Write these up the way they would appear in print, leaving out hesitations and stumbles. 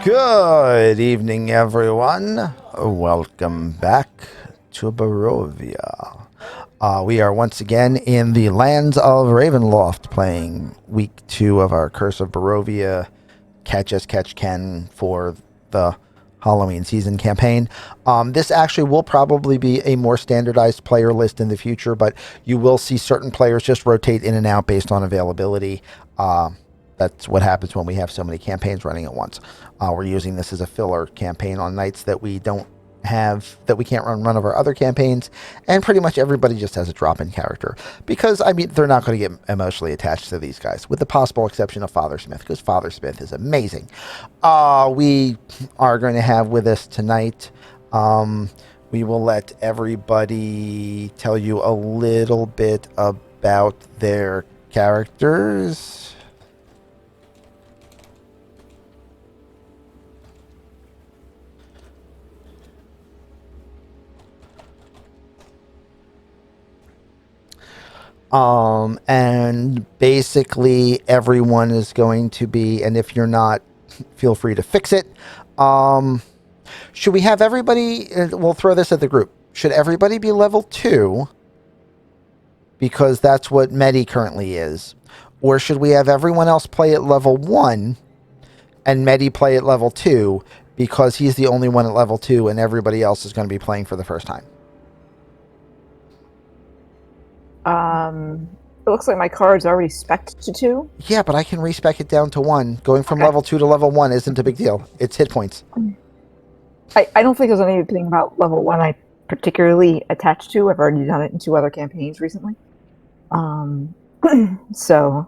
Good evening, everyone. Welcome back to Barovia. We are once again in the lands of Ravenloft, playing week 2 of our Curse of Barovia Catch as Catch Can for the Halloween season campaign. This actually will probably be a more standardized player list in the future, but you will see certain players just rotate in and out based on availability. That's what happens when we have so many campaigns running at once. We're using this as a filler campaign on nights that we don't have, that we can't run one of our other campaigns, and pretty much everybody just has a drop-in character. Because, I mean, they're not going to get emotionally attached to these guys, with the possible exception of Father Smith, because Father Smith is amazing. We are going to have with us tonight, we will let everybody tell you a little bit about their characters. And basically everyone is going to be, and if you're not, feel free to fix it. Should we have everybody, we'll throw this at the group. Should everybody be level 2? Because that's what Medi currently is. Or should we have everyone else play at level 1 and Medi play at level 2 because he's the only one at level 2 and everybody else is going to be playing for the first time? It looks like my card's already spec'd to 2. Yeah, but I can respec it down to 1. Going from level 2 to level 1 isn't a big deal. It's hit points. I don't think there's anything about level 1 I particularly attached to. I've already done it in 2 other campaigns recently. So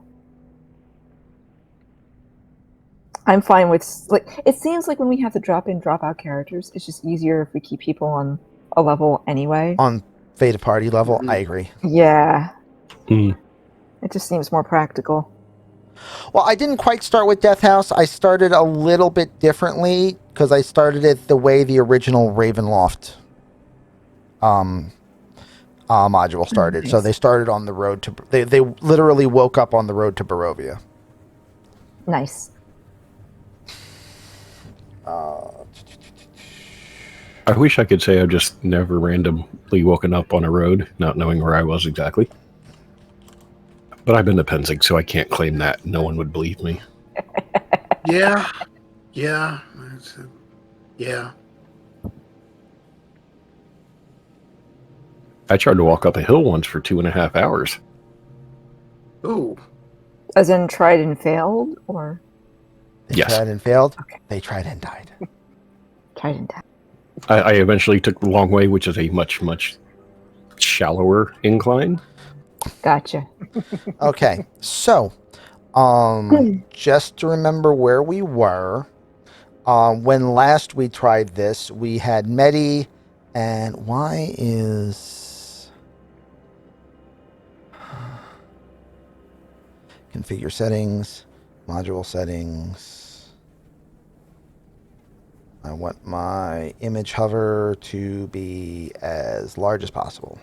I'm fine with, like, it seems like when we have the drop-in, drop-out characters, it's just easier if we keep people on a level anyway. On Fate Party level, I agree. Yeah. It just seems more practical. Well, I didn't quite start with Death House. I started a little bit differently because I started it the way the original Ravenloft module started. Nice. So they started on the road to... They literally woke up on the road to Barovia. Nice. I wish I could say I've just never randomly woken up on a road, not knowing where I was exactly. But I've been to Penzing, so I can't claim that. No one would believe me. Yeah. I tried to walk up a hill once for 2.5 hours. Ooh. As in tried and failed, or? They yes. tried and failed? Okay. They tried and died. Tried and died. I eventually took the long way, which is a much, much shallower incline. Gotcha. Okay, so just to remember where we were, when last we tried this, we had Medi, and why is configure settings, module settings. I want my image hover to be as large as possible.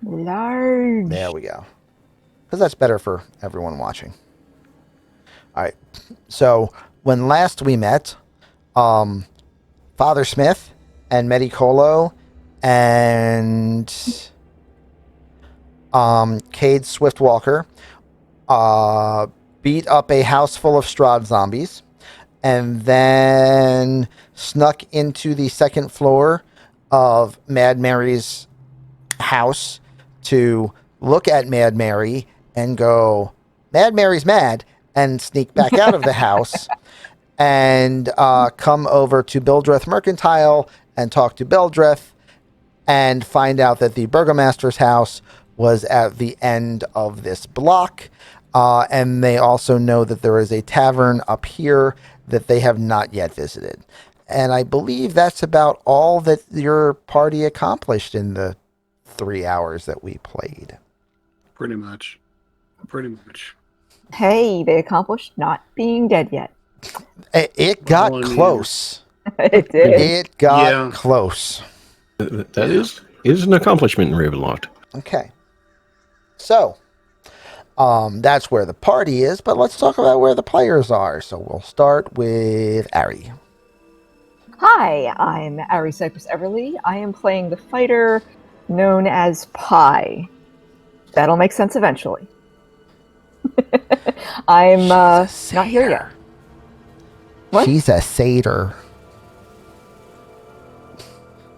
Large. There we go. Because that's better for everyone watching. All right. So when last we met, Father Smith and Medicolo and Cade Swiftwalker beat up a house full of Strahd zombies and then snuck into the second floor of Mad Mary's house to look at Mad Mary and go, Mad Mary's mad, and sneak back out of the house and come over to Bildreth Mercantile and talk to Bildreth and find out that the Burgomasters' house was at the end of this block. And they also know that there is a tavern up here that they have not yet visited. And I believe that's about all that your party accomplished in the 3 hours that we played. Pretty much. Hey, they accomplished not being dead yet. It got close. It did. It got close. That is an accomplishment in Ravenloft. Okay. So, That's where the party is, but let's talk about where the players are. So we'll start with Ari. Hi, I'm Ari Cypress Everly. I am playing the fighter known as Pi. That'll make sense eventually. I'm not here yet. What? She's a satyr.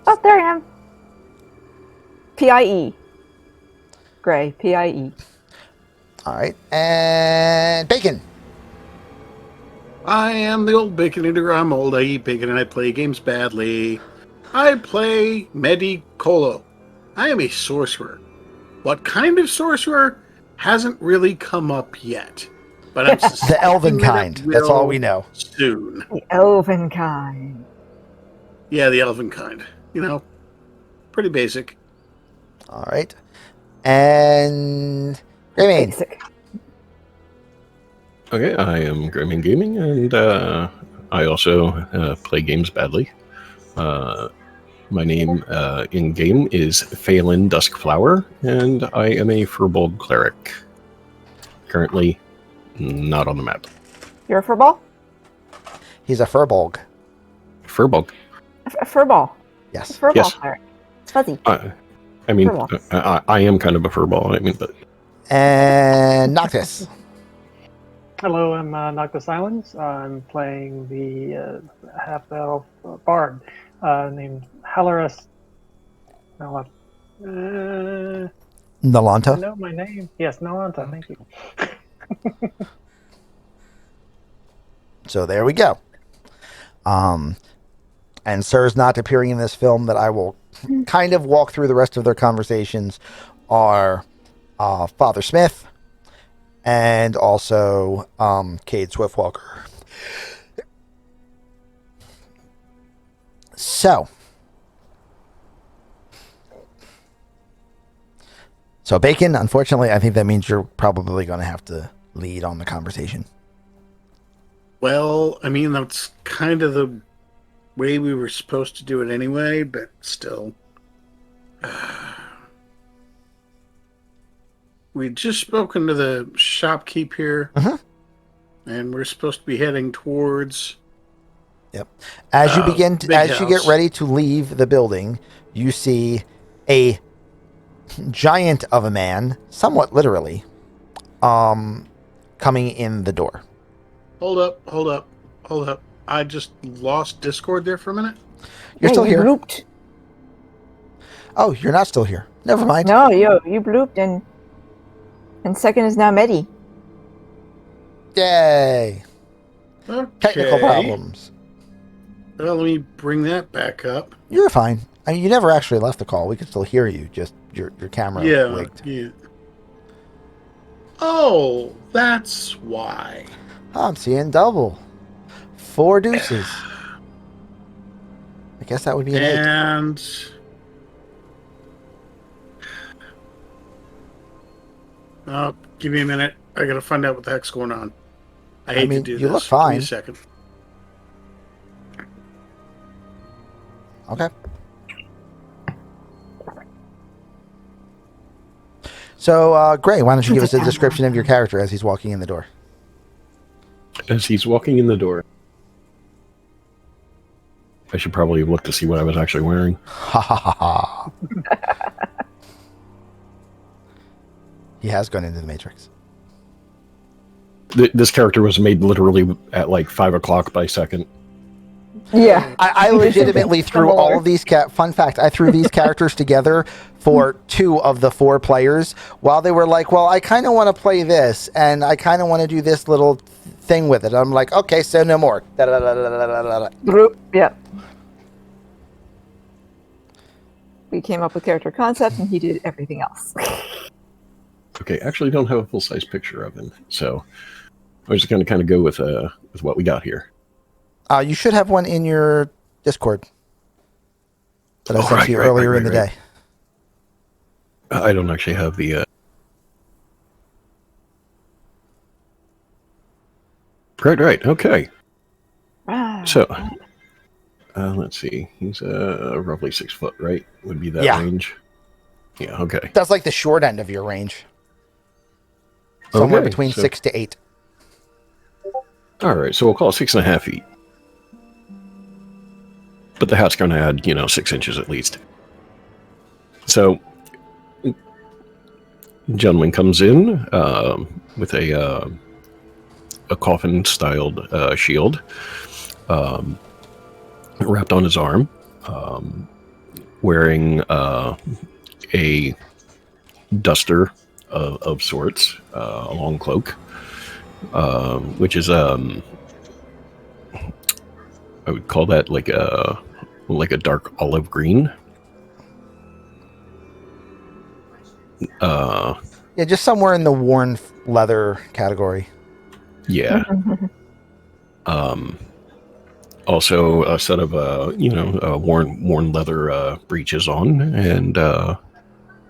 Oh, there I am. P-I-E. Gray, P-I-E. All right. And Bacon. I am the old bacon eater. I'm old. I eat bacon and I play games badly. I play Medicolo. I am a sorcerer. What kind of sorcerer hasn't really come up yet. But I'm The elven kind. That's all we know. Soon. The elven kind. Yeah, the elven kind. You know, pretty basic. All right. And Greymane. Basic. Okay, I am Grayman Gaming, and I also play games badly. My name in game is Phelan Duskflower, and I am a Furbolg cleric. Currently, not on the map. You're a furball? He's a furbolg. Furbolg. A furball. Yes. A furball Yes. cleric. It's fuzzy. I mean, I am kind of a furball. I mean, but And Noctis. Hello, I'm Noctis Islands. I'm playing the half-elf bard named Halorus. No, Nalanta. I know my name. Yes, Nalanta. Thank you. So there we go. And Sir's not appearing in this film that I will kind of walk through the rest of their conversations are Father Smith and also Cade Swiftwalker. So Bacon, unfortunately, I think that means you're probably going to have to lead on the conversation. Well, I mean, that's kind of the way we were supposed to do it anyway, but still. We'd just spoken to the shopkeep here, and we're supposed to be heading towards... Yep. As you begin, as you get house. ready to leave the building, you see a giant of a man, somewhat literally, coming in the door. Hold up. I just lost Discord there for a minute. You're still here. Blooped. Oh, you're not still here. Never mind. No, you blooped and second is now Medi. Yay. Okay. Technical problems. Well, let me bring that back up. You're fine. I mean, you never actually left the call. We could still hear you. Just your camera wigged. Yeah. Oh, that's why. I'm seeing double. 4 deuces. I guess that would be an 8. And give me a minute. I gotta find out what the heck's going on. I hate to do this. You look fine. Give me a second. Okay. So, Gray, why don't you give us a description of your character as he's walking in the door? as he's walking in the door, I should probably look to see what I was actually wearing. Ha ha ha ha. He has gone into the Matrix. This character was made literally at like 5 o'clock by second. Yeah. I legitimately threw all of these... Fun fact, I threw these characters together for 2 of the 4 players while they were like, well, I kind of want to play this, and I kind of want to do this little thing with it. I'm like, okay, so no more. Yeah. We came up with character concept, and he did everything else. Okay, actually don't have a full-size picture of him, so I was just going to kind of go with what we got here. You should have one in your Discord that I sent you earlier in the day. I don't actually have the... Right, okay. Right. So, let's see. He's roughly 6 foot, right? Would be that range? Yeah, okay. That's like the short end of your range. Somewhere Okay, between so- 6 to 8. All right, so we'll call it 6.5 feet. But the hat's going to add, 6 inches at least. So, gentleman comes in with a coffin-styled shield wrapped on his arm, wearing a duster of sorts, a long cloak, which is I would call that like a dark olive green. Yeah, just somewhere in the worn leather category. Yeah. Also a set of worn leather breeches on, and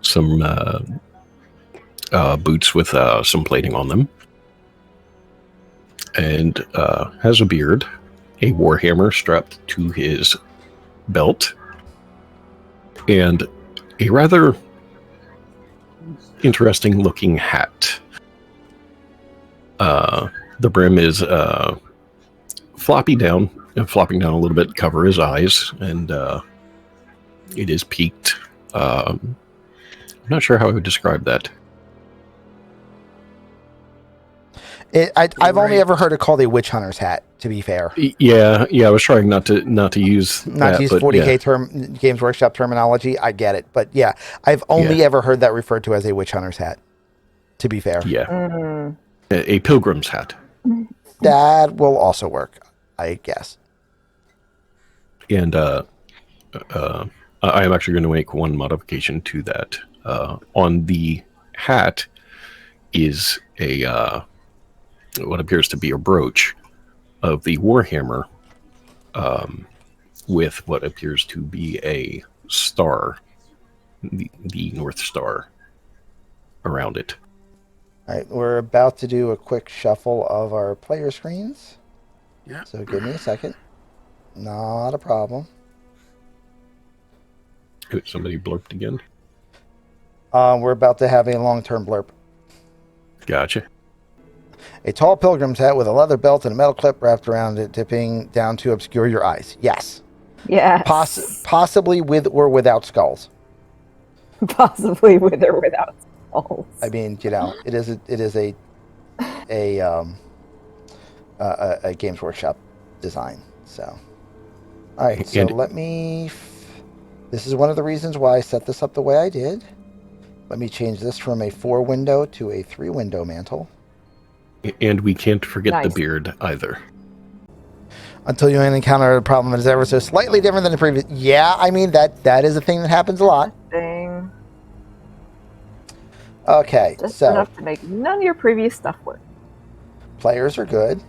some boots with some plating on them, and has a beard, a warhammer strapped to his belt, and a rather interesting looking hat. The brim is flopping down a little bit to cover his eyes, and it is peaked. I'm not sure how I would describe that. I've only ever heard it called a witch hunter's hat, to be fair. Yeah, I was trying not to use Not to use 40K Games Workshop terminology. I get it, but yeah, I've only ever heard that referred to as a witch hunter's hat, to be fair. Yeah. A pilgrim's hat. That will also work, I guess. And I am actually going to make one modification to that. On the hat is a what appears to be a brooch of the warhammer, with what appears to be a star, the North Star, around it. All right, we're about to do a quick shuffle of our player screens. Yeah. So give me a second. Not a problem. Somebody blurped again. We're about to have a long-term blurb. Gotcha. A tall pilgrim's hat with a leather belt and a metal clip wrapped around it, dipping down to obscure your eyes. Yes. Yes. Possibly with or without skulls. Possibly with or without skulls. I mean, it is a Games Workshop design. So, all right. So let me. This is one of the reasons why I set this up the way I did. Let me change this from a 4-window to a 3-window mantle. And we can't forget the beard either. Until you encounter a problem that is ever so slightly different than the previous. Yeah, I mean that is a thing that happens a lot. Okay, just enough to make none of your previous stuff work. Players are good.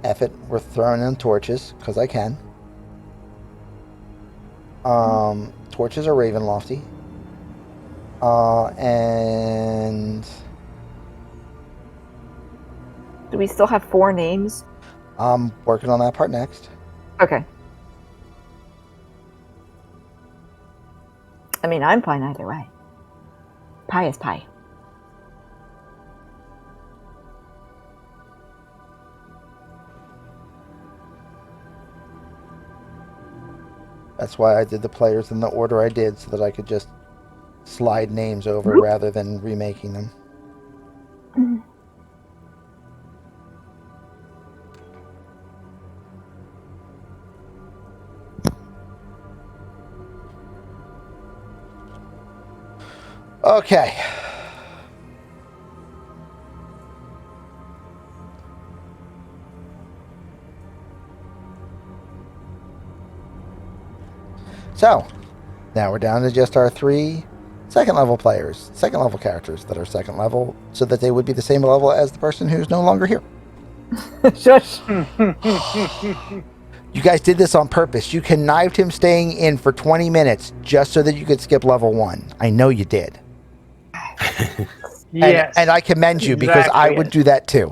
F it, we're throwing in torches because I can. Torches are Ravenlofty. And do we still have 4 names? I'm working on that part next. Okay. I mean, I'm fine either way. Pie is pie. That's why I did the players in the order I did, so that I could just slide names over rather than remaking them. Okay. So, now we're down to just our 3 second level characters that are second level, so that they would be the same level as the person who's no longer here. Shush. You guys did this on purpose. You connived him staying in for 20 minutes just so that you could skip level 1. I know you did. Yes. And I commend you, because I would do that too.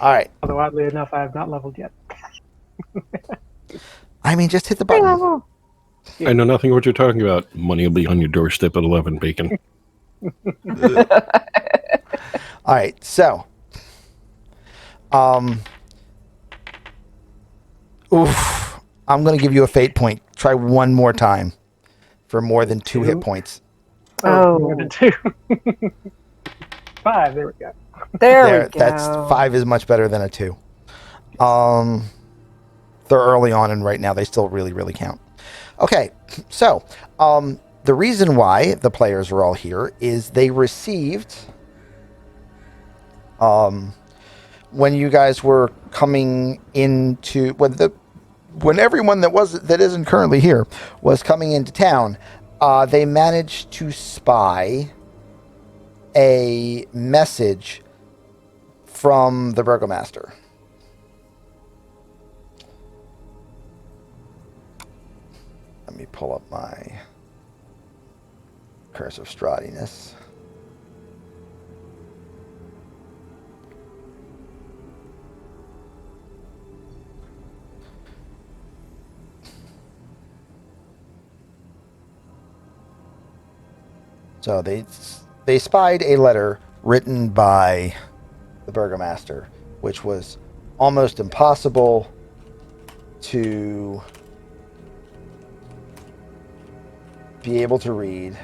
All right. Although oddly enough, I have not leveled yet. I mean, just hit the button. I know nothing of what you're talking about. Money will be on your doorstep at 11, Bacon. All right, so, oof, I'm going to give you a fate point. Try one more time for more than 2 hit points. Oh. More than 2. 5, there we go. There we go. That's 5 is much better than a 2. They're early on, and right now they still really, really count. Okay, so the reason why the players are all here is they received, when you guys were coming into, when everyone that isn't currently here was coming into town, they managed to spy a message from the Burgomaster. Let me pull up my Curse of Strahdiness. So they spied a letter written by the Burgomaster, which was almost impossible to be able to read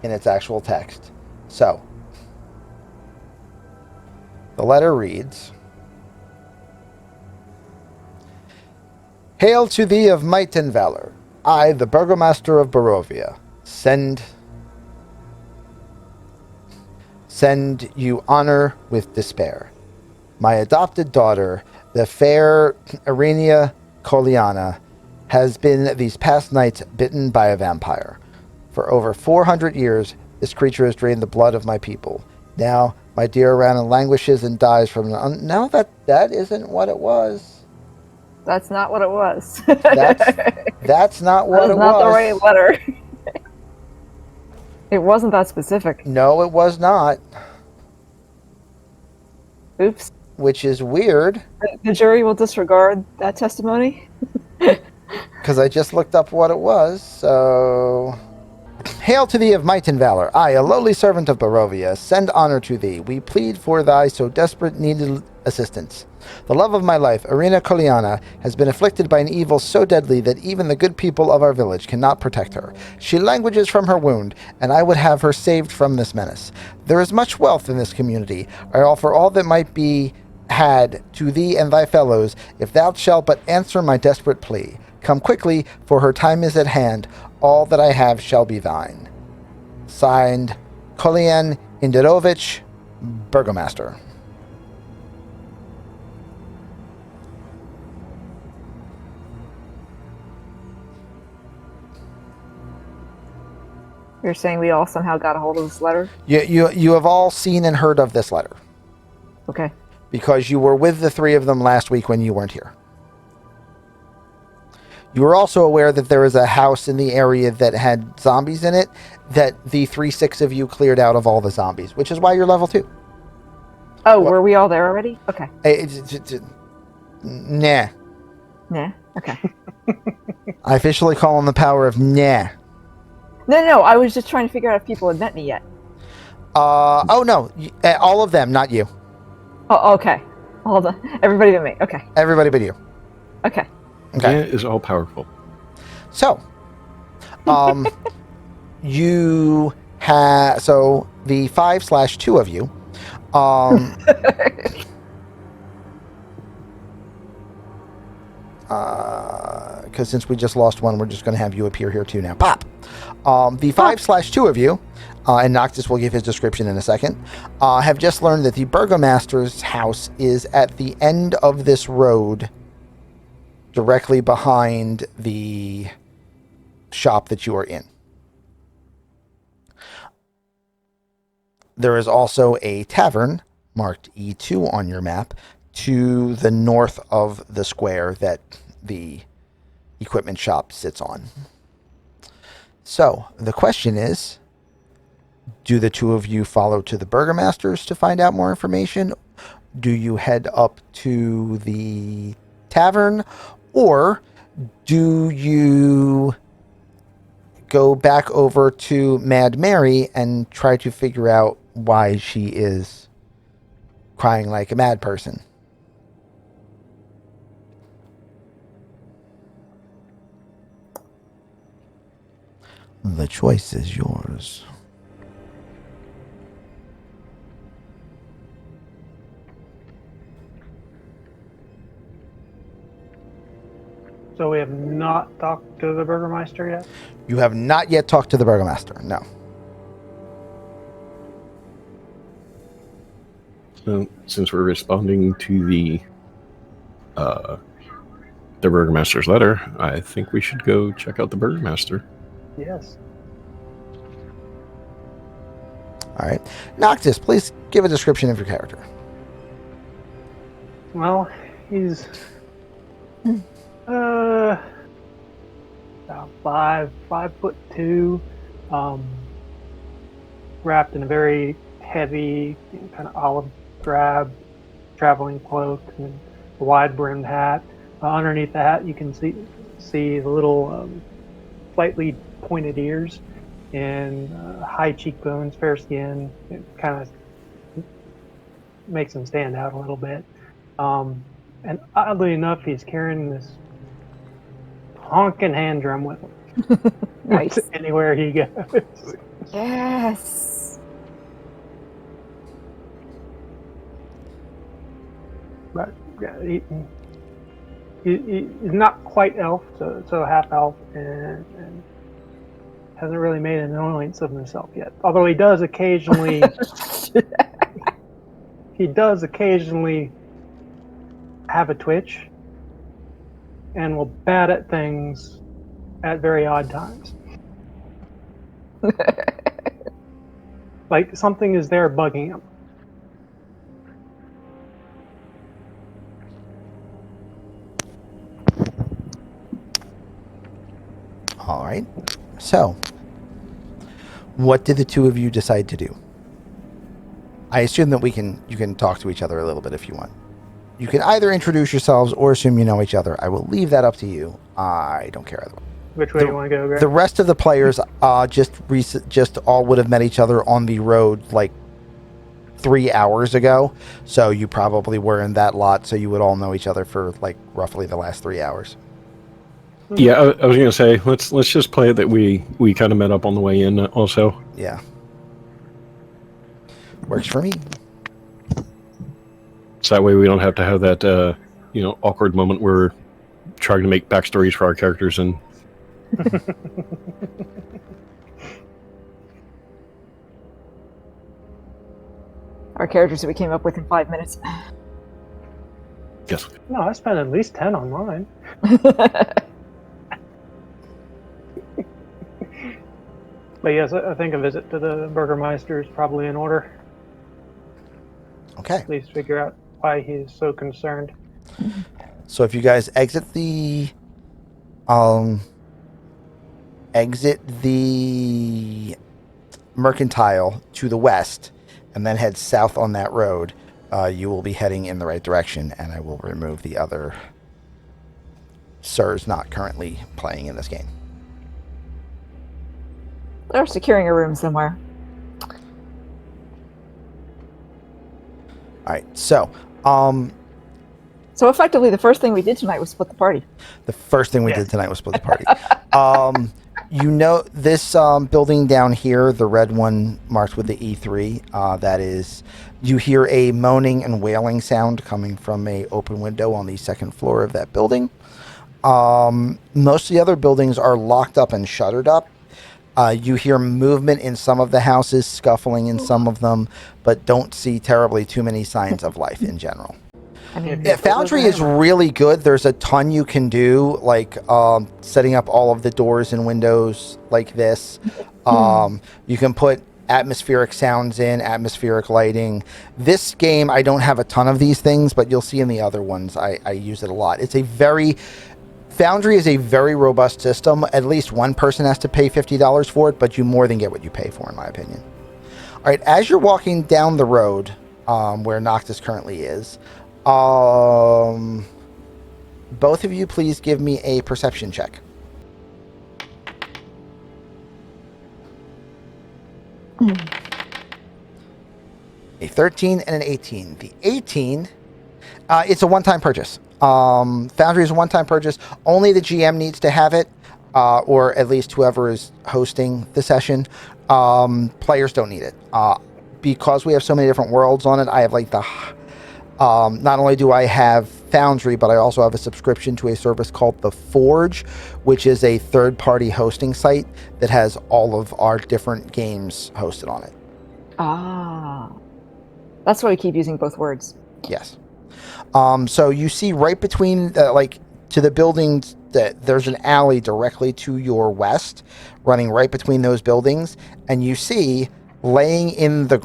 in its actual text. So the letter reads, "Hail to thee of might and valor. I, the Burgomaster of Barovia, send you honor with despair. My adopted daughter, the fair Irenia Coliana, has been these past nights bitten by a vampire. For over 400 years, this creature has drained the blood of my people. Now, my dear Rana languishes and dies from... No, that isn't what it was. That's not what it was. That's not what it was. That's not the right letter. It wasn't that specific. No, it was not. Oops. Which is weird. The jury will disregard that testimony. Because I just looked up what it was, so... Hail to thee of might and valor. I, a lowly servant of Barovia, send honor to thee. We plead for thy so desperate needed assistance. The love of my life, Irina Coliana, has been afflicted by an evil so deadly that even the good people of our village cannot protect her. She languishes from her wound, and I would have her saved from this menace. There is much wealth in this community. I offer all that might be had to thee and thy fellows, if thou shalt but answer my desperate plea. Come quickly, for her time is at hand. All that I have shall be thine. Signed, Kolian Indirovich, Burgomaster." You're saying we all somehow got a hold of this letter? You have all seen and heard of this letter. Okay. Because you were with the 3 of them last week when you weren't here. You were also aware that there is a house in the area that had zombies in it, that the 3-6 of you cleared out of all the zombies, which is why you're level 2. Oh, were we all there already? Okay. Nah. Nah. Okay. I officially call on the power of nah. No, I was just trying to figure out if people had met me yet. Oh no, all of them, not you. Oh, okay. Everybody but me. Okay. Everybody but you. Okay. Okay. Yeah, is all powerful. So, you have, so the 5/2 of you, because since we just lost one, we're just going to have you appear here too now. Pop! The 5/2 of you, and Noctis will give his description in a second, have just learned that the Burgomaster's house is at the end of this road, directly behind the shop that you are in. There is also a tavern marked E2 on your map to the north of the square that the equipment shop sits on. So the question is, do the 2 of you follow to the Burgomasters to find out more information? Do you head up to the tavern? Or do you go back over to Mad Mary and try to figure out why she is crying like a mad person. The choice is yours. So we have not talked to the Burgomeister yet? You have not yet talked to the Burgomaster, no. So, since we're responding to the Burgomaster's letter, I think we should go check out the Burgomaster. Yes. All right. Noctis, please give a description of your character. Well, he's about 5'2", wrapped in a very heavy, kind of olive drab traveling cloak and a wide-brimmed hat. Underneath the hat, you can see the little slightly pointed ears and high cheekbones, fair skin. It kind of makes him stand out a little bit. And oddly enough, he's carrying this honking hand drum with him. Nice. Anywhere he goes. Yes. But yeah, he's not quite elf, so half elf, and hasn't really made an annoyance of himself yet. Although he does occasionally, have a twitch, and will bat at things at very odd times. Like something is there bugging him. All right. So, what did the two of you decide to do? I assume that you can talk to each other a little bit if you want. You can either introduce yourselves or assume you know each other. I will leave that up to you. I don't care either way. Which way do you want to go, Greg? The rest of the players just all would have met each other on the road like 3 hours ago. So you probably were in that lot, so you would all know each other for like roughly the last 3 hours. Yeah, I was gonna say let's just play it that we kind of met up on the way in. Also, Yeah. Works for me. so that way we don't have to have that awkward moment where we're trying to make backstories for our characters and. Our characters that we came up with in 5 minutes. Yes. No, I spent at least 10 on mine. But yes, I think a visit to the Burgomeister is probably in order. Okay. At least figure out why he's so concerned. So if you guys exit the mercantile to the west and then head south on that road, you will be heading in the right direction, and I will remove the other sirs not currently playing in this game. They're securing a room somewhere. All right. So, So effectively, the first thing we did tonight was split the party. the first thing we did tonight was split the party. This building down here, the red one marked with the E3, that is, you hear a moaning and wailing sound coming from a open window on the second floor of that building. Most of the other buildings are locked up and shuttered up. You hear movement in some of the houses, scuffling in some of them, but don't see terribly too many signs of life in general. I mean, Yeah, Foundry is really good. There's a ton you can do, like setting up all of the doors and windows like this. You can put atmospheric sounds in, atmospheric lighting. This game, I don't have a ton of these things, but you'll see in the other ones, I use it a lot. Foundry is a very robust system. At least one person has to pay $50 for it, but you more than get what you pay for, in my opinion. All right, as you're walking down the road where Noctis currently is, both of you please give me a perception check. A 13 and an 18. The 18, it's a one-time purchase. Foundry is a one-time purchase. Only the GM needs to have it, or at least whoever is hosting the session. Players don't need it. Because we have so many different worlds on it, I have like the... not only do I have Foundry, but I also have a subscription to a service called The Forge, which is a third-party hosting site that has all of our different games hosted on it. Ah. That's why we keep using both words. Yes. So you see right between, to the buildings, that there's an alley directly to your west, running right between those buildings, and you see laying in the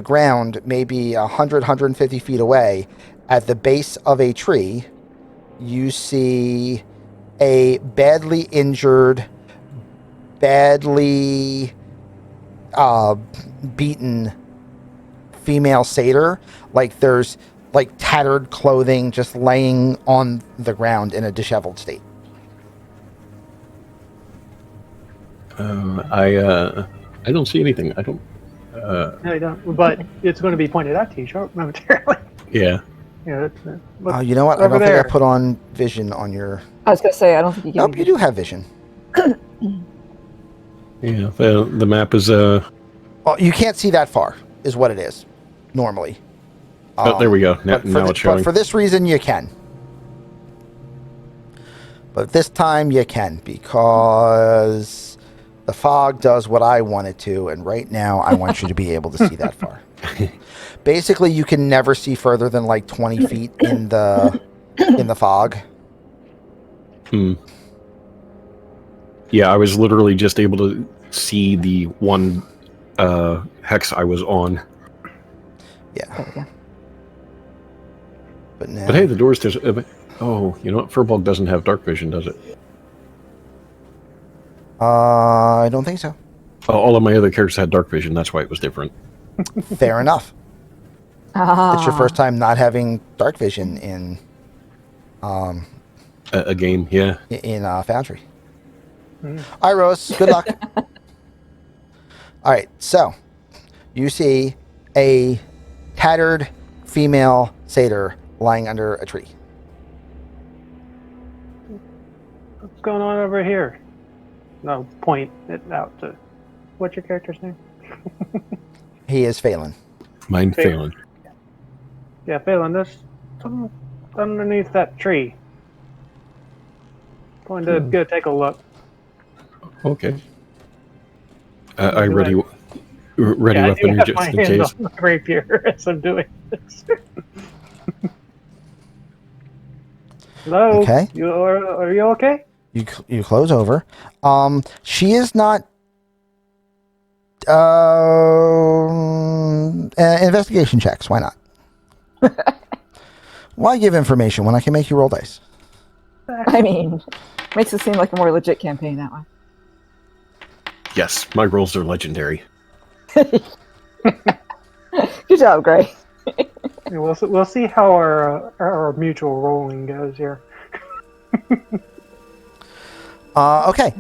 ground, maybe 100, 150 feet away, at the base of a tree, you see a badly injured, badly beaten female satyr. Like there's like tattered clothing just laying on the ground in a disheveled state. I don't see anything. I don't. No, you don't. But it's going to be pointed out to you momentarily. Yeah. Yeah. Look You know what? I over don't think there. I put on vision on your... I was going to say, I don't think you can. Nope, you do have vision. Yeah. The map is. Well, you can't see that far, is what it is, normally. Oh, there we go. Now But it's showing. for this reason, you can. But this time, you can, because the fog does what I want it to, and right now, I want you to be able to see that far. Basically, you can never see further than like 20 feet in the fog. Yeah, I was literally just able to see the one hex I was on. Yeah. There we go. But now, But hey, the doors. Oh, you know what? Furbolg doesn't have dark vision, does it? I don't think so. All of my other characters had dark vision. That's why it was different. Fair enough. Ah. It's your first time not having dark vision in A game, yeah. Foundry. All right, Rose. Good luck. All right, so you see a tattered female satyr lying under a tree. What's going on over here? No, point it out to... What's your character's name? He is Phelan. Mine failing. Yeah, Phelan, there's something underneath that tree. Going to go take a look. Okay. I ready Yeah, weapon I do have my just in hands case. on my rapier as I'm doing this. Hello? Okay. Are you okay? You close over. She is not. Investigation checks. Why not? Why give information when I can make you roll dice? I mean, makes it seem like a more legit campaign that way. Yes, my rolls are legendary. Good job, Gray. Yeah, we'll see how our mutual rolling goes here. Okay.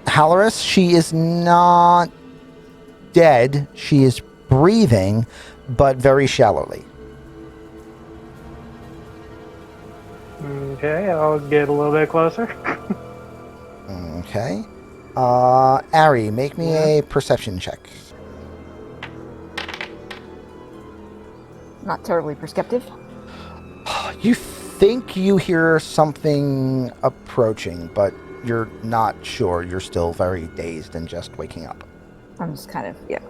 Halaris, she is not dead. She is breathing, but very shallowly. Okay, I'll get a little bit closer. Okay. Ari, make me a perception check. Not terribly perceptive. You think you hear something approaching, but you're not sure. You're still very dazed and just waking up. I'm just kind of, yeah.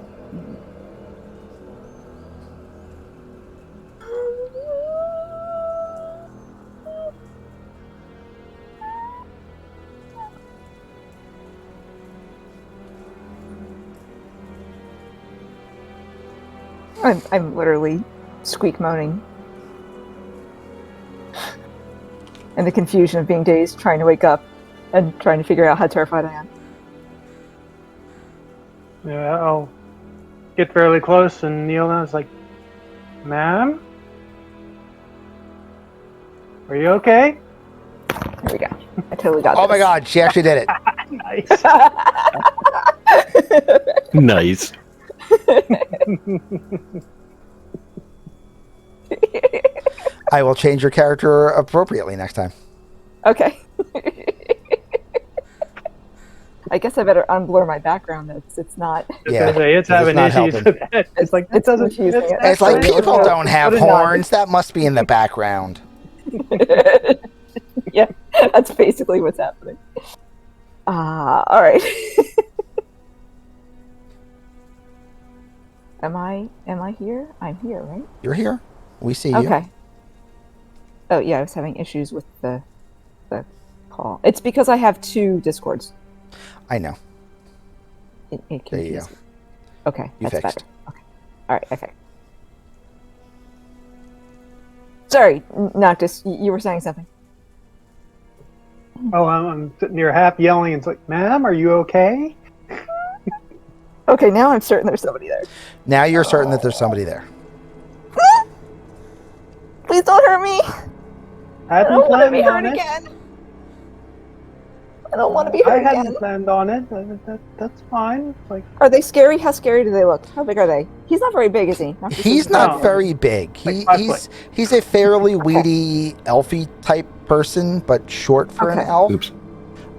I'm literally squeak moaning. And the confusion of being dazed, trying to wake up, and trying to figure out how terrified I am. Yeah, I'll get fairly close and kneel down. It's like, ma'am? Are you okay? There we go. I totally got Oh this. my god, she actually did it. Nice. Nice. I will change your character appropriately next time. Okay. I guess I better unblur my background. It's not. Yeah, It's having not issues helping. with it. It's like, it It's doesn't. confusing it. It's like Actually, people no, don't have put it on. horns. That must be in the background. Yeah, that's basically what's happening. All right. Am I here? I'm here, right? You're here. We see you. Okay. Oh yeah, I was having issues with the call. It's because I have two Discords. I know. It There you confuses go. me. Okay, You that's fixed. better. Okay. All right. Okay. Sorry, Noctis. You were saying something. Oh, I'm sitting here half yelling. It's like, ma'am, are you okay? Okay, now I'm certain there's somebody there. Now you're certain that there's somebody there. Please don't hurt me. I Hadn't don't want to be planned on hurt it. again. I don't want to be I hurt hadn't again. planned on it. That's fine. It's like, Are they scary? How scary do they look? How big are they? He's not very big, is he? He's not No. very big. Like 5 He's a fairly weedy, elfy type person, but short for an Okay. elf. Oops.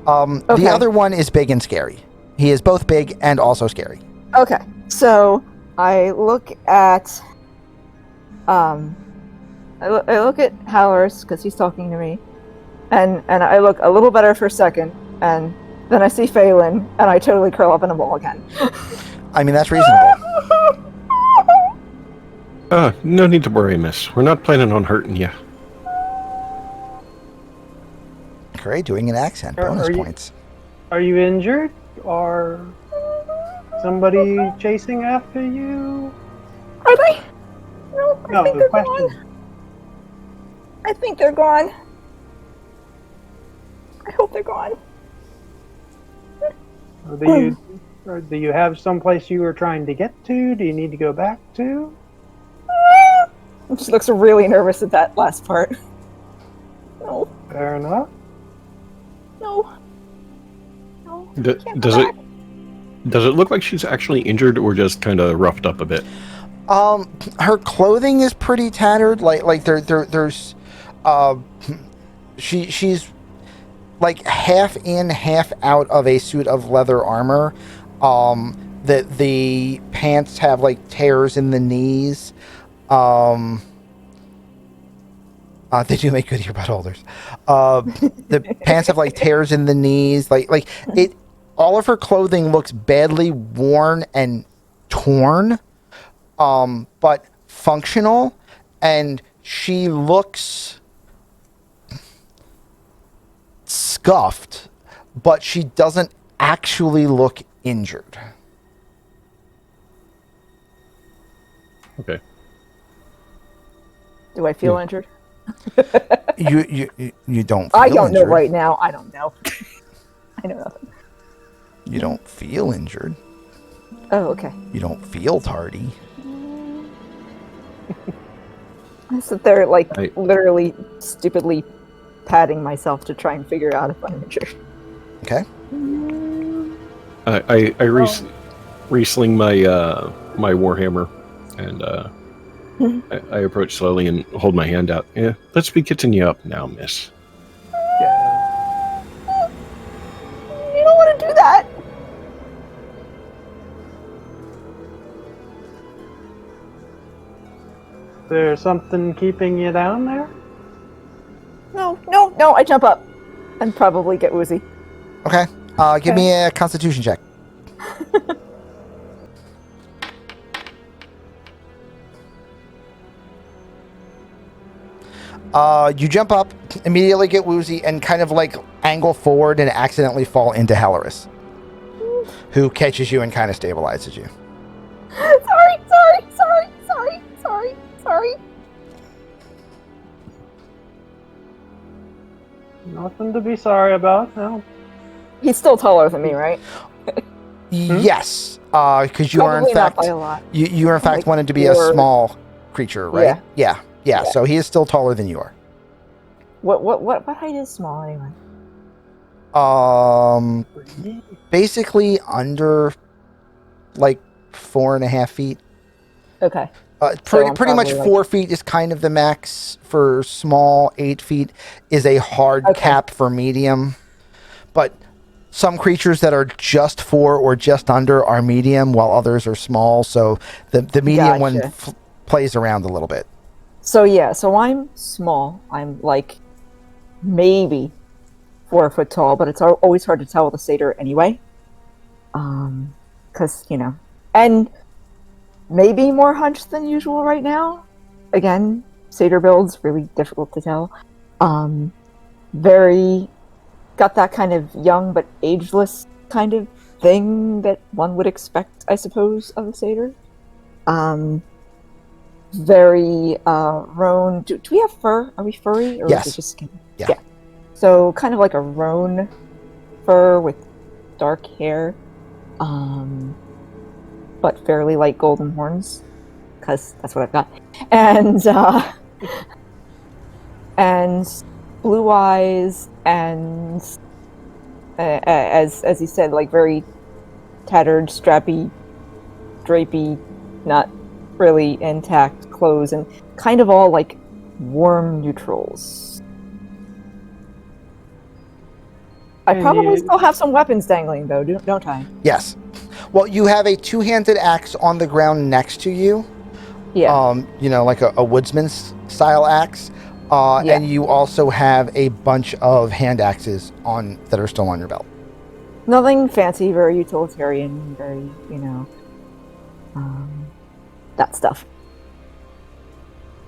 Okay. The other one is big and scary. He is both big and also scary. Okay, so I look at I look at Howers because he's talking to me, and I look a little better for a second, and then I see Phelan, and I totally curl up in a ball again. I mean, that's reasonable. No need to worry, miss. We're not planning on hurting you. Great, doing an accent. Are Bonus you- points. are you injured? Or somebody chasing after you? Are they? No, I No, think the they're question. gone. I think they're gone. I hope they're gone. Or do you have someplace you were trying to get to? Do you need to go back to? She looks really nervous at that last part. No, Fair enough. no. No. D- can't does go it does it look like she's actually injured or just kind of roughed up a bit? Her clothing is pretty tattered. There's, she's like half in, half out of a suit of leather armor. The pants have like tears in the knees. They do make good earbud holders. The pants have like tears in the knees. Like it. All of her clothing looks badly worn and torn, but functional, and she looks scuffed, but she doesn't actually look injured. Okay. Do I feel injured? You don't feel I don't know injured. right now. I don't know. I know nothing. You don't feel injured. Oh, okay. You don't feel tardy. I sit there, like, I- literally, stupidly patting myself to try and figure out if I'm injured. Okay. I re-sling my my warhammer, and I approach slowly and hold my hand out. Yeah, let's be getting you up now, miss. Yeah. You don't want to do that! Is there something keeping you down there? No, I jump up. And probably get woozy. Okay. Give me a Constitution check. You jump up, immediately get woozy, and kind of like angle forward and accidentally fall into Halaris, who catches you and kind of stabilizes you. Sorry. Nothing to be sorry about. No. He's still taller than me, right? Yes, because you are in Probably not fact by a lot. you are in fact Like wanted to be a you're- small creature, right? Yeah. So he is still taller than you are. What height is small anyway? Basically under like 4.5 feet. Okay. Pretty I'm pretty much probably, 4 feet is kind of the max for small. 8 feet is a hard Okay. cap for medium. But some creatures that are just 4 or just under are medium, while others are small. So the medium one Gotcha. plays around a little bit. So yeah, so I'm small. I'm like maybe 4 foot tall, but it's always hard to tell with a satyr anyway. Because and maybe more hunched than usual right now. Again, satyr builds really difficult to tell. Very got that kind of young but ageless kind of thing that one would expect, I suppose, of a satyr. Very roan. Do we have fur? Are we furry, or Yes. is it just skin? Yeah. So kind of like a roan fur with dark hair, but fairly light golden horns, because that's what I've got, and blue eyes, and as he said, like very tattered, strappy, drapey, not really intact clothes, and kind of all like warm neutrals. I And probably you- still have some weapons dangling, though, don't I? Yes. Well, you have a 2-handed axe on the ground next to you. Yeah. Like a woodsman's style axe. Yeah. And you also have a bunch of hand axes that are still on your belt. Nothing fancy, very utilitarian, very, that stuff.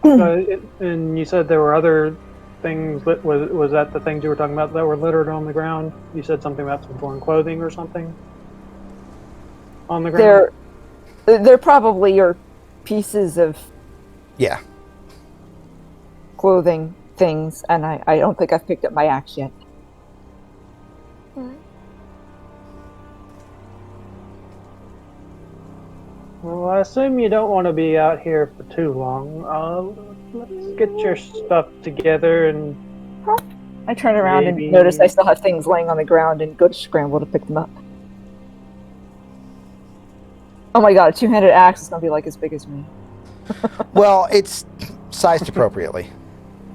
And you said there were other things. Was that the things you were talking about that were littered on the ground? You said something about some torn clothing or something on the ground. They're probably your pieces of Yeah. clothing things, and I don't think I've picked up my axe yet. Well, I assume you don't want to be out here for too long. Let's get your stuff together and I turn around Maybe- and notice I still have things laying on the ground and go to scramble to pick them up. Oh my god, a 2-handed axe is gonna be like as big as me. Well, it's sized appropriately.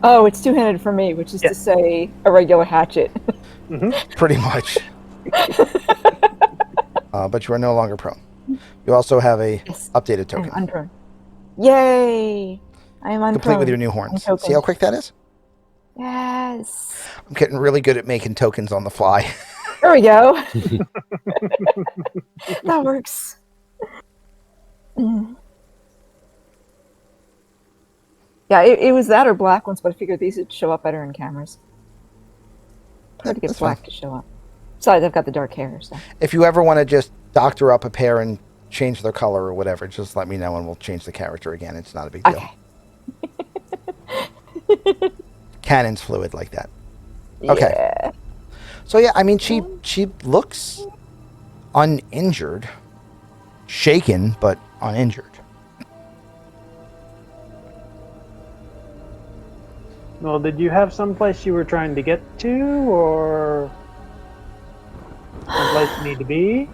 Oh, it's 2-handed for me, which is Yeah. to say a regular hatchet. Pretty much. But you are no longer prone. You also have a Yes. updated I'm token. unprone. Yay! I am unprone. Complete with your new horns. Token. See how quick that is? Yes. I'm getting really good at making tokens on the fly. There we go. That works. Yeah, it was that or black ones, but I figured these would show up better in cameras. Hard to get That's black fine. to show up. Besides, I've got the dark hair, so. If you ever want to just doctor up a pair and change their color or whatever, just let me know and we'll change the character again. It's not a big deal. Okay. Canon's fluid like that. Okay. Yeah. So yeah, I mean, she looks uninjured, shaken but uninjured. Well, did you have someplace you were trying to get to, or someplace you need to be?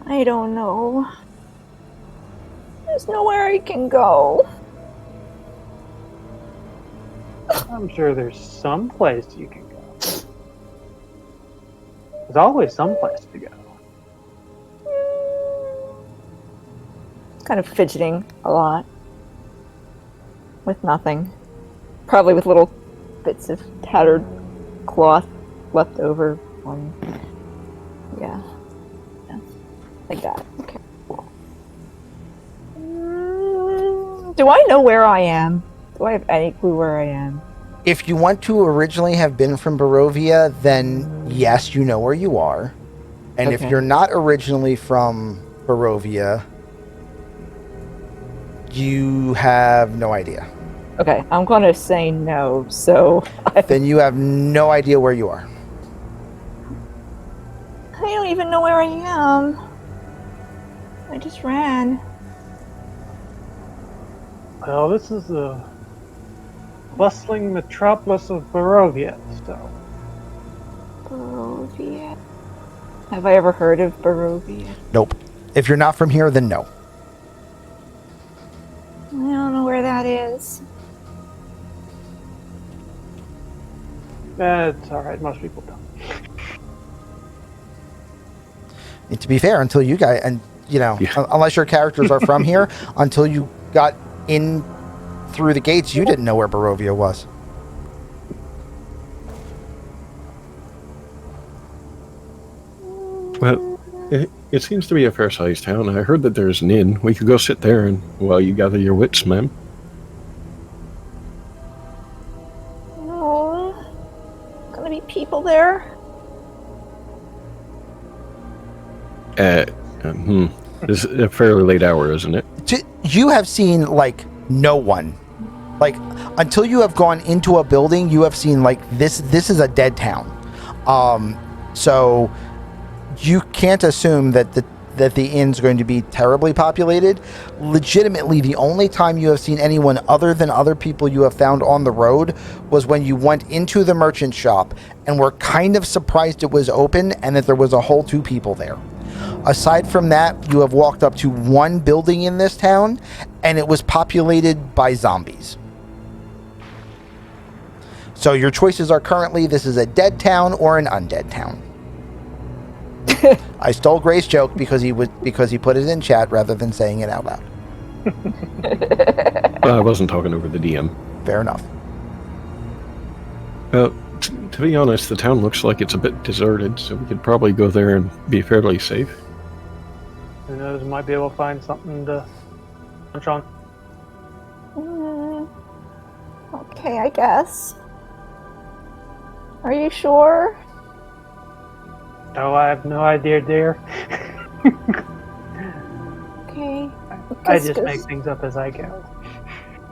I don't know. There's nowhere I can go. I'm sure there's some place you can go. There's always some place to go. Kind of fidgeting a lot. With nothing. Probably with little bits of tattered cloth left over on. Yeah. Like that. Okay. Do I know where I am? Do I have any clue where I am? If you want to originally have been from Barovia, then yes, you know where you are. And if Okay. you're not originally from Barovia, you have no idea. Okay, I'm gonna say no, so Then you have no idea where you are. I don't even know where I am. I just ran. Well, this is the bustling metropolis of Barovia, so Barovia. Have I ever heard of Barovia? Nope. If you're not from here, then no. I don't know where that is. It's alright, most people don't. And to be fair, until you guys, and unless your characters are from here, until you got in through the gates, you didn't know where Barovia was. Well, it seems to be a fair-sized town. I heard that there's an inn. We could go sit there and while you gather your wits, ma'am. Oh, gonna be people there? It's a fairly late hour, isn't it? You have seen, like, no one. Like, until you have gone into a building, you have seen, like, this is a dead town. So you can't assume that the inn's going to be terribly populated. Legitimately, the only time you have seen anyone other than other people you have found on the road was when you went into the merchant shop and were kind of surprised it was open and that there was a whole 2 people there. Aside from that, you have walked up to one building in this town, and it was populated by zombies. So your choices are currently, this is a dead town or an undead town. I stole Gray's joke because he put it in chat rather than saying it out loud. Well, I wasn't talking over the DM. Fair enough. To be honest, the town looks like it's a bit deserted, so we could probably go there and be fairly safe. Who knows, might be able to find something to punch on. Okay, I guess. Are you sure? Oh, I have no idea, dear. Okay. I just make things up as I go.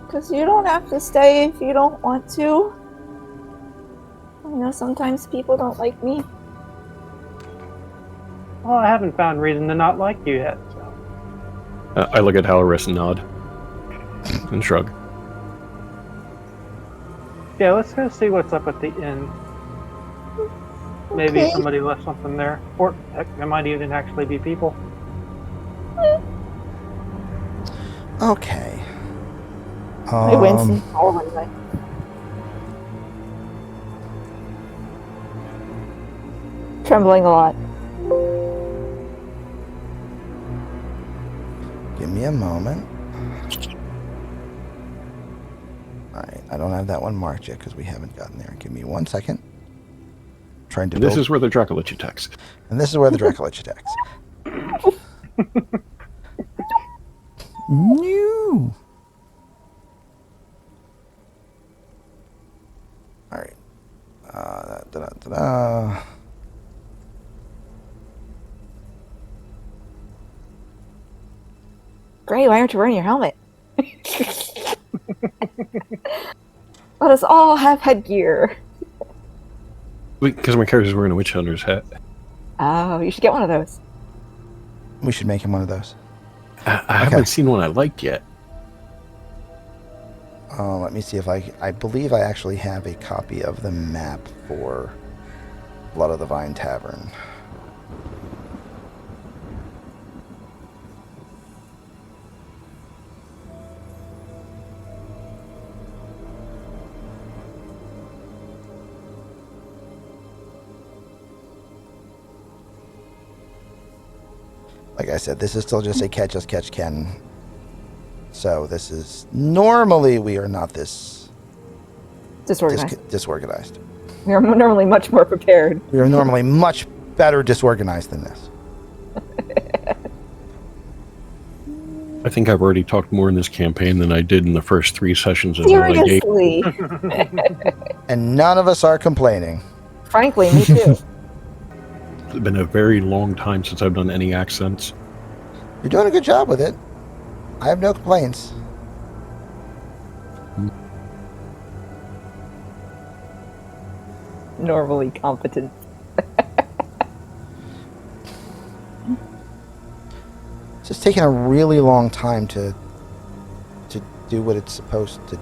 Because you don't have to stay if you don't want to. I know sometimes people don't like me. Well, I haven't found reason to not like you yet, so. I look at Halloris and nod. And shrug. Yeah, let's go see what's up at the inn. Maybe Okay. somebody left something there. Or, heck, there might even actually be people. Okay. I Winston Hallway. Trembling a lot. Give me a moment. Alright, I don't have that one marked yet because we haven't gotten there. Give me 1 second. Trying to And this build. is where the Dracolich attacks. And this is where the Dracolich attacks. New. Alright. Gray, why aren't you wearing your helmet? Let us all have headgear. Because my character's wearing a witch hunter's hat. Oh, you should get one of those. We should make him one of those. I haven't seen one I like yet. Let me see if I believe I actually have a copy of the map for Blood of the Vine Tavern. Like I said, this is still just a catch as catch can. So this is, normally we are not this disorganized. We are normally much more prepared. We are normally much better disorganized than this. I think I've already talked more in this campaign than I did in the first 3 sessions of LA Gate. Seriously. And none of us are complaining. Frankly, me too. It's been a very long time since I've done any accents. You're doing a good job with it. I have no complaints. Normally competent. It's just taking a really long time to do what it's supposed to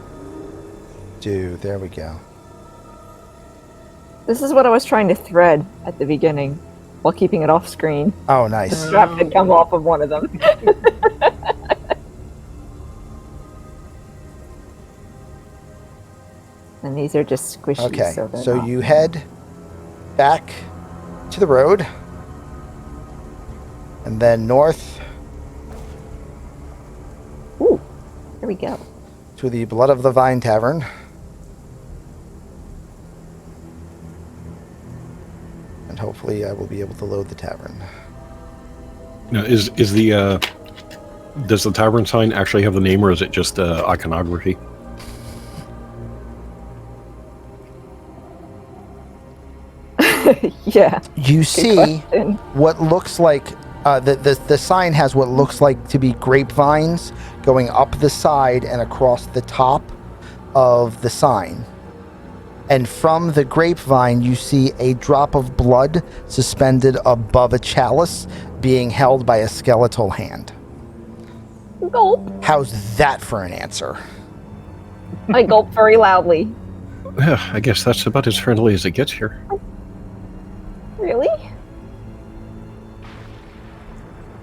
do. There we go. This is what I was trying to thread at the beginning, while keeping it off screen. Oh, The nice. strap had come off of one of them. And these are just squishy. Okay, they're so not- you head back to the road, and then north Ooh, here we go. to the Blood of the Vine Tavern. And hopefully I will be able to load the tavern. Now, is the does the tavern sign actually have the name, or is it just iconography? Yeah. You good see question. what looks like the sign has what looks like to be grapevines going up the side and across the top of the sign. And from the grapevine, you see a drop of blood suspended above a chalice being held by a skeletal hand. Gulp. How's that for an answer? I gulp very loudly. Yeah, I guess that's about as friendly as it gets here. Really?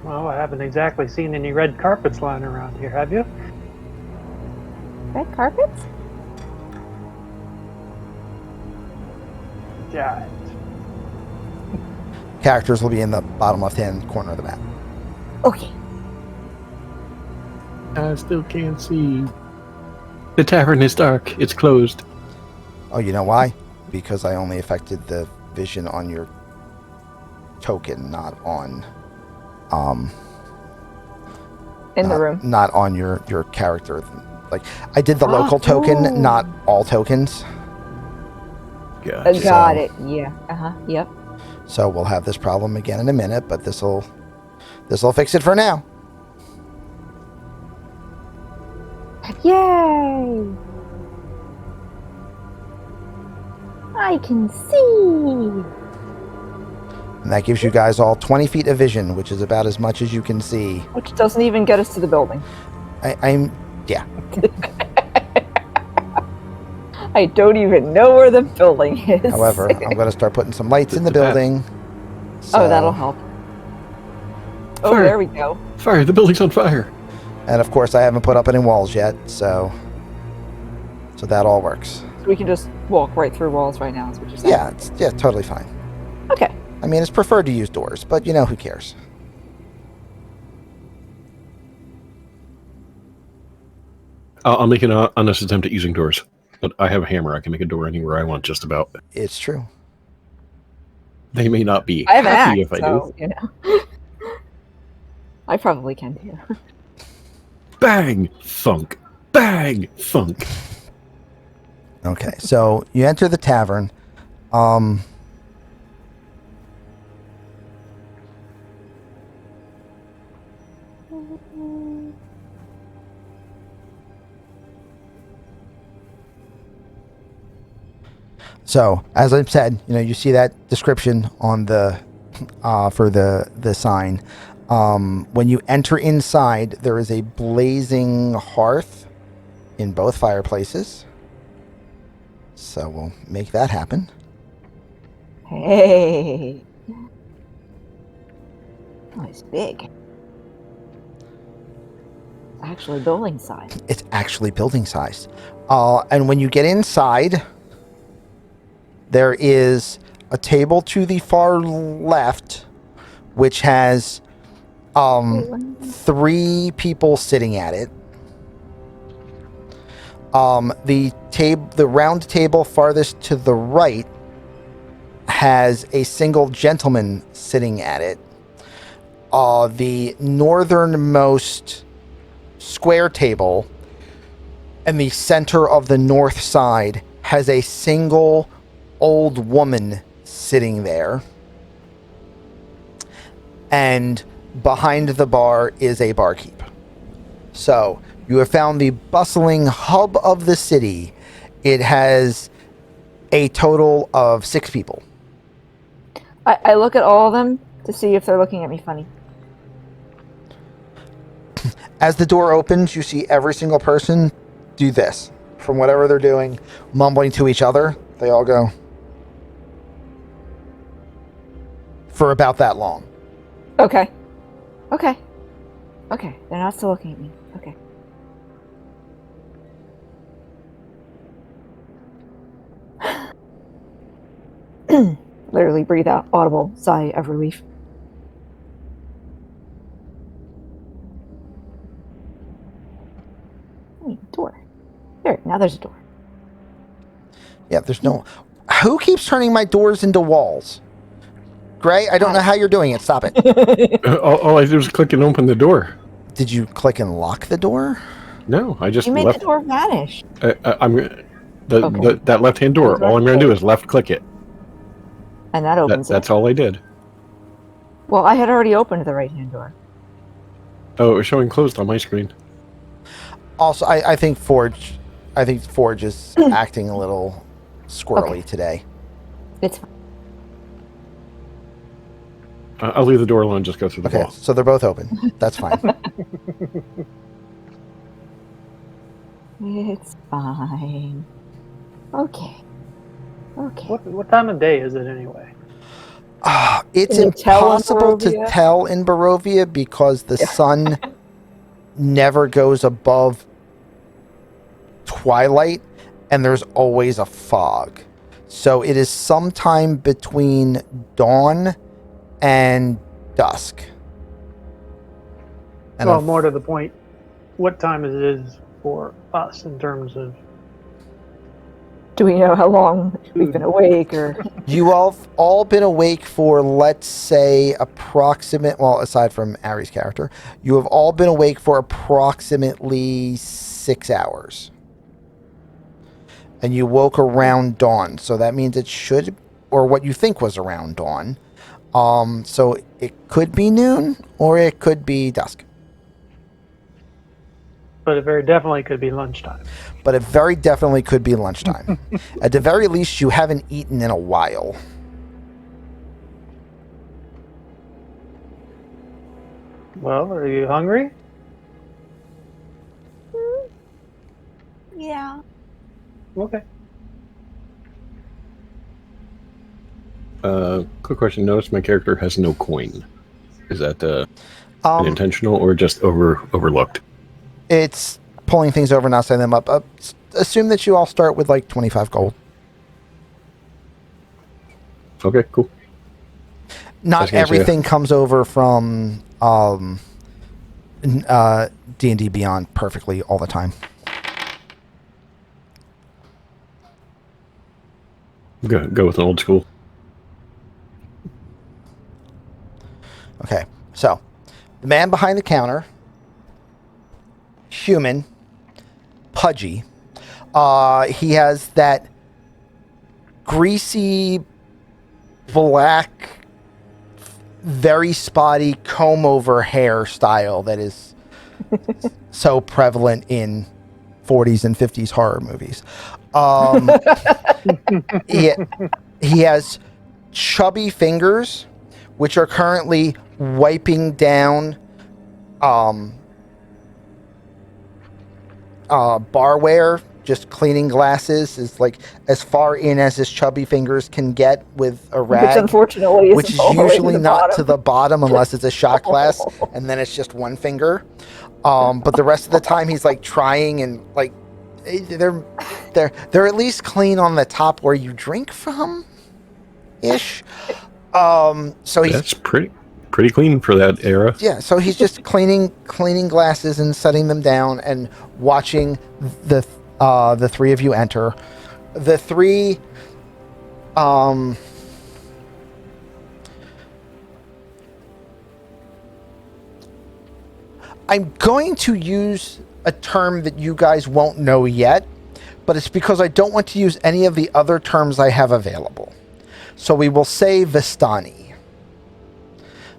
Well, I haven't exactly seen any red carpets lying around here, have you? Red carpets? Jive. Characters will be in the bottom left-hand corner of the map. Okay. I still can't see. The tavern is dark. It's closed. Oh, you know why? Because I only affected the vision on your token, not on In the room. not on your character. Like, I did the local token, not all tokens. Yeah. Got it. Yeah. Yep. So we'll have this problem again in a minute, but this'll fix it for now. Yay! I can see. And that gives you guys all 20 feet of vision, which is about as much as you can see. Which doesn't even get us to the building. Yeah. I don't even know where the building is. However, I'm going to start putting some lights in the It's a bad- building. Oh, that'll help. Oh, Fire. there we go. Fire! The building's on fire. And of course, I haven't put up any walls yet, so that all works. So we can just walk right through walls right now, is what you're saying? Yeah, it's totally fine. Okay. I mean, it's preferred to use doors, but who cares? I'll make an honest attempt at using doors, but I have a hammer. I can make a door anywhere I want, just about. It's true. They may not be I have an happy axe, if I so, do. I probably can too. Bang! Thunk! Bang! Thunk! Okay, so you enter the tavern. So, as I've said, you see that description on the for the sign. When you enter inside, there is a blazing hearth in both fireplaces. So we'll make that happen. Hey. Oh, it's big. Actually building size. It's actually building sized. And when you get inside, there is a table to the far left, which has 3 people sitting at it. The round table farthest to the right has a single gentleman sitting at it. The northernmost square table in the center of the north side has a single old woman sitting there. And behind the bar is a barkeep. So, you have found the bustling hub of the city. It has a total of 6 people. I look at all of them to see if they're looking at me funny. As the door opens, you see every single person do this. From whatever they're doing, mumbling to each other, they all go. for about that long. Okay. Okay. Okay. They're not still looking at me. Okay. Literally breathe out, audible sigh of relief. Hey, door. There, now there's a door. Yeah, there's no... Who keeps turning my doors into walls? Gray, I don't know how you're doing it. Stop it. All I did was click and open the door. Did you click and lock the door? No, I just You made left. the door vanish. I'm Okay. that left-hand door. All I'm going to do is left click it. And that opens That's it. all I did. Well, I had already opened the right-hand door. Oh, it was showing closed on my screen. Also, I think Forge is acting a little squirrely Okay. today. It's fine. I'll leave the door alone. Just go through the Okay, wall. so they're both open. That's fine. It's fine. Okay. Okay. What time of day is it anyway? It's Can you tell in impossible to Barovia? tell in Barovia because the sun never goes above twilight and there's always a fog. So it is sometime between dawn and dusk. And Well, more to the point, what time it is for us in terms of Do we know how long we've been awake or... you all been awake for, let's say, aside from Ari's character, you have all been awake for approximately 6 hours. And you woke around dawn, so that means it should, or what you think was around dawn. So it could be noon, or it could be dusk. but it very definitely could be lunchtime. But it very definitely could be lunchtime. At the very least, you haven't eaten in a while. Well, are you hungry? Yeah. Okay. Quick question. Notice my character has no coin. Is that Um, intentional or just overlooked? it's pulling things over, not setting them up. Assume that you all start with like 25 gold. Okay, cool. I was Not gonna say- everything comes over from D&D Beyond perfectly all the time. Go with an old school. Okay, so the man behind the counter, human, pudgy. He has that greasy, black, very spotty comb-over hairstyle that is so prevalent in 40s and 50s horror movies. He has chubby fingers, which are currently wiping down barware, just cleaning glasses, is like as far in as his chubby fingers can get with a Which rag, unfortunately is which is all the way to usually the not bottom. to the bottom unless it's a shot glass, and then it's just one finger. But the rest of the time he's like trying, and like they're at least clean on the top where you drink from, ish. So he's That's pretty clean for that era. yeah, so he's just cleaning glasses and setting them down and watching the three of you enter. The three I'm going to use a term that you guys won't know yet, but it's because I don't want to use any of the other terms I have available. So we will say Vistani.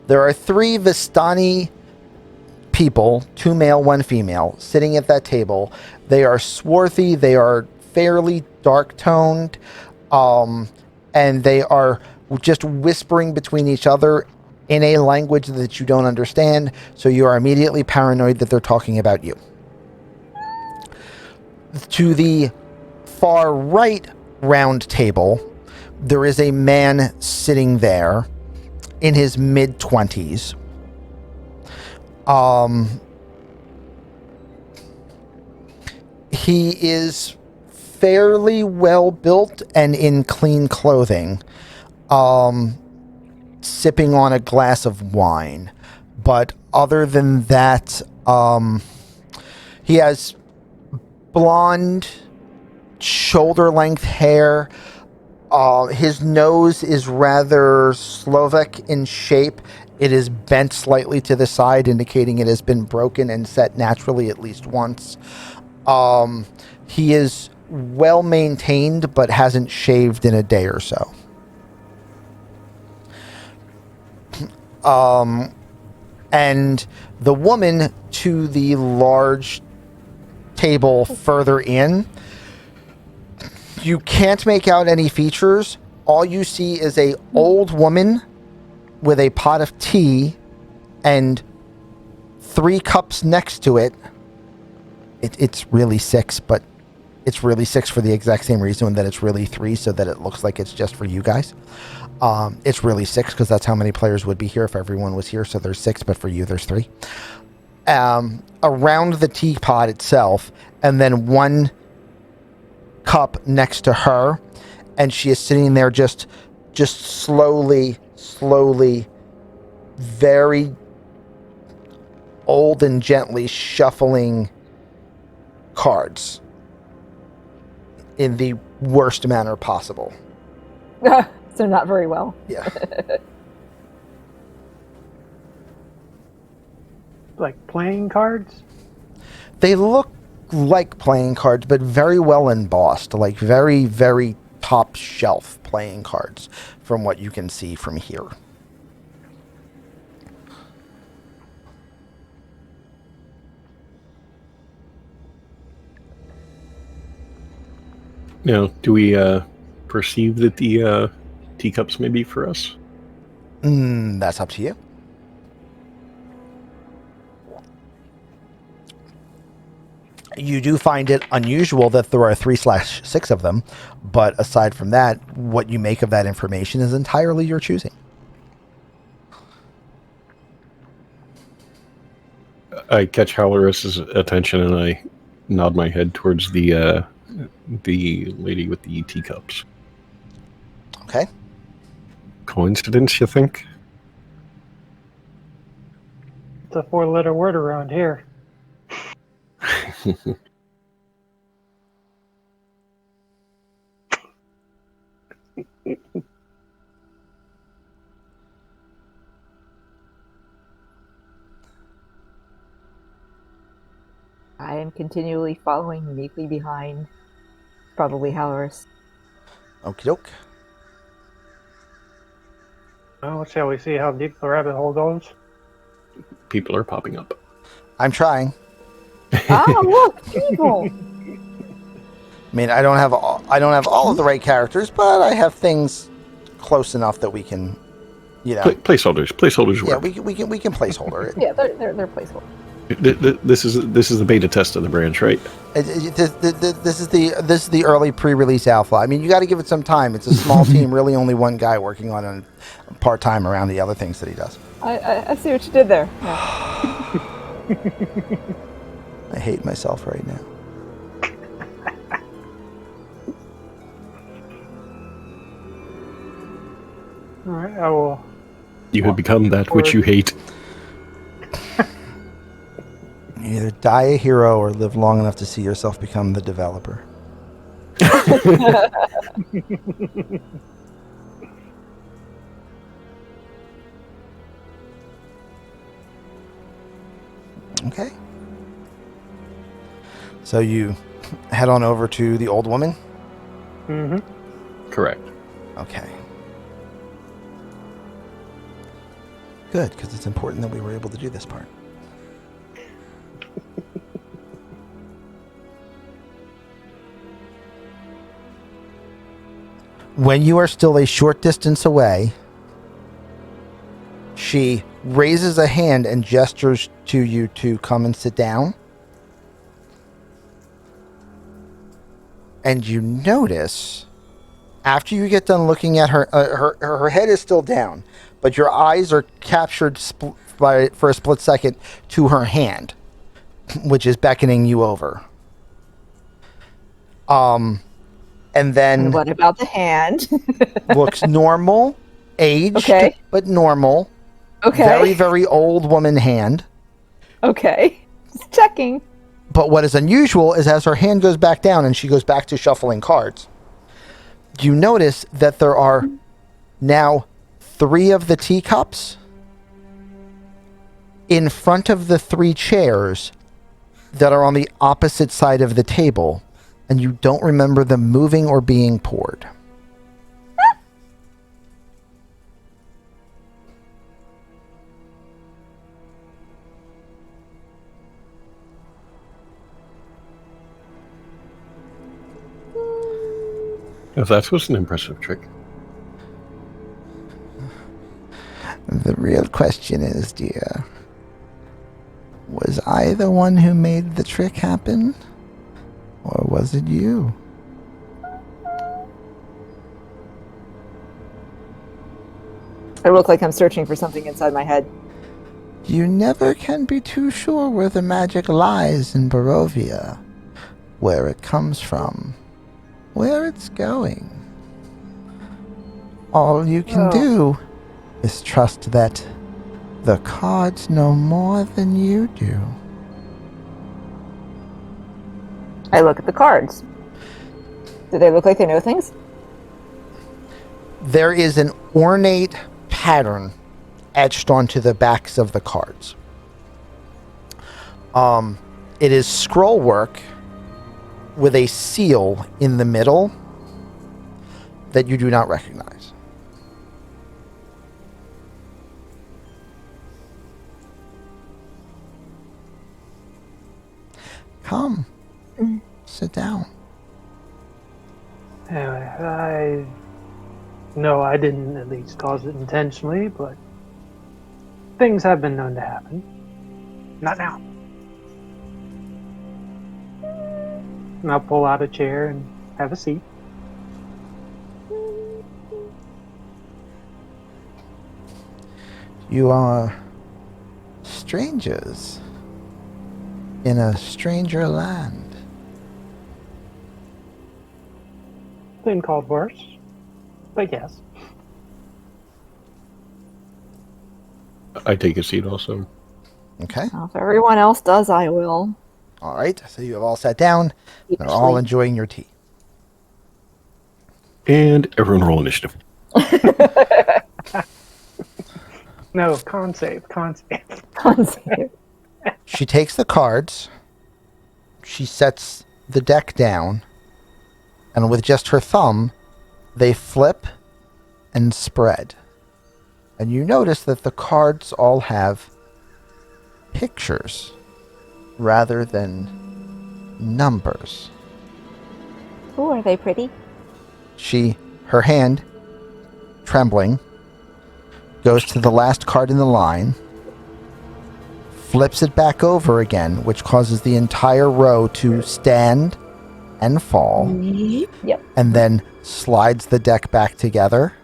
There are 3 Vistani people, 2 male, 1 female, sitting at that table. They are swarthy, they are fairly dark-toned, and they are just whispering between each other in a language that you don't understand, so you are immediately paranoid that they're talking about you. To the far right round table, there is a man sitting there, in his mid-20s. He is fairly well built and in clean clothing, sipping on a glass of wine. But other than that, he has blonde, shoulder-length hair. His nose is rather Slovak in shape. It is bent slightly to the side, indicating it has been broken and set naturally at least once. He is well maintained, but hasn't shaved in a day or so. And the woman to the large table further in, you can't make out any features. All you see is a old woman with a pot of tea and 3 cups next to it. It's really 6, but it's really 6 for the exact same reason that it's really 3, so that it looks like it's just for you guys. It's really 6 because that's how many players would be here if everyone was here, so there's 6, but for you there's 3. Around the teapot itself, and then 1 cup next to her, and she is sitting there just slowly, very old and gently shuffling cards in the worst manner possible. So not very well. Yeah. Like playing cards? They look like playing cards, but very well embossed, like very, very top shelf playing cards from what you can see from here. Now, do we perceive that the teacups may be for us? That's up to you. You do find it unusual that there are 3/6 of them, but aside from that, what you make of that information is entirely your choosing. I catch Halorus's attention and I nod my head towards the lady with the teacups. Okay. Coincidence, you think? It's a 4-letter word around here. I am continually following meekly behind, probably Halorus. Okie doke. Well, shall we see how deep the rabbit hole goes? People are popping up. I'm trying. Ah, look, people! I mean, I don't have all of the right characters, but I have things close enough that we can, you know. Placeholders Yeah, work. we can placeholder it. Yeah, they're placeholder. This is the beta test of the branch, right? This is the early pre-release alpha. I mean, you got to give it some time. It's a small team, really only one guy working on it part-time around the other things that he does. I see what you did there. Yeah. I hate myself right now. All right, I will. You have become that which you hate. You either die a hero or live long enough to see yourself become the developer. Okay. So you head on over to the old woman? Mm-hmm. Correct. Okay. Good, because it's important that we were able to do this part. When you are still a short distance away, she raises a hand and gestures to you to come and sit down. And you notice After you get done looking at her, her head is still down, but your eyes are captured for a split second to her hand, which is beckoning you over. And And then what about the hand? looks normal, aged, Okay. but normal. Okay. Very, very old woman hand. Okay. Just checking. But what is unusual is as her hand goes back down and she goes back to shuffling cards, you notice that there are now 3 of the teacups in front of the 3 chairs that are on the opposite side of the table, and you don't remember them moving or being poured. If that was an impressive trick. The real question is, dear, was I the one who made the trick happen? Or was it you? I look like I'm searching for something inside my head. You never can be too sure where the magic lies in Barovia, where it comes from, where it's going. All you can do is trust that the cards know more than you do. I look at the cards. Do they look like they know things? There is an ornate pattern etched onto the backs of the cards. It is scroll work with a seal in the middle that you do not recognize. Come, sit down. Anyway, no, I didn't at least cause it intentionally, but things have been known to happen. Not now. And I'll pull out a chair and have a seat. You are strangers in a stranger land. Been called worse, but yes. I take a seat also. Okay. Well, if everyone else does, I will. All right. So you have all sat down. You're all enjoying your tea. And everyone roll initiative. No, con save, con save. Con save. She takes the cards. She sets the deck down. And with just her thumb, they flip and spread. And you notice that the cards all have pictures rather than numbers. Ooh, are they pretty? Her hand, trembling, goes to the last card in the line, flips it back over again, which causes the entire row to stand and fall, Yep. and then slides the deck back together.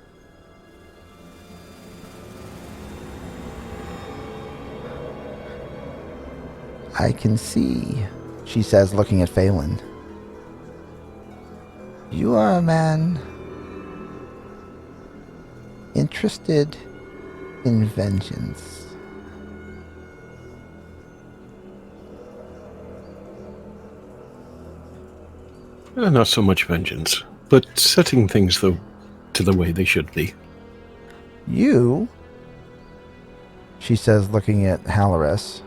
I can see, she says, looking at Phelan. You are a man interested in vengeance. Not so much vengeance, but setting things to the way they should be. You, she says, looking at Halaris,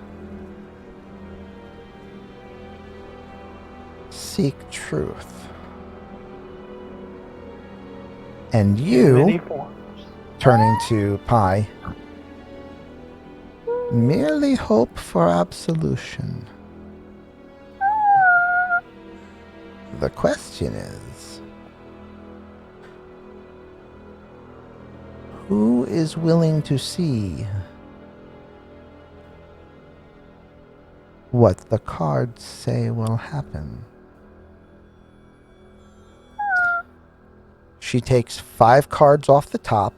seek truth. And Many you, forms. turning to Pi, merely hope for absolution. The question is, who is willing to see what the cards say will happen? She takes 5 cards off the top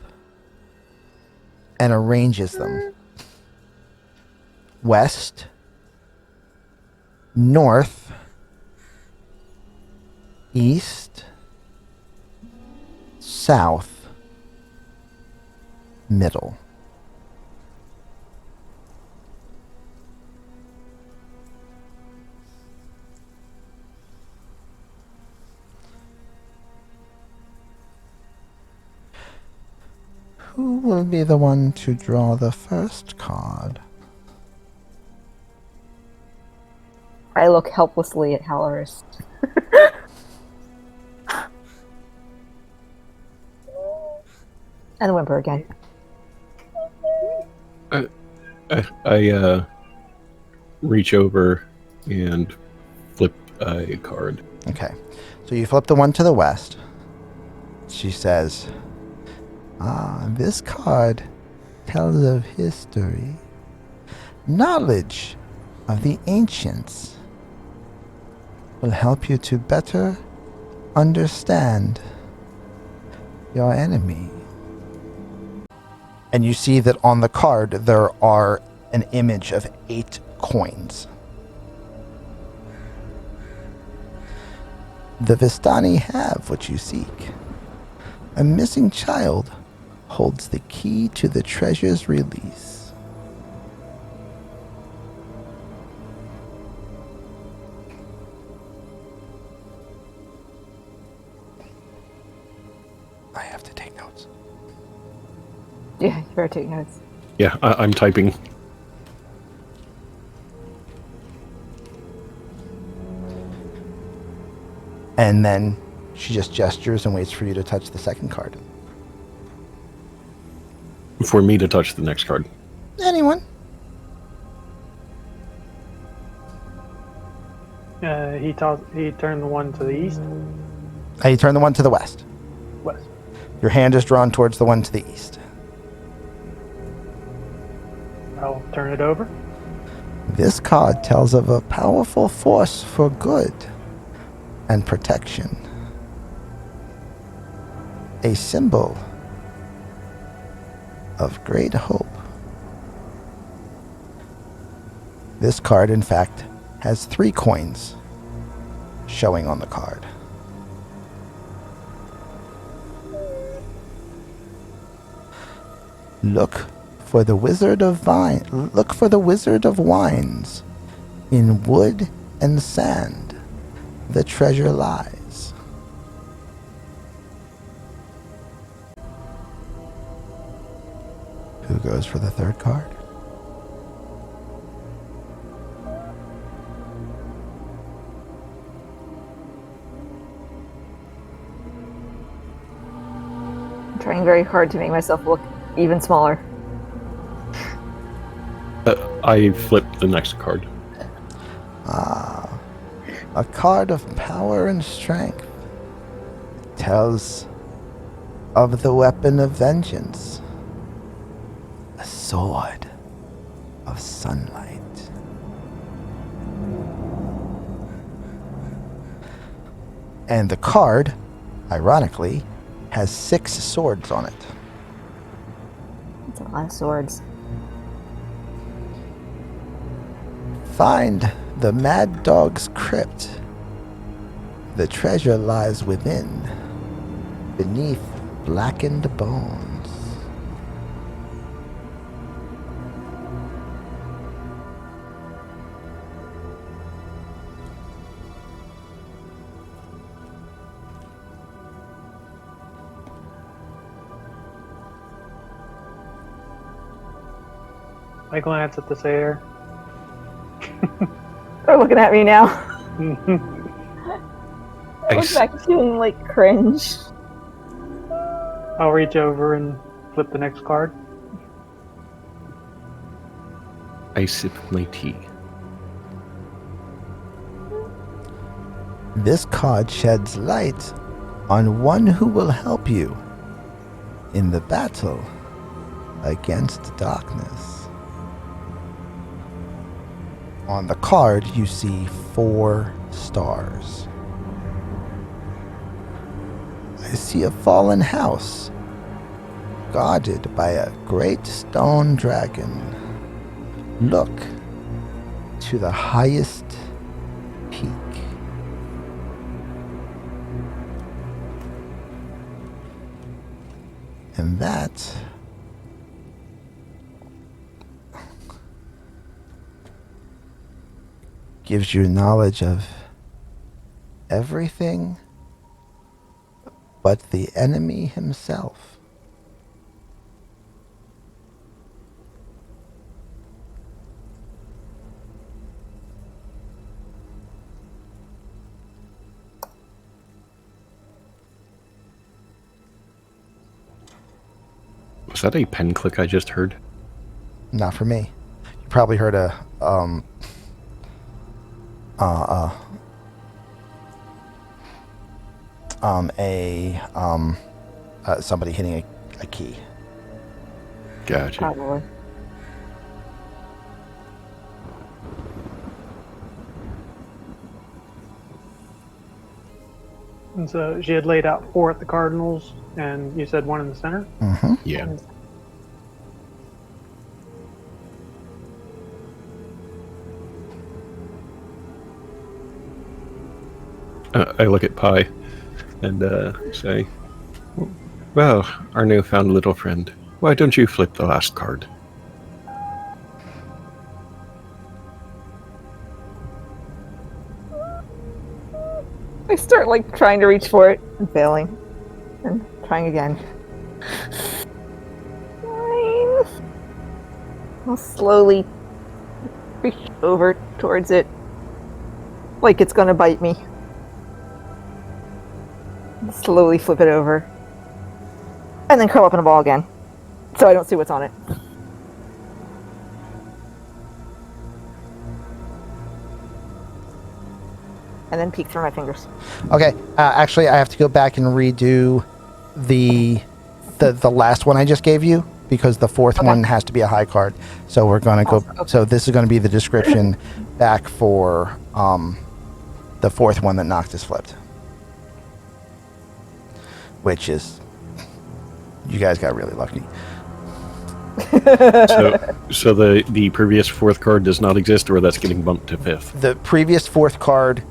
and arranges them. West, north, east, south, middle. Who will be the one to draw the first card? I look helplessly at Halloris. And whimper again. I reach over and flip a card. Okay. So you flip the one to the west. She says, this card tells of history, knowledge of the ancients will help you to better understand your enemy. And you see that on the card there are an image of 8 coins. The Vistani have what you seek. A missing child holds the key to the treasure's release. I have to take notes. Yeah, you better take notes. Yeah, I'm typing. And then she just gestures and waits for you to touch the second card. For me to touch the next card. Anyone? He turned the one to the east. You turn the one to the west. West. Your hand is drawn towards the one to the east. I'll turn it over. This card tells of a powerful force for good and protection. A symbol of great hope. This card, in fact, has 3 coins showing on the card. Look for the Wizard of Wines. In wood and sand, the treasure lies. Who goes for the third card? I'm trying very hard to make myself look even smaller. I flip the next card. A card of power and strength. It tells of the weapon of vengeance. A sword of sunlight. And the card, ironically, has 6 swords on it. That's a lot of swords. Find the Mad Dog's crypt. The treasure lies within, beneath blackened bones. I glance at the satyr. They're looking at me now. I look s- back feeling like cringe. I'll reach over and flip the next card. I sip my tea. This card sheds light on one who will help you in the battle against darkness. On the card, you see 4 stars. I see a fallen house, guarded by a great stone dragon. Look to the highest peak. And that gives you knowledge of everything but the enemy himself. Was that a pen click I just heard? Not for me. You probably heard a somebody hitting a key. Gotcha. Probably. And so she had laid out 4 at the Cardinals, and you said 1 in the center? Mm-hmm. Yeah. I look at Pi and say, well, our newfound little friend, why don't you flip the last card? I start like trying to reach for it and failing, and trying again. Fine. I'll slowly reach over towards it, like it's gonna bite me. Slowly flip it over, and then curl up in a ball again, so I don't see what's on it. And then peek through my fingers. Okay, actually, I have to go back and redo the last one I just gave you because the fourth Okay. one has to be a high card. So we're gonna go. Okay. So this is going to be the description back for the fourth one that Noctis flipped, which is you guys got really lucky. So the previous 4th card does not exist, or that's getting bumped to 5th. The previous fourth card,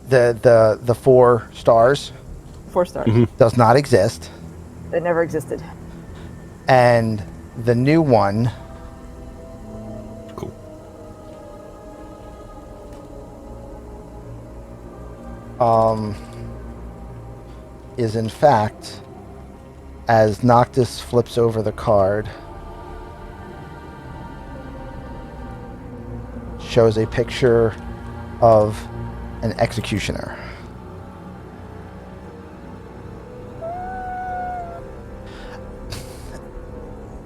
the 4 stars 4 stars. Mhm. does not exist, It never existed. and the new one Cool. is in fact, as Noctis flips over the card, shows a picture of an executioner.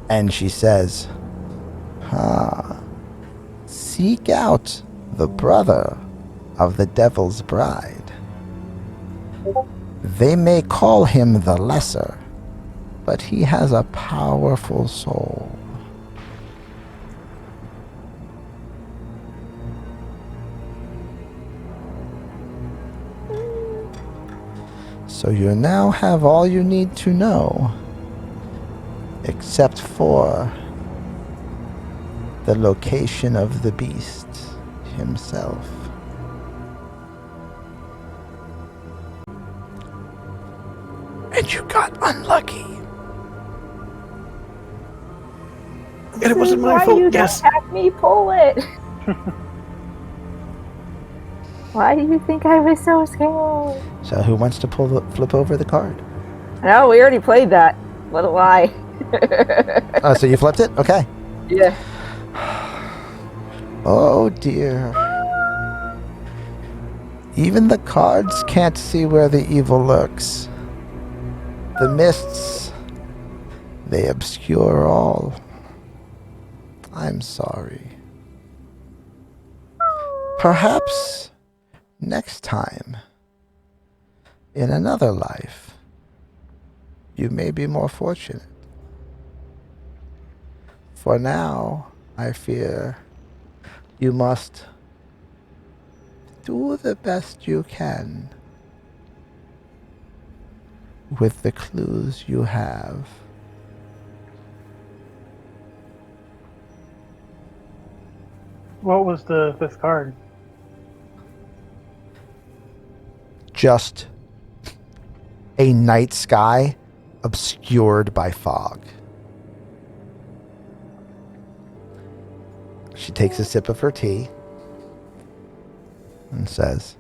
And she says, seek out the brother of the devil's bride. They may call him the lesser, but he has a powerful soul. So you now have all you need to know, except for the location of the beast himself. And you got unlucky. And it wasn't my Why fault. you Yes. don't have me pull it? Why do you think I was so scared? So who wants to flip over the card? No, we already played that. Let it lie. So you flipped it? Okay. Yeah. Oh dear. Even the cards can't see where the evil lurks. The mists, they obscure all. I'm sorry. Perhaps next time, in another life, you may be more fortunate. For now, I fear you must do the best you can with the clues you have. What was the fifth card? Just a night sky obscured by fog. She takes a sip of her tea and says,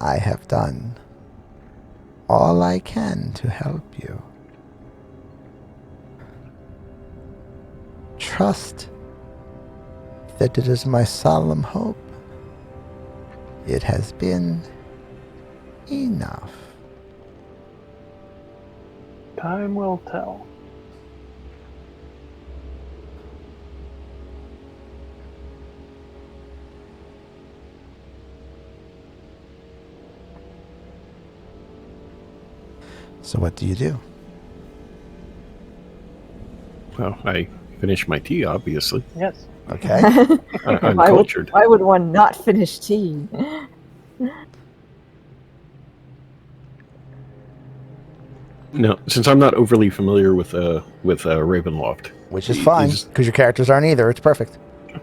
I have done all I can to help you. Trust that it is my solemn hope. It has been enough. Time will tell. So what do you do? Well, I finished my tea, obviously. Yes. Okay. I'm Why cultured. why would one not finish tea? No, since I'm not overly familiar with Ravenloft. Which is fine, because your characters aren't either. It's perfect.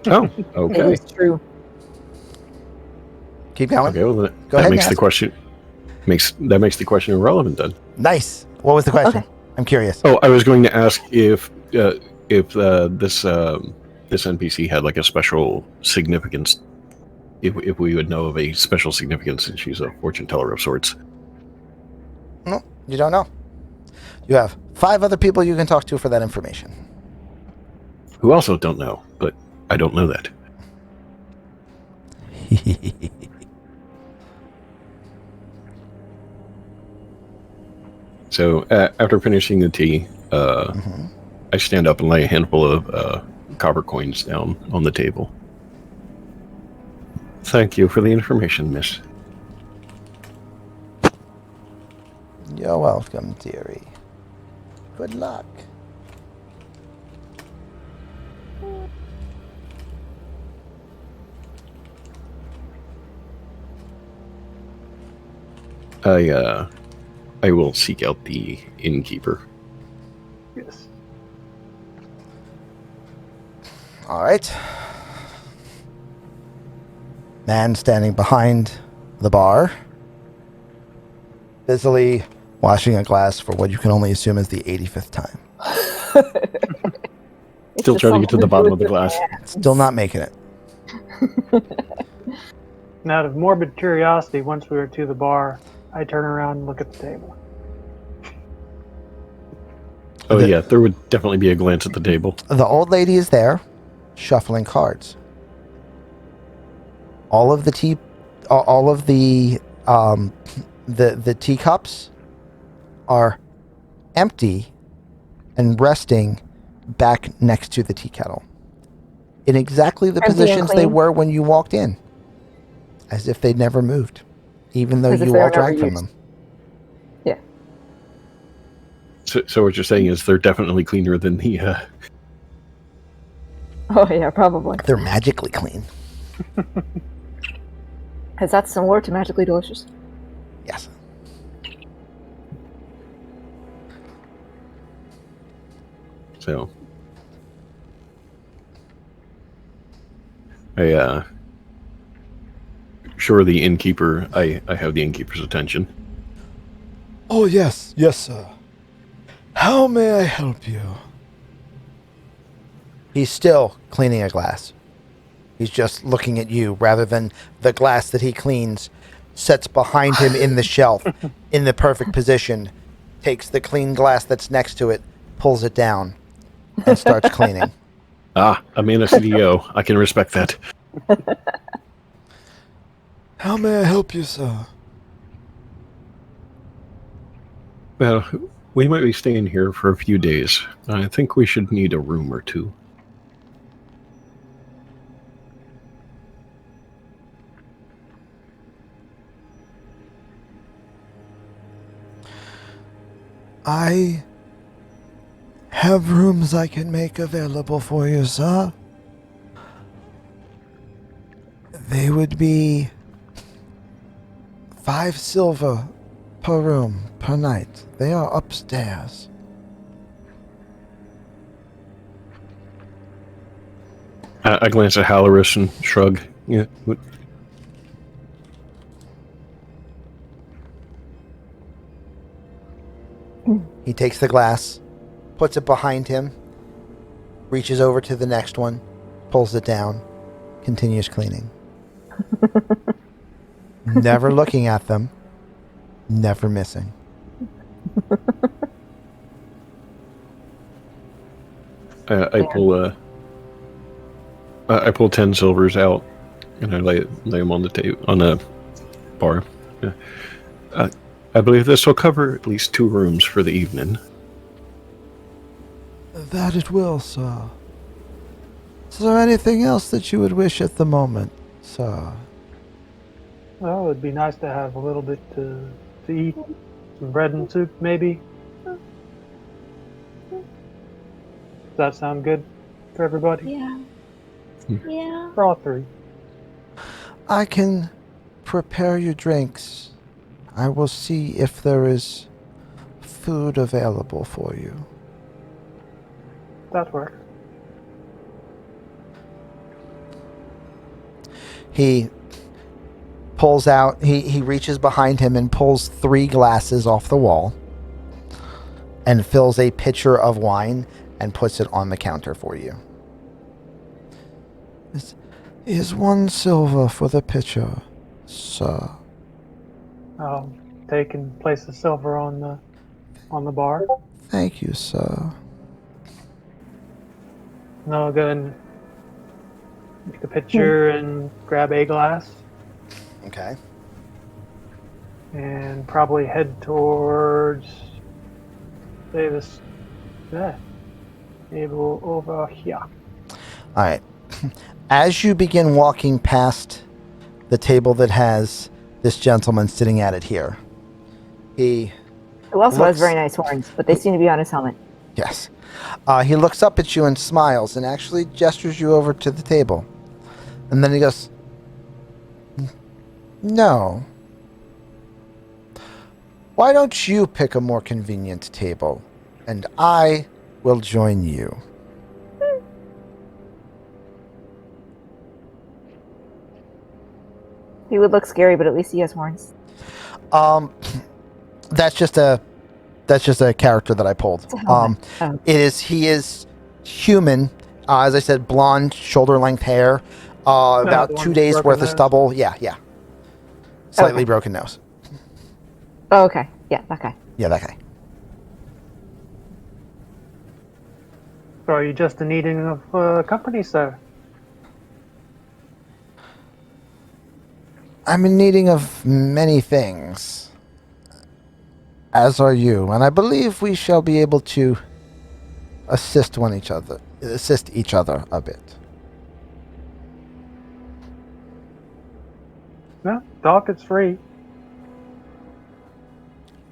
Oh, It okay. is true. Keep going. Okay, well, Go that ahead makes and the ask. question makes the question irrelevant then. Nice. What was the question? Okay. I'm curious. Oh, I was going to ask if this NPC had like a special significance. If we would know of a special significance, since she's a fortune teller of sorts. No, you don't know. You have 5 other people you can talk to for that information. Who also don't know, but I don't know that. So after finishing the tea, I stand up and lay a handful of copper coins down on the table. Thank you for the information, miss. You're welcome, dearie. Good luck. I will seek out the innkeeper. Yes. All right. Man standing behind the bar, busily washing a glass for what you can only assume is the 85th time. Still trying to get to the bottom of the glass. Still not making it. And out of morbid curiosity, once we were to the bar, I turn around and look at the table. Oh yeah, there would definitely be a glance at the table. The old lady is there, shuffling cards. All of the the teacups are empty and resting back next to the tea kettle, in exactly the Empty and positions they clean? were when you walked in, as if they'd never moved, even though As if you they all were never drank from used. them. Yeah. So what you're saying is they're definitely cleaner than the. Oh yeah, probably. They're magically clean. Because that's some word to magically delicious. Yes. So. I sure the innkeeper. I have the innkeeper's attention. Oh yes, sir. How may I help you? He's still cleaning a glass. He's just looking at you rather than the glass that he cleans, sets behind him in the shelf in the perfect position, takes the clean glass that's next to it, pulls it down, and starts cleaning. Ah, a man of CDO. I can respect that. How may I help you, sir? Well, we might be staying here for a few days. I think we should need a room or two. I have rooms I can make available for you, sir. They would be 5 silver per room, per night. They are upstairs. I glance at Halorus and shrug. Yeah. He takes the glass, puts it behind him, reaches over to the next one, pulls it down, continues cleaning. Never looking at them, never missing. I pull 10 silvers out, and I lay them on the table on the bar. I believe this will cover at least 2 rooms for the evening. That it will, sir. Is there anything else that you would wish at the moment, sir? Well, it'd be nice to have a little bit to eat. Some bread and soup, maybe. Does that sound good for everybody? Yeah. Yeah. For all 3. I can prepare you drinks. I will see if there is food available for you. That works. He pulls out, he reaches behind him and pulls 3 glasses off the wall and fills a pitcher of wine and puts it on the counter for you. Is 1 silver for the pitcher, sir? I'll take and place the silver on the bar. Thank you, sir. And I'll go and take the pitcher and grab a glass Okay. and probably head towards, say, this table over here. All right. As you begin walking past the table that has this gentleman sitting at it here, he Who also has looks- very nice horns, but they seem to be on his helmet. Yes. He looks up at you and smiles and actually gestures you over to the table. And then he goes, "No. Why don't you pick a more convenient table, and I will join you." He would look scary, but at least he has horns. That's just a character that I pulled. It's a helmet. Oh. He is human. As I said, blonde, shoulder length hair, about the 2 one days broken worth of nose? stubble. Yeah. Slightly Okay. broken nose. Oh, okay. Yeah, that guy. Yeah, that guy. So are you just in needing of company, sir? I'm in needing of many things, as are you, and I believe we shall be able to assist each other a bit. No, talk is free.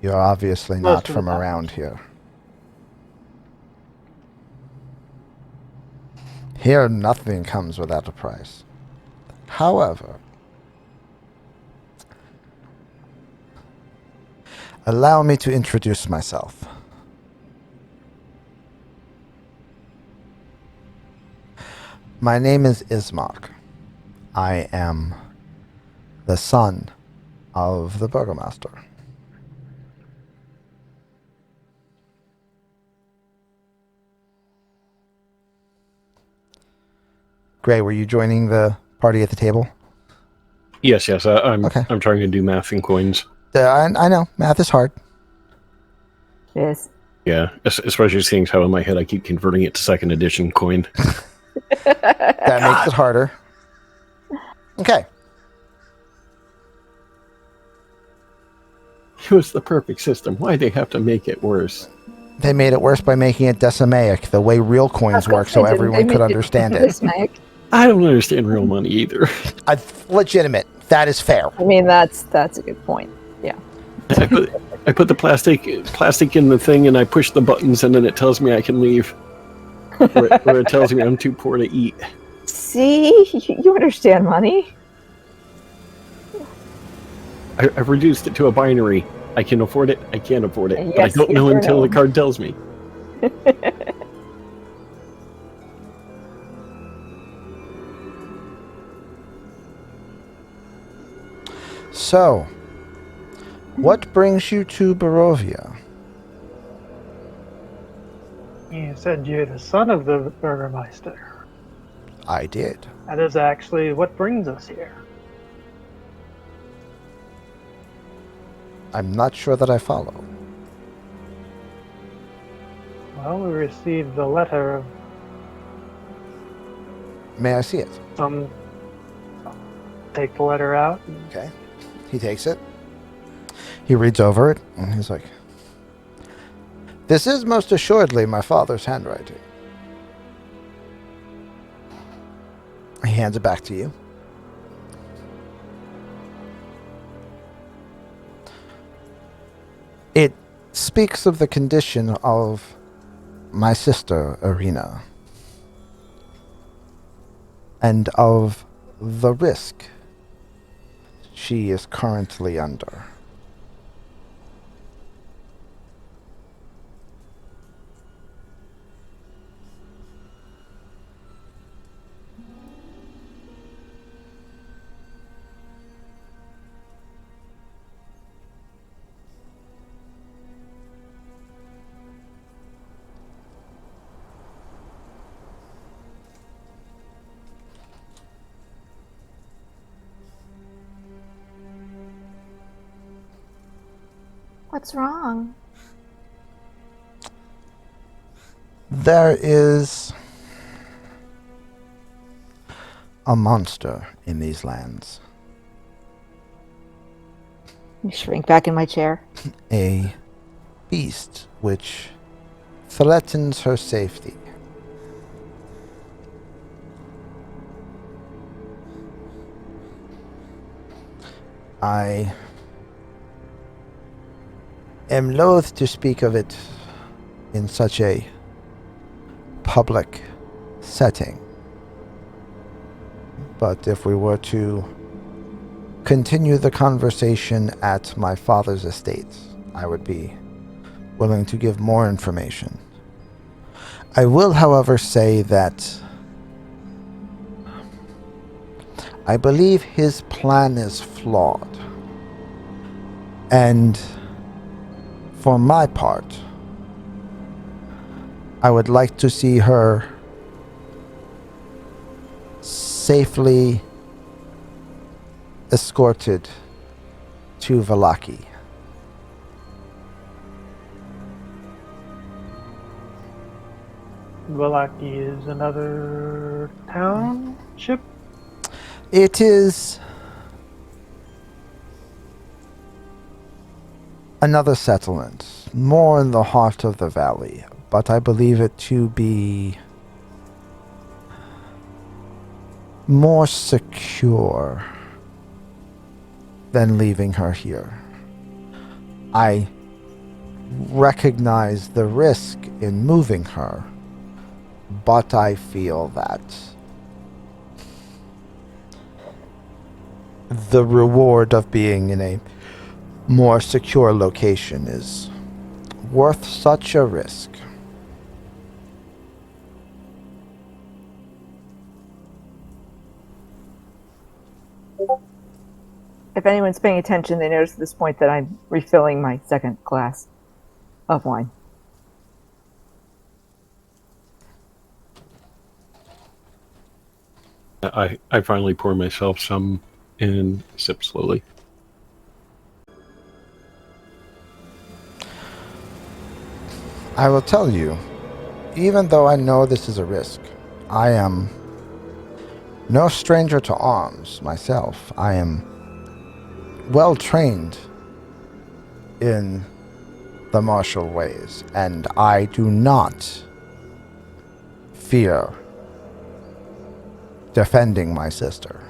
You're obviously Most not of from the time. around here. Here, nothing comes without a price. However, allow me to introduce myself. My name is Ismark. I am the son of the Burgomaster. Gray, were you joining the party at the table? Yes. I'm Okay. I'm trying to do math in coins. I know, math is hard. Yes. Yeah, especially seeing how in my head I keep converting it to 2nd edition coin. That makes it harder. Okay. It was the perfect system. Why'd they have to make it worse? They made it worse by making it decimaic, the way real coins work, so everyone could understand it. Bismack. I don't understand real money either. Legitimate. That is fair. I mean, that's a good point. Yeah. I put the plastic in the thing and I push the buttons and then it tells me I can leave. Or it tells me I'm too poor to eat. See, you understand money. I've reduced it to a binary. I can afford it. I can't afford it. But I Yes, don't yes know or until no? the card tells me. So, what brings you to Barovia? You said you're the son of the Burgomaster. I did. That is actually what brings us here. I'm not sure that I follow. Well, we received a letter of May I see it? some. Take the letter out. Okay. He takes it. He reads over it, and he's like, "This is most assuredly my father's handwriting." He hands it back to you. It speaks of the condition of my sister, Irina, and of the risk she is currently under. What's wrong? There is a monster in these lands. I shrink back in my chair. A beast which threatens her safety. I am loath to speak of it in such a public setting. But if we were to continue the conversation at my father's estate, I would be willing to give more information. I will, however, say that I believe his plan is flawed. And for my part, I would like to see her safely escorted to Valaki. Valaki is another township. It is another settlement, more in the heart of the valley, but I believe it to be more secure than leaving her here. I recognize the risk in moving her, but I feel that the reward of being in a more secure location is worth such a risk. If anyone's paying attention, they notice at this point that I'm refilling my second glass of wine. I finally pour myself some and sip slowly. I will tell you, even though I know this is a risk, I am no stranger to arms myself. I am well trained in the martial ways, and I do not fear defending my sister.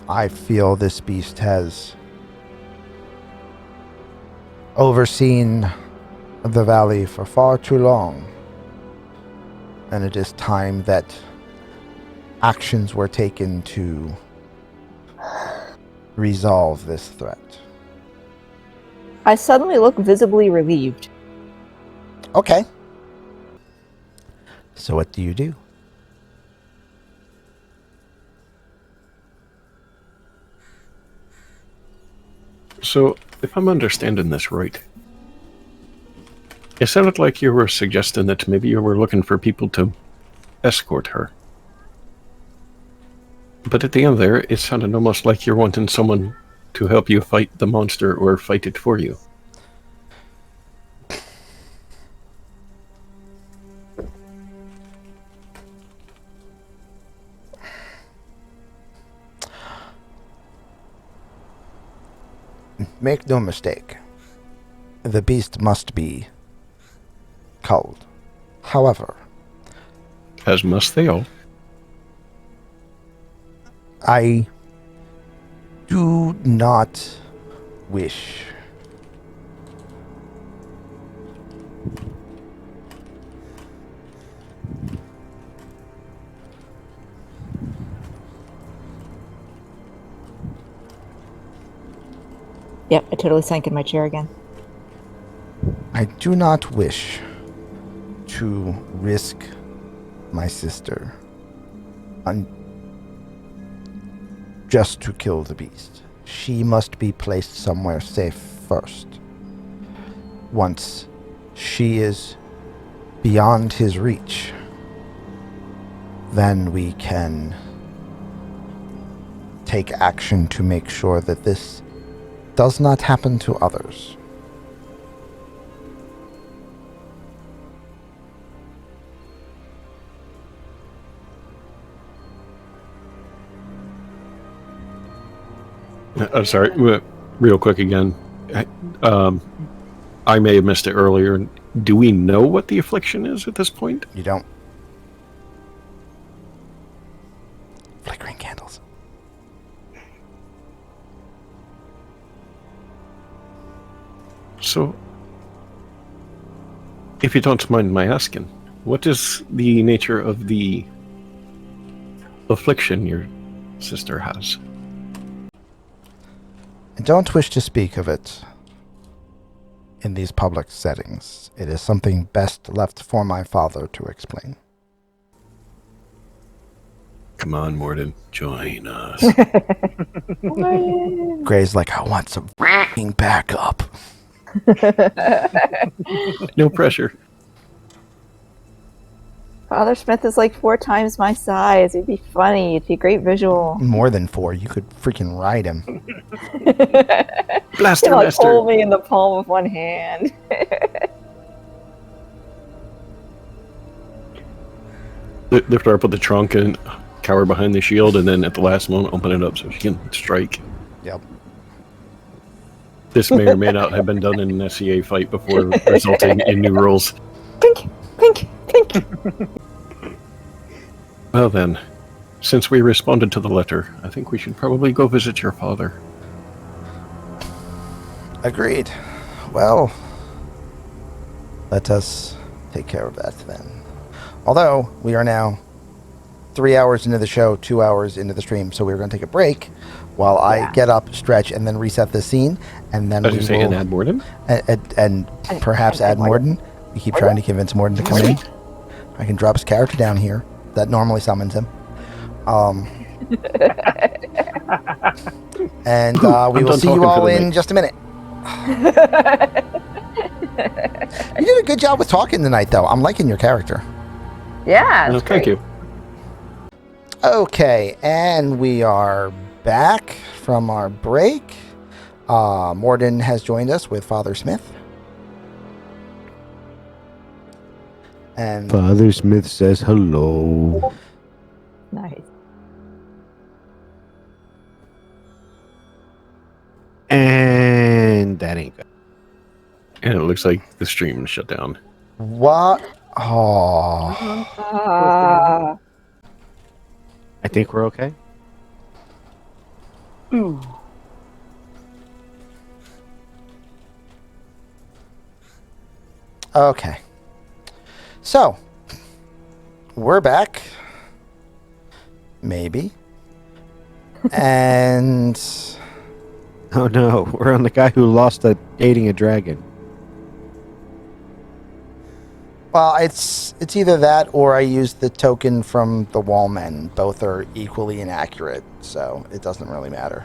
I feel this beast has overseen the valley for far too long. and it is time that actions were taken to resolve this threat. I suddenly look visibly relieved. Okay. So what do you do? So, if I'm understanding this right, it sounded like you were suggesting that maybe you were looking for people to escort her. But at the end there, it sounded almost like you're wanting someone to help you fight the monster or fight it for you. Make no mistake. The beast must be culled. However, As must they all. I do not wish Yep, I totally sank in my chair again. I do not wish to risk my sister just to kill the beast. She must be placed somewhere safe first. Once she is beyond his reach, then we can take action to make sure that this does not happen to others. I'm sorry, real quick again. I may have missed it earlier. Do we know what the affliction is at this point? You don't. Flickering candles. So, if you don't mind my asking, what is the nature of the affliction your sister has? I don't wish to speak of it in these public settings. It is something best left for my father to explain. Come on, Morden, join us. Gray's like, I want some f***ing backup. No pressure. Father Smith is like 4 times my size. It'd be funny. It'd be a great visual. More than 4. You could freaking ride him. Blaster He'll like master. hold me in the palm of one hand. Lift her up with the trunk and cower behind the shield, and then at the last moment open it up so she can strike. Yep. This may or may not have been done in an SCA fight before, resulting in new rules. Pink, pink, pink. Well then, since we responded to the letter, I think we should probably go visit your father. Agreed. Well, let us take care of that then. Although, we are now 3 hours into the show, 2 hours into the stream, so we're going to take a break while I get up, stretch, and then reset the scene, and then As we you say, will... and add Morden? And perhaps add Morden. We keep trying to convince Morden to come in. I can drop his character down here. That normally summons him. And we will see you all in just a minute. You did a good job with talking tonight, though. I'm liking your character. Yeah, No, thank you. Okay, and we are back from our break. Morden has joined us with Father Smith. And Father Smith says hello. Nice. And that ain't good. And it looks like the stream shut down. what? Oh, I think we're okay. Ooh. okay. So, we're back. Maybe. And Oh no, we're on the guy who lost dating a dragon. well, it's either that or I used the token from the Wallmen. Both are equally inaccurate, so it doesn't really matter.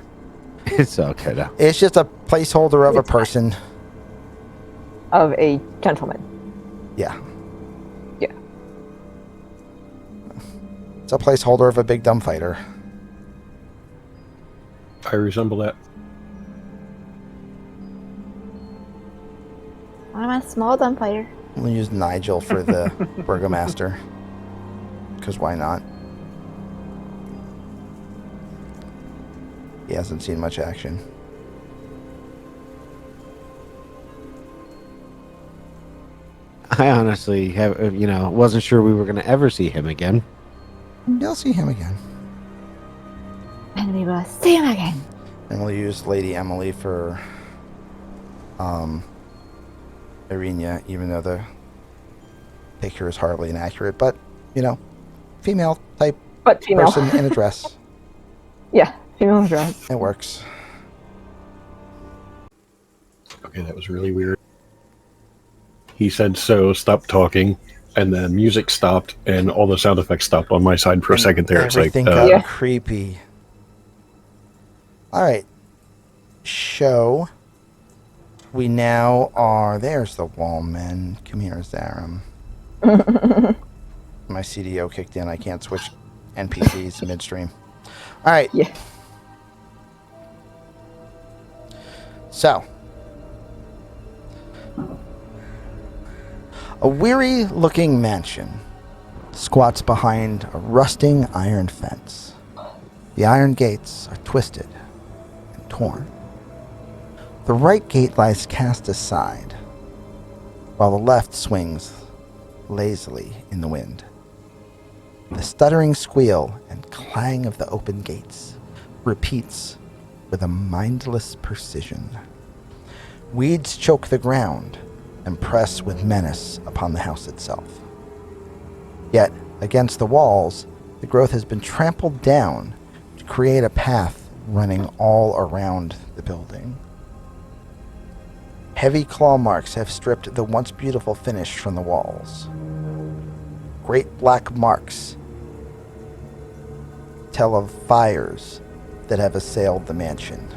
It's okay though. It's just a placeholder of a person. Of a gentleman. Yeah. Yeah. It's a placeholder of a big dumb fighter. I resemble that. I'm a small dumb fighter. We'll use Nigel for the Burgomaster. Because why not? He hasn't seen much action. I honestly wasn't sure we were going to ever see him again. You'll see him again. And we will see him again. And we'll use Lady Emily for Irina, even though the picture is horribly inaccurate. But, female type But female. person in a dress. Yeah, female dress. It works. Okay, that was really weird. He said so, stopped talking, and then music stopped, and all the sound effects stopped on my side for a second there. It's like, Everything got Yeah. creepy. All right. Show. We now are... There's the Wallmen. Come here, Zaram. My CDO kicked in. I can't switch NPCs midstream. All right. Yeah. So. A weary-looking mansion squats behind a rusting iron fence. The iron gates are twisted and torn. The right gate lies cast aside, while the left swings lazily in the wind. The stuttering squeal and clang of the open gates repeats with a mindless precision. Weeds choke the ground and press with menace upon the house itself. Yet, against the walls, the growth has been trampled down to create a path running all around the building. Heavy claw marks have stripped the once beautiful finish from the walls. Great black marks tell of fires that have assailed the mansion.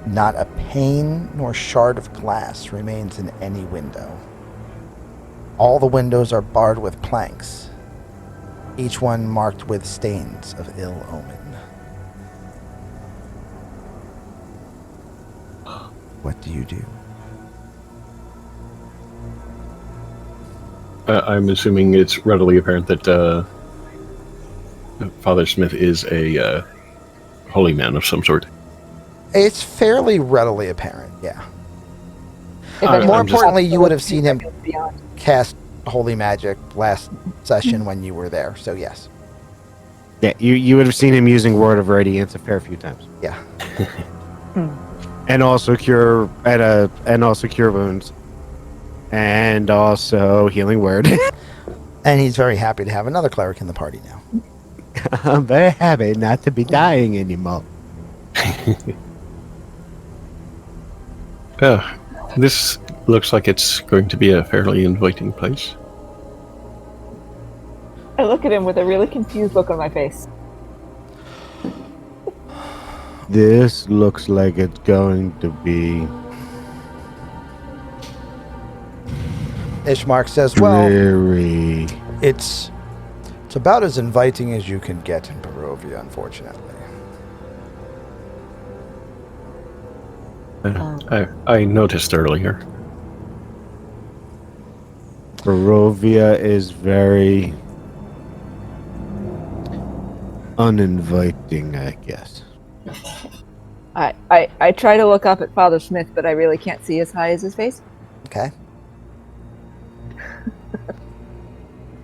Not a pane nor shard of glass remains in any window. All the windows are barred with planks, each one marked with stains of ill omen. What do you do? I'm assuming it's readily apparent that Father Smith is a holy man of some sort. It's fairly readily apparent, yeah. If I'm it's More just- importantly, you would have seen him beyond. cast holy magic last session when you were there, so yes. Yeah, you would have seen him using Word of Radiance a fair few times, Yeah. and also cure wounds, and also healing word. And he's very happy to have another cleric in the party now. I'm very happy not to be dying anymore. This looks like it's going to be a fairly inviting place. I look at him with a really confused look on my face. This looks like it's going to be Ishmark says, well, dreary. it's about as inviting as you can get in Barovia, unfortunately. I noticed earlier. Barovia is very uninviting, I guess. I try to look up at Father Smith, but I really can't see as high as his face, Okay.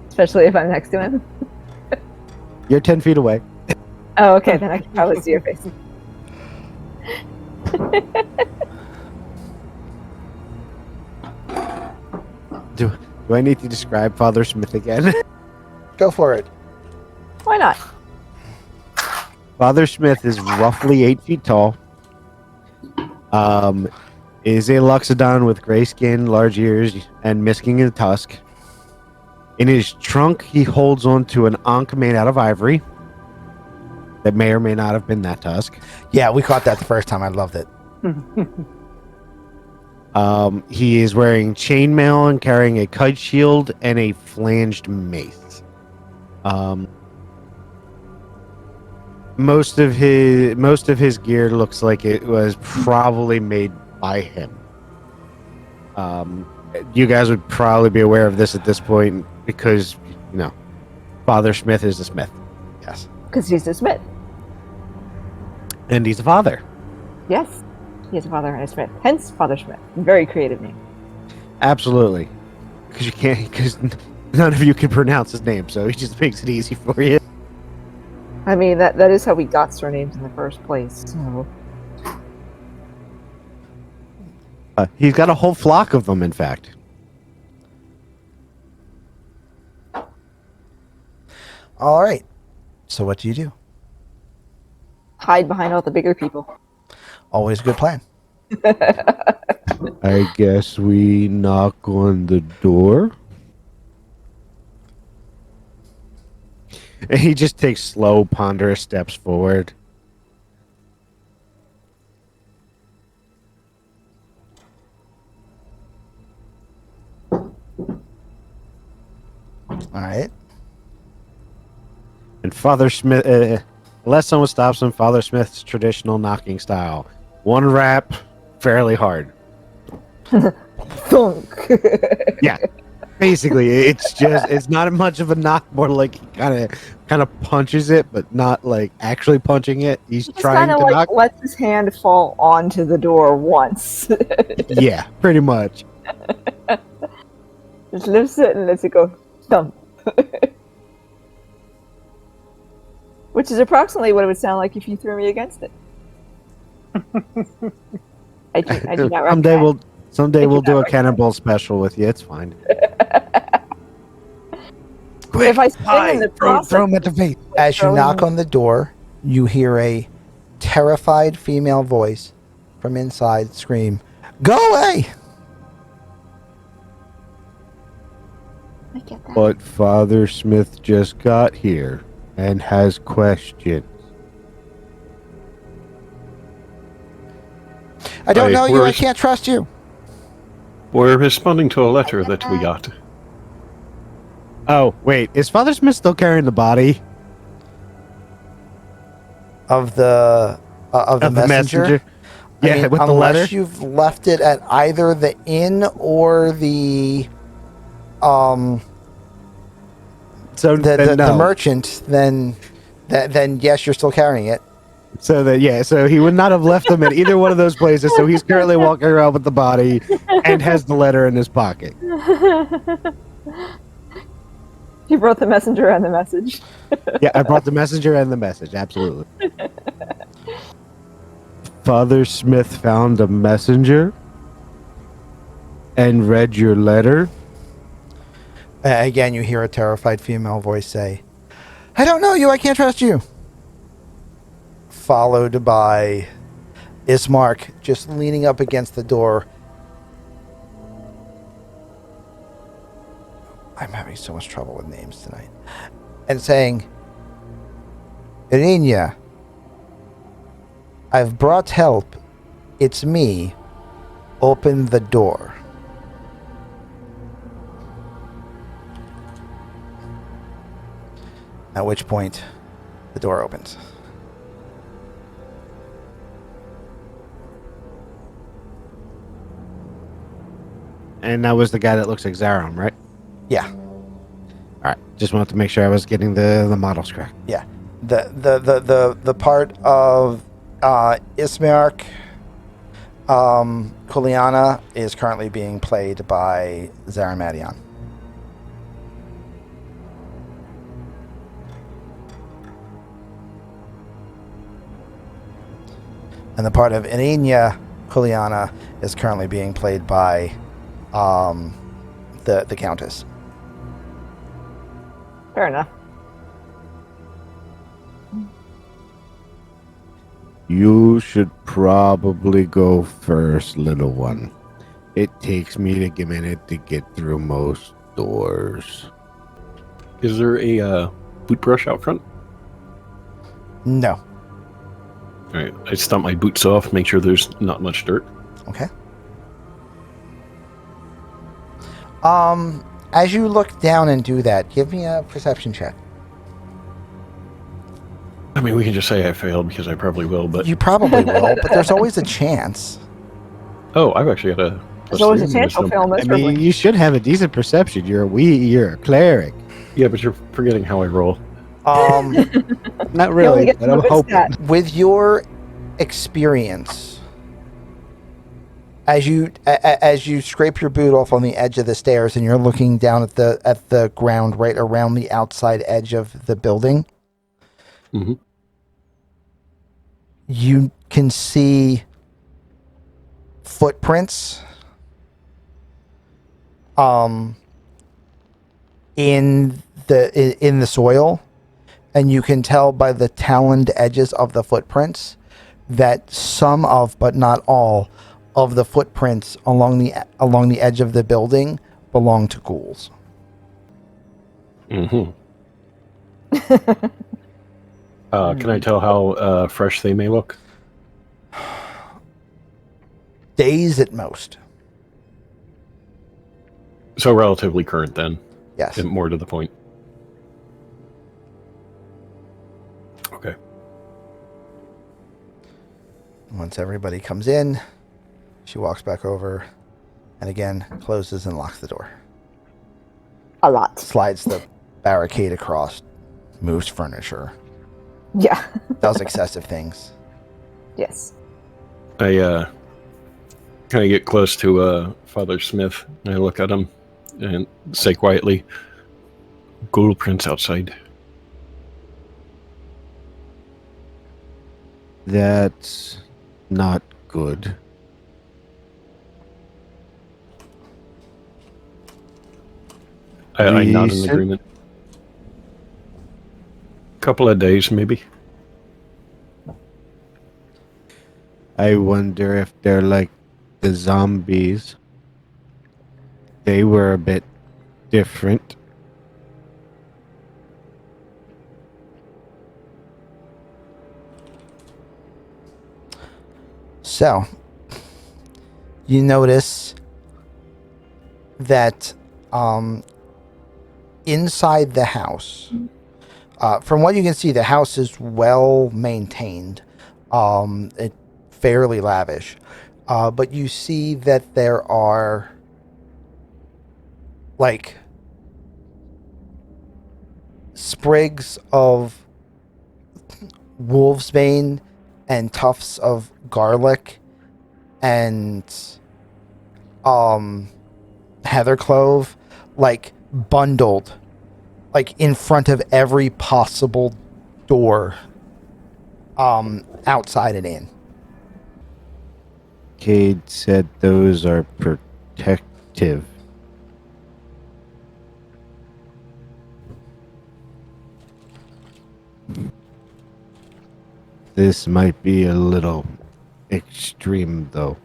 especially if I'm next to him. You're 10 feet away. Oh, okay, then I can probably see your face. Do I need to describe Father Smith again? Go for it. Why not? Father Smith is roughly 8 feet tall. Is a Luxodon with gray skin, large ears, and missing a tusk. In his trunk, he holds onto an ankh made out of ivory. That may or may not have been that tusk. Yeah, we caught that the first time. I loved it. He is wearing chainmail and carrying a kite shield and a flanged mace. Most of his gear looks like it was probably made by him. You guys would probably be aware of this at this point because, Father Smith is a smith. Yes. Because he's a smith. And he's a father. Yes. He is a father and a smith. Hence, Father Smith. Very creative name. Absolutely. Because none of you can pronounce his name, so he just makes it easy for you. I mean, that is how we got surnames in the first place. So. He's got a whole flock of them, in fact. All right. So what do you do? Hide behind all the bigger people. Always a good plan. I guess we knock on the door. And he just takes slow, ponderous steps forward. All right. And Father Smith, unless someone stops him, Father Smith's traditional knocking style. One rap, fairly hard. Thunk. Yeah. Basically, it's not much of a knock, more like he kind of punches it, but not like actually punching it. He's Just trying kind to of knock. lets his hand fall onto the door once. Yeah, pretty much. Just lifts it and lets it go thump. Which is approximately what it would sound like if you threw me against it. I do not recommend. Someday we'll do a cannonball special with you. It's fine. Quick, If I spin in the process, throw him at the face. As you knock on the door, you hear a terrified female voice from inside scream, "Go away!" I get that. But Father Smith just got here and has questions. I don't know you. I where's- can't trust you. We're responding to a letter that we got. Oh, wait. Is Father Smith still carrying the body Of the messenger. I Yeah, mean, with the unless letter. you've left it at either the inn or the So the merchant, then yes, you're still carrying it. So he would not have left them at either one of those places. So he's currently walking around with the body and has the letter in his pocket. he brought the messenger and the message. Yeah, I brought the messenger and the message. Absolutely. Father Smith found a messenger and read your letter. Again, you hear a terrified female voice say, "I don't know you. I can't trust you." Followed by Ismark just leaning up against the door. I'm having so much trouble with names tonight. And saying, "Irinia, I've brought help. It's me. Open the door." At which point, the door opens. And that was the guy that looks like Zaram, right? Yeah. All right. Just wanted to make sure I was getting the models correct. Yeah, the part of Ismark Kuliana is currently being played by Zaramadian. And the part of Irinia Kuliana is currently being played by the Countess. Fair enough. You should probably go first, little one. It takes me a minute to get through most doors. Is there a boot brush out front? No. All right, I stomp my boots off, make sure there's not much dirt. Okay. As you look down and do that, give me a perception check. I mean, we can just say I failed because I probably will, but... You probably will, but there's always a chance. Oh, I've actually got a... There's always a +3 in chance you'll wisdom. fail I miserably. mean, you should have a decent perception. You're a cleric. Yeah, but you're forgetting how I roll. Um, Not You only really, get but I'm one good hoping. stat. with your experience, as you scrape your boot off on the edge of the stairs and you're looking down at the ground right around the outside edge of the building, Mhm. you can see footprints in the soil, and you can tell by the taloned edges of the footprints that some of, but not all, of the footprints along the edge of the building belong to ghouls. Mm-hmm. Can I tell how fresh they may look? Days at most. So relatively current then, Yes. and more to the point. Okay. Once everybody comes in, she walks back over and again closes and locks the door. A lot. Slides the barricade across, moves furniture, Yeah. does excessive things. Yes. I kind of get close to Father Smith, and I look at him and say quietly, "Ghoul prints outside." That's not good. I nod in Recent? agreement. Couple of days, maybe. I wonder if they're like the zombies. They were a bit different. So, you notice that inside the house, from what you can see, the house is well maintained, fairly lavish. But you see that there are like sprigs of wolfsbane and tufts of garlic and heather clove like bundled like in front of every possible door outside and in. Cade said those are protective. This might be a little extreme, though.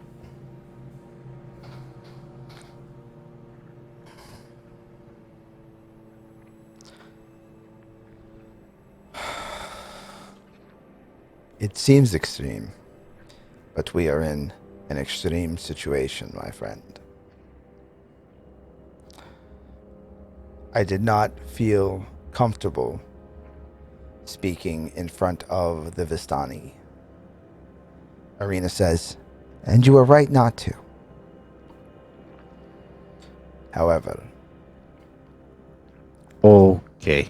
It seems extreme, but we are in an extreme situation, my friend. I did not feel comfortable speaking in front of the Vistani. Arena says, and you were right not to. However, Okay.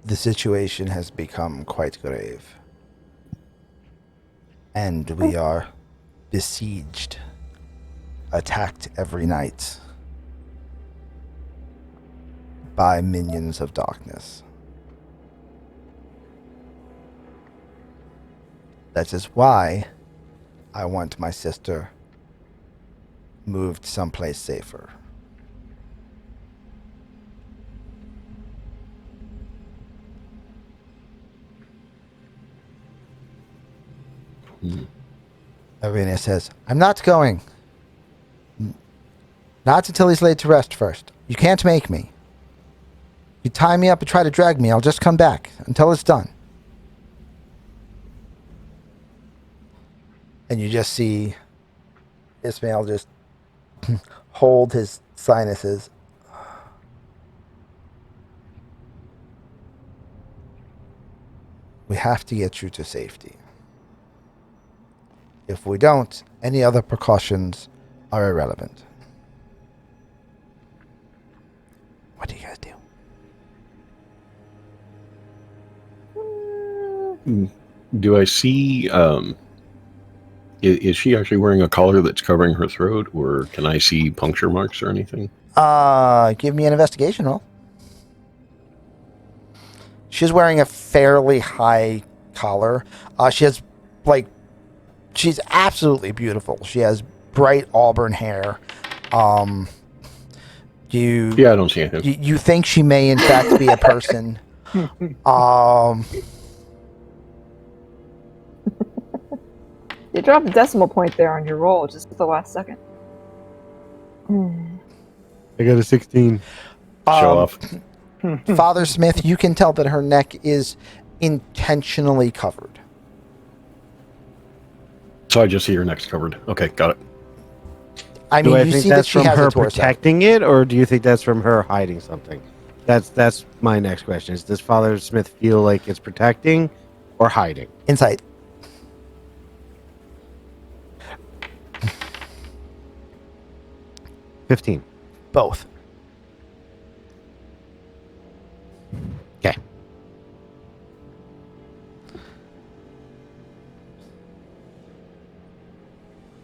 the situation has become quite grave. And we are besieged, attacked every night by minions of darkness. That is why I want my sister moved someplace safer. Arena says, I'm not going. Not until he's laid to rest first. You can't make me. You tie me up and try to drag me, I'll just come back until it's done. And you just see Ismail just hold his sinuses. We have to get you to safety. If we don't, any other precautions are irrelevant. What do you guys do? Do I see? Is she actually wearing a collar that's covering her throat, or can I see puncture marks or anything? Give me an investigation roll. She's wearing a fairly high collar. She's absolutely beautiful. She has bright auburn hair. Yeah, I don't see anything. You think she may in fact be a person. You dropped a decimal point there on your roll just at the last second. I got a 16. Show off. Father Smith, you can tell that her neck is intentionally covered. So I just see her neck's covered. Okay, got it. I Do mean, I you think see that's that she from has her a torso. protecting it, or do you think that's from her hiding something? That's my next question. Does Father Smith feel like it's protecting or hiding? Insight. $15. Both. Okay.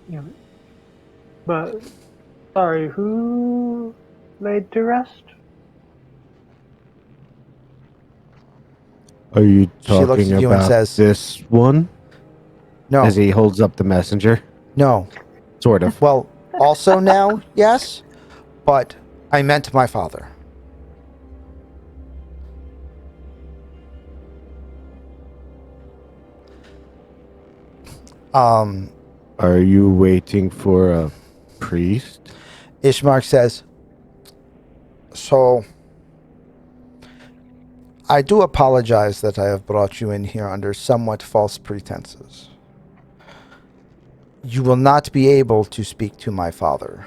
Yeah. But, sorry, who laid to rest? Are you She looks talking at you and about says- this one? No. As he holds up the messenger? No. Sort of. Well, also now, yes, but I meant my father. Are you waiting for a priest? Ishmark says, so I do apologize that I have brought you in here under somewhat false pretenses. You will not be able to speak to my father.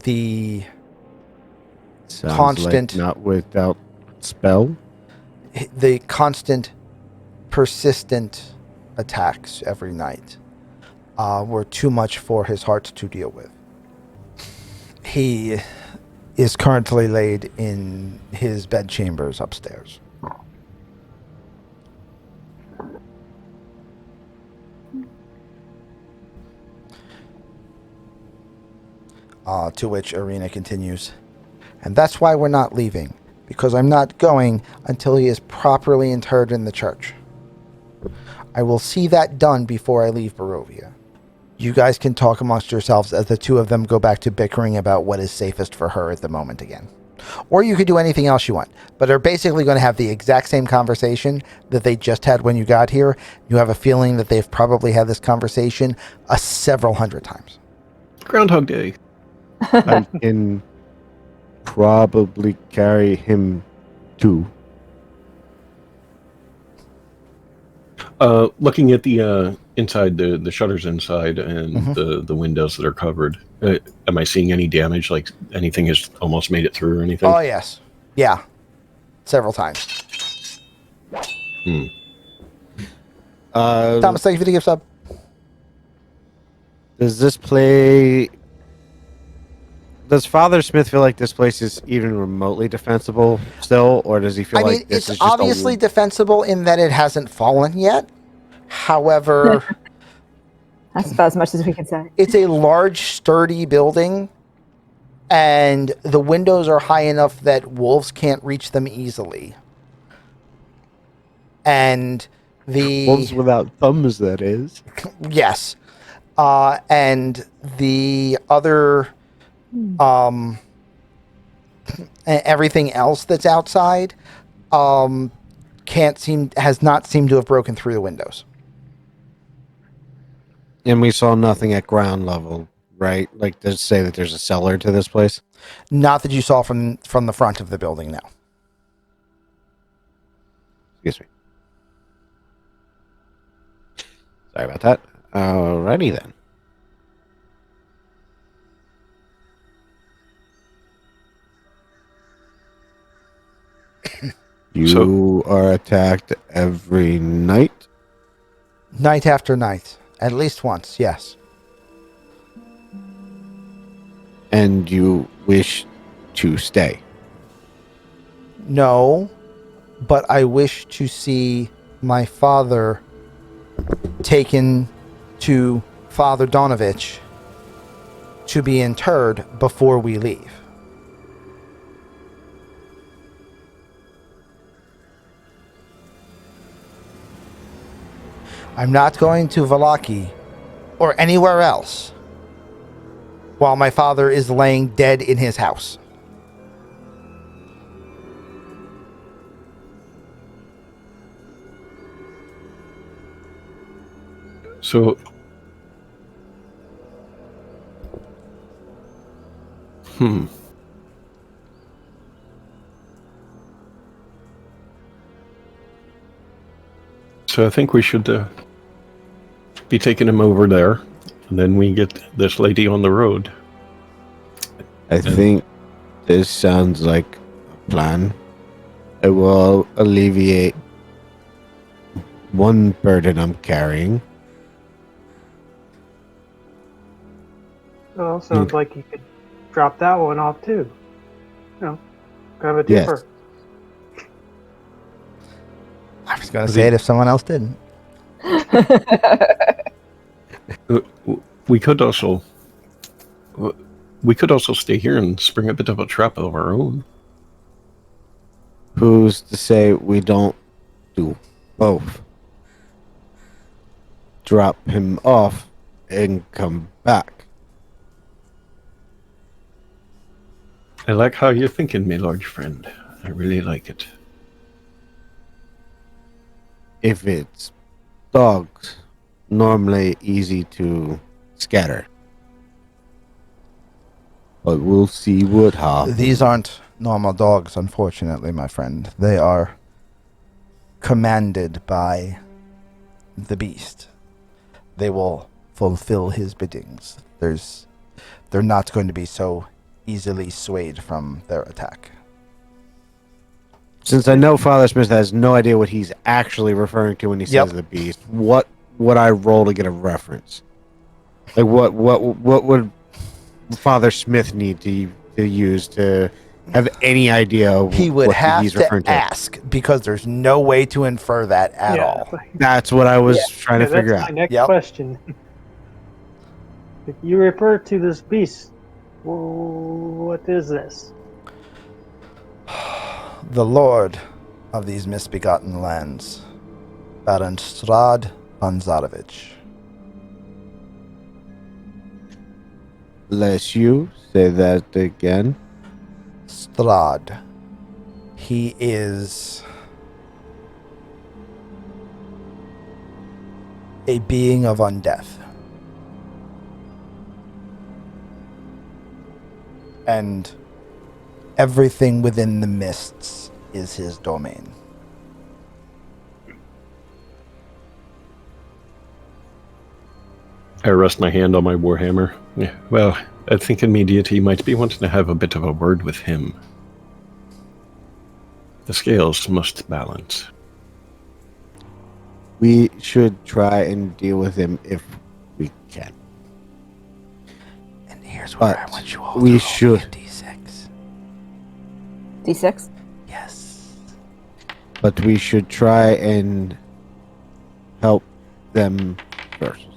The Sounds constant, like not without spell. the constant, persistent attacks every night were too much for his heart to deal with. He is currently laid in his bedchambers upstairs. To which Arena continues, and that's why we're not leaving, because I'm not going until he is properly interred in the church. I will see that done before I leave Barovia. You guys can talk amongst yourselves as the two of them go back to bickering about what is safest for her at the moment again. Or you could do anything else you want, but they're basically going to have the exact same conversation that they just had when you got here. You have a feeling that they've probably had this conversation several hundred times. Groundhog Day. I can probably carry him too. Looking at the inside, the shutters inside and the windows that are covered, am I seeing any damage? Like anything has almost made it through or anything? Oh, yes. Yeah. Several times. Thomas, thank you for the gift sub. Does Father Smith feel like this place is even remotely defensible still, or does he feel like this it's is just obviously defensible in that it hasn't fallen yet. However, That's about as much as we can say. it's a large, sturdy building, and the windows are high enough that wolves can't reach them easily. And Wolves without thumbs, that is. Yes. And the other, everything else that's outside, has not seemed to have broken through the windows. And we saw nothing at ground level, right? Like, does it say that there's a cellar to this place? Not that you saw from the front of the building, no. Excuse me. Sorry about that. Alrighty then. You are attacked every night? Night after night. At least once, yes. And you wish to stay? No, but I wish to see my father taken to Father Donovich to be interred before we leave. I'm not going to Valaki or anywhere else while my father is laying dead in his house. So, So I think we should be taking him over there, and then we get this lady on the road. I think this sounds like a plan. It will alleviate one burden I'm carrying. Well, sounds like you could drop that one off too. You know, kind of a twofer. Yes. I was going to say it if someone else didn't. We could also stay here and spring a bit of a trap of our own. Who's to say we don't do both? Drop him off and come back. I like how you're thinking, my large friend. I really like it. If it's dogs, normally easy to scatter. But we'll see what happens. These aren't normal dogs, unfortunately, my friend. They are commanded by the beast. They will fulfill his biddings. They're not going to be so easily swayed from their attack. Since I know Father Smith has no idea what he's actually referring to when he says the beast, what would I roll to get a reference? Like what would Father Smith need to use to have any idea He would what have he's referring to ask, because there's no way to infer that at all. That's what I was trying to figure that's out. my next question. If you refer to this beast, what is this? The lord of these misbegotten lands, Baron Strahd Banzarovich. Bless you. Say that again. Strahd. He is a being of undeath. And everything within the mists is his domain. I rest my hand on my warhammer. Yeah, well, I think immediately might be wanting to have a bit of a word with him. The scales must balance. We should try and deal with him if we can. And here's where I want you all we to should. roll me a D6. D6? Yes. But we should try and help them first.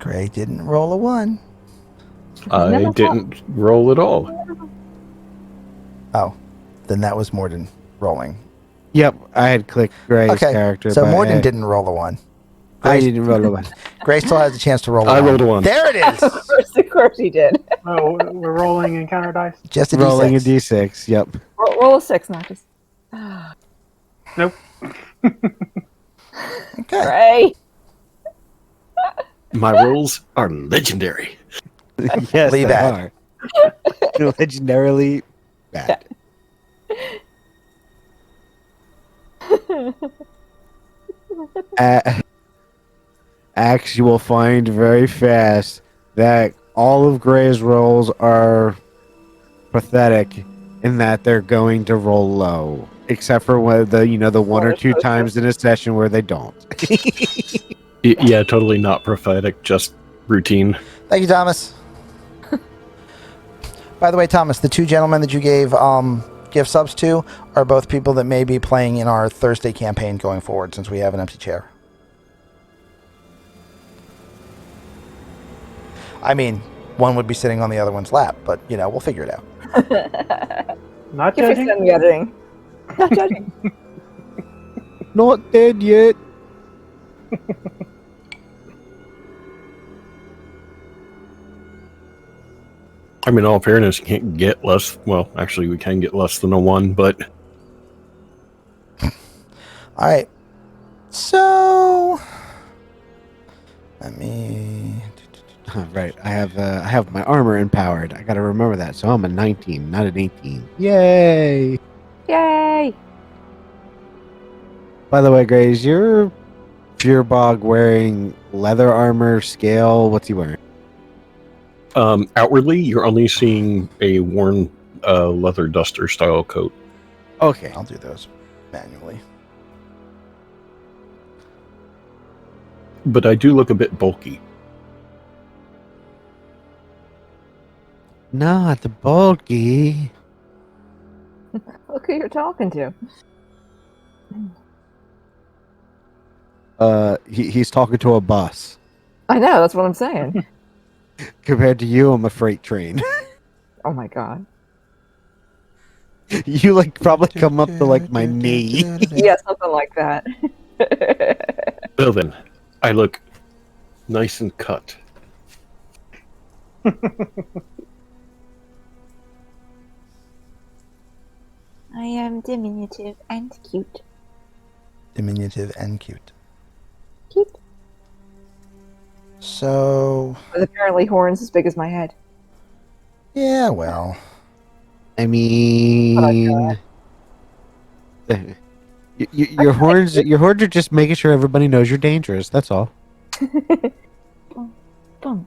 Gray didn't roll a 1. I didn't roll at all. Oh, then that was Morden rolling. Yep, I had clicked Gray's Okay, character. so but Morden didn't roll a 1. I Grace, didn't roll a one. Grace still has a chance to roll a I 1. rolled a 1. There it is! Of course he did. Oh, we're rolling encounter dice. Just a Rolling a D6. d6. Yep. Roll a 6, not just. Nope. Okay. Ray. My rolls are legendary. Yes, Leave they that. are. Legendarily bad. Axe, you will find very fast that all of Gray's rolls are pathetic in that they're going to roll low, except for when the one or two times in a session where they don't. Yeah, totally not prophetic, just routine. Thank you, Thomas. By the way, Thomas, the 2 gentlemen that you gave gift subs to are both people that may be playing in our Thursday campaign going forward, since we have an empty chair. I mean, one would be sitting on the other one's lap, but, we'll figure it out. Not You're judging. fixing the editing. Not judging. Not dead yet. I mean, in all fairness, you can't get less. Well, actually, we can get less than a 1, but All right. So, let me... Right, I have my armor empowered. I gotta remember that. So I'm a 19, not an 18. Yay! Yay! By the way, Gray, is your Furbog wearing leather armor scale? What's he wearing? outwardly, you're only seeing a worn leather duster style coat. Okay. I'll do those manually. But I do look a bit bulky. Not the bulky. Look who you're talking to. He's talking to a bus. I know, that's what I'm saying. Compared to you, I'm a freight train. Oh my god. You probably come up to my knee. Yeah, something like that. Well then, I look nice and cut. I am diminutive and cute. Diminutive and cute. Cute. So, With apparently horns as big as my head. yeah, well. I mean, your horns are just making sure everybody knows you're dangerous. That's all. Boom.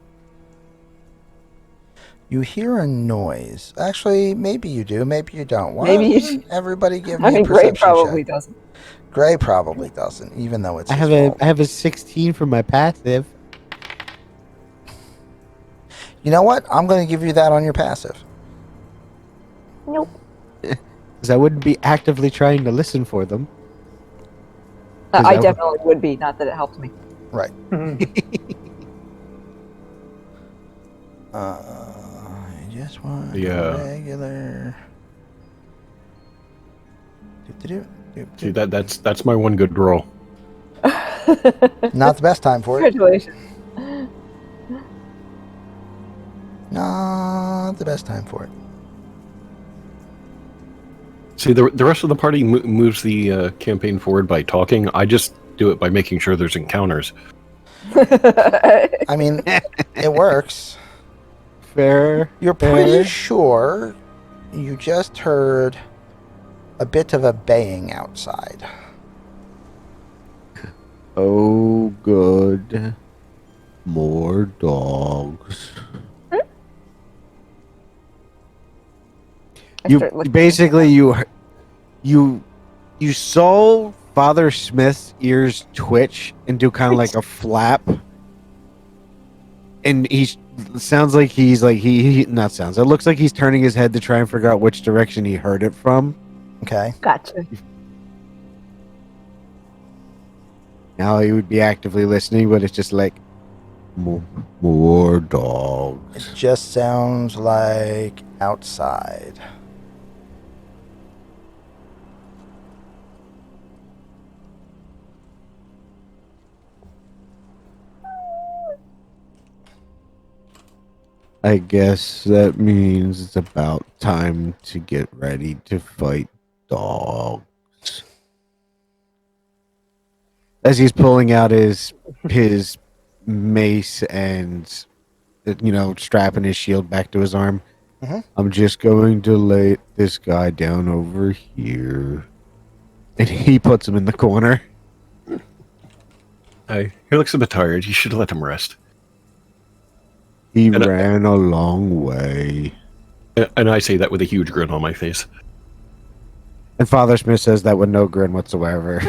You hear a noise. Actually, maybe you do. Maybe you don't. Why Maybe you doesn't everybody give I me a mean, Gray perception probably check? doesn't. Gray probably doesn't, even though it's I his have fault. I have a 16 for my passive. You know what? I'm going to give you that on your passive. Nope. Because I wouldn't be actively trying to listen for them. Is I that- definitely would be, not that it helped me. Right. I just want Yeah. a regular. See, that's my one good roll. Not the best time for it. Congratulations. Not the best time for it. See, the rest of the party moves the campaign forward by talking. I just do it by making sure there's encounters. I mean, it works. Fair. You're pretty sure you just heard a bit of a baying outside. Oh, good. More dogs. I You start looking basically you saw Father Smith's ears twitch and do kind of like a flap, and he sounds like he's like he not sounds. It looks like he's turning his head to try and figure out which direction he heard it from. Okay. Gotcha. Now he would be actively listening, but it's just like more dogs. It just sounds like outside. I guess that means it's about time to get ready to fight dogs. As he's pulling out his mace and strapping his shield back to his arm. Mhm. I'm just going to lay this guy down over here. And he puts him in the corner. He looks a bit tired. You should let him rest. He And ran a long way. And I say that with a huge grin on my face. And Father Smith says that with no grin whatsoever.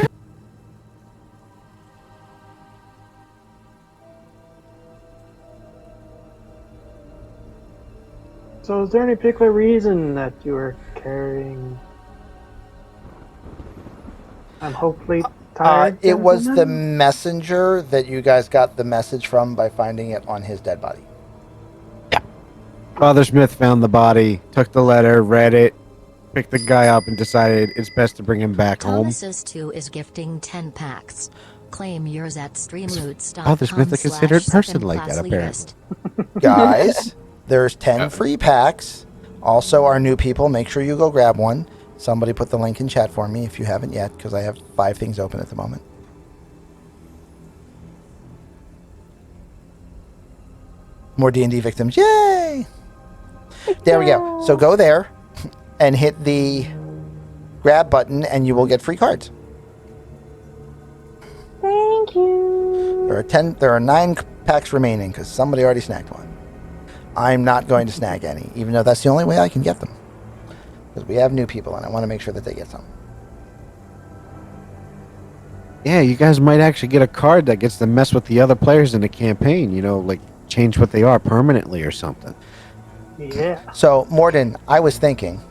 So, is there any particular reason that you are carrying? I'm hopefully tired. It was the gentlemen? messenger that you guys got the message from by finding it on his dead body. Father Smith found the body, took the letter, read it, picked the guy up, and decided it's best to bring him back home. Thomas's 2 is gifting 10 packs. Claim yours at streamloots.com. Father Smith a considered person like that, apparently. Guys, there's 10 free packs. Also, our new people, make sure you go grab one. Somebody put the link in chat for me if you haven't yet, because I have 5 things open at the moment. More D&D victims. Yay! There we go. So go there and hit the grab button, and you will get free cards. Thank you. There are 9 packs remaining because somebody already snagged one. I'm not going to snag any, even though that's the only way I can get them. Because we have new people, and I want to make sure that they get some. Yeah, you guys might actually get a card that gets to mess with the other players in the campaign, like change what they are permanently or something. Yeah. So, Morden, I was thinking...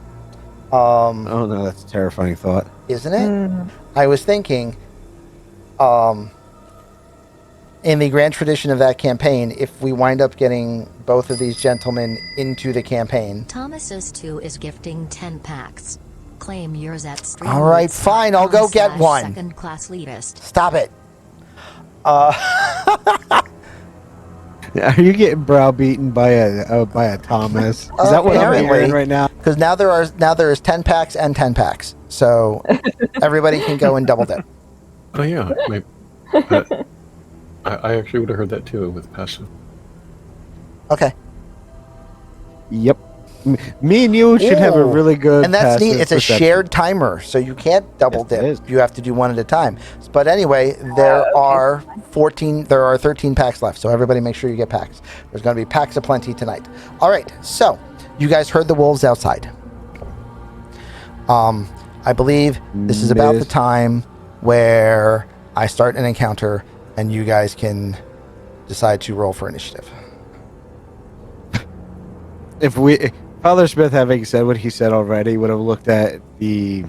Oh no, that's a terrifying thought. Isn't it? I was thinking... in the grand tradition of that campaign, if we wind up getting both of these gentlemen into the campaign... Thomas's 2 is gifting 10 packs. Claim yours at streamloots.com. All right, fine, I'll go get one. Second class elitist. Stop it. Are you getting browbeaten by a Thomas? Is that what I'm Apparently. hearing right now? Because now there is 10 packs and 10 packs. So everybody can go and double dip. Oh, yeah. I actually would have heard that too with passive. Okay. Yep. Me and you should have a Ooh. And good. And that's neat. passive It's a perception. shared timer, so you can't double Yes, it is. dip. You have to do one at a time. But anyway, there are 13 packs left, so everybody make sure you get packs. There's going to be packs of plenty tonight. All right, so you guys heard the wolves outside. I believe this is about the time where I start an encounter, and you guys can decide to roll for initiative. If Father Smith, having said what he said already, would have looked at the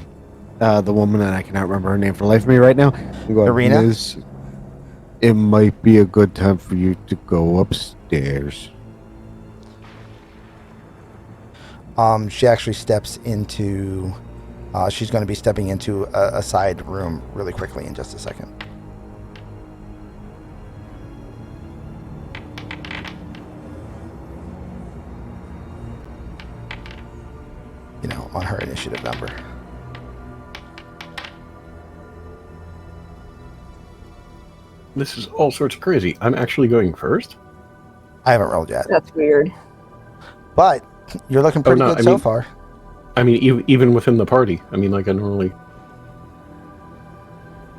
woman, and I cannot remember her name for the life of me right now. and go, Irina? "Miss, it might be a good time for you to go upstairs." She actually steps into... she's going to be stepping into a side room really quickly in just a second. On her initiative number. This is all sorts of crazy. I'm actually going first? I haven't rolled yet. That's weird. But you're looking pretty no, good I so mean- far. I mean, even within the party. I mean, like I normally...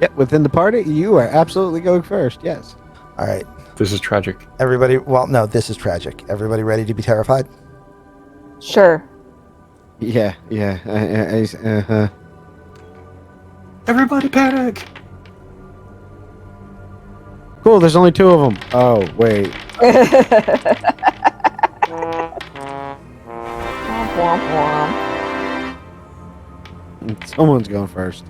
Yep, within the party, you are absolutely going first. Yes. All right. This is tragic. Everybody... Well, no, this is tragic. Everybody ready to be terrified? Sure. Yeah. Everybody panic! Cool. There's only 2 of them. Oh wait. Womp womp. Someone's going first.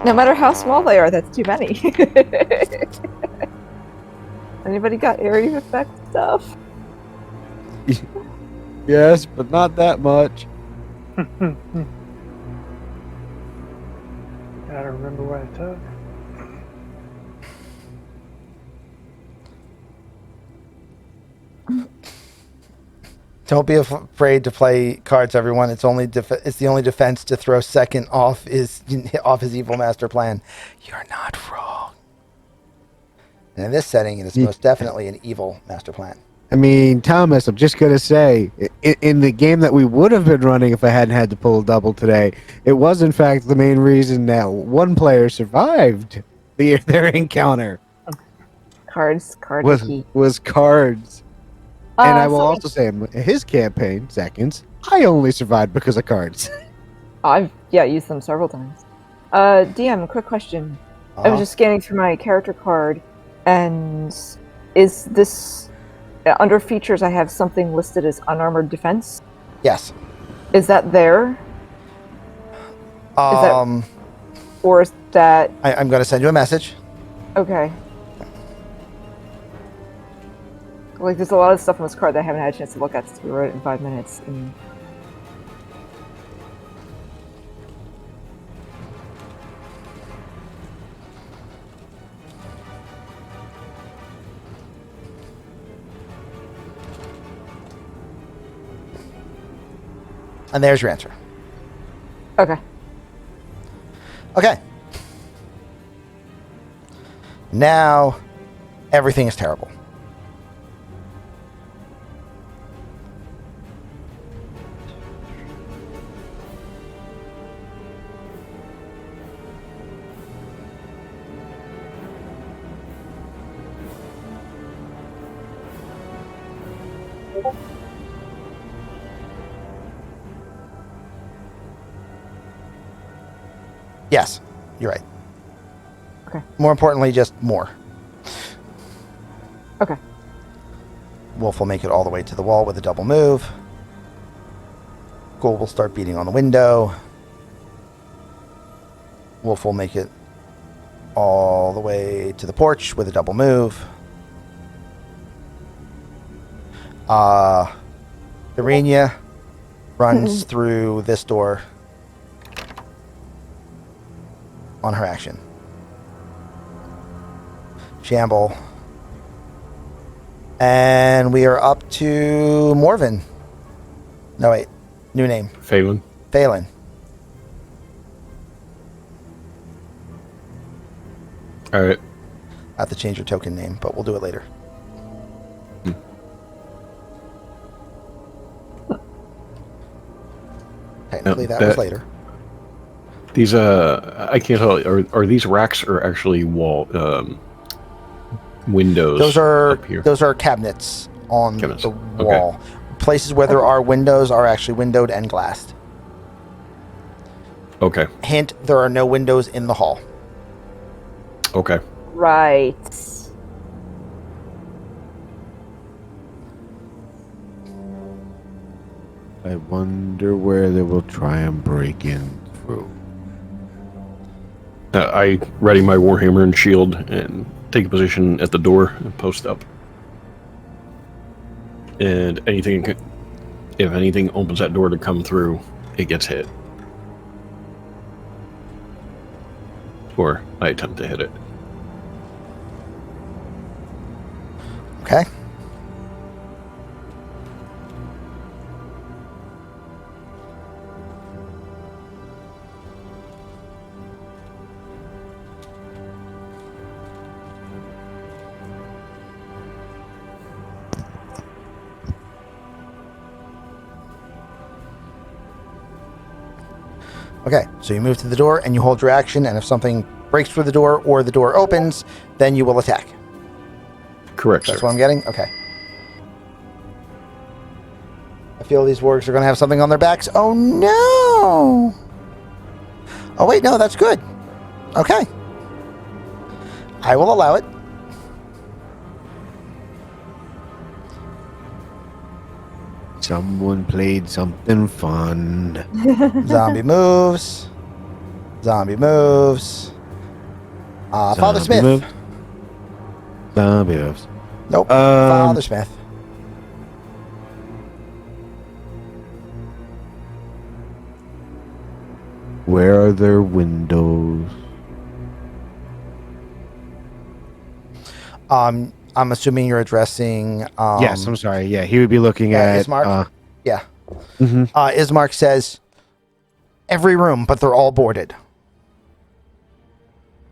No matter how small they are, that's too many. Anybody got area effect stuff? Yes, but not that much. Gotta remember what I took. Don't be afraid to play cards, everyone. It's only it's the only defense to throw second off his evil master plan. You're not wrong. And in this setting, it is most definitely an evil master plan. I mean, Thomas, I'm just going to say, in the game that we would have been running if I hadn't had to pull a double today, it was, in fact, the main reason that one player survived their encounter. Cards Was cards. And I will so also say, in his campaign, seconds, I only survived because of cards. I've used them several times. DM, quick question. I was just scanning through my character card, and is this under features? I have something listed as unarmored defense. Yes. Is that there? I'm Or is that? going to send you a message. Okay. Like, there's a lot of stuff on this card that I haven't had a chance to look at since we wrote it in 5 minutes. And there's your answer. Okay. Okay. Now, everything is terrible. Yes, you're right. Okay. More importantly, just more. Okay. Wolf will make it all the way to the wall with a double move. Ghoul will start beating on the window. Wolf will make it all the way to the porch with a double move. Irenia runs through this door on her action. Shamble. And we are up to Morven. No, wait. New name. Phelan. Phelan. All right. I have to change your token name, but we'll do it later. Technically, that was later. These I can't tell. Are these racks or actually wall windows? Those are up here? those are cabinets on Cabinets. the wall. Okay. Places where there are windows are actually windowed and glassed. Okay. Hint: there are no windows in the hall. Okay. Right. I wonder where they will try and break in through. I ready my warhammer and shield and take a position at the door and post up. And if anything opens that door to come through, it gets hit. Or I attempt to hit it. Okay. Okay, so you move to the door and you hold your action, and if something breaks through the door or the door opens, then you will attack. Correct, That's sir. what I'm getting? Okay. I feel these wargs are going to have something on their backs. Oh, no! Oh, wait, no, that's good. Okay. I will allow it. Someone played something fun. Zombie moves. Zombie moves. Father Smith. Move. Zombie moves. Nope. Father Smith. Where are their windows? I'm assuming you're addressing. Yes, I'm sorry. Yeah, he would be looking at. Ismark? Yeah. Mhm. Ismark says, every room, but they're all boarded.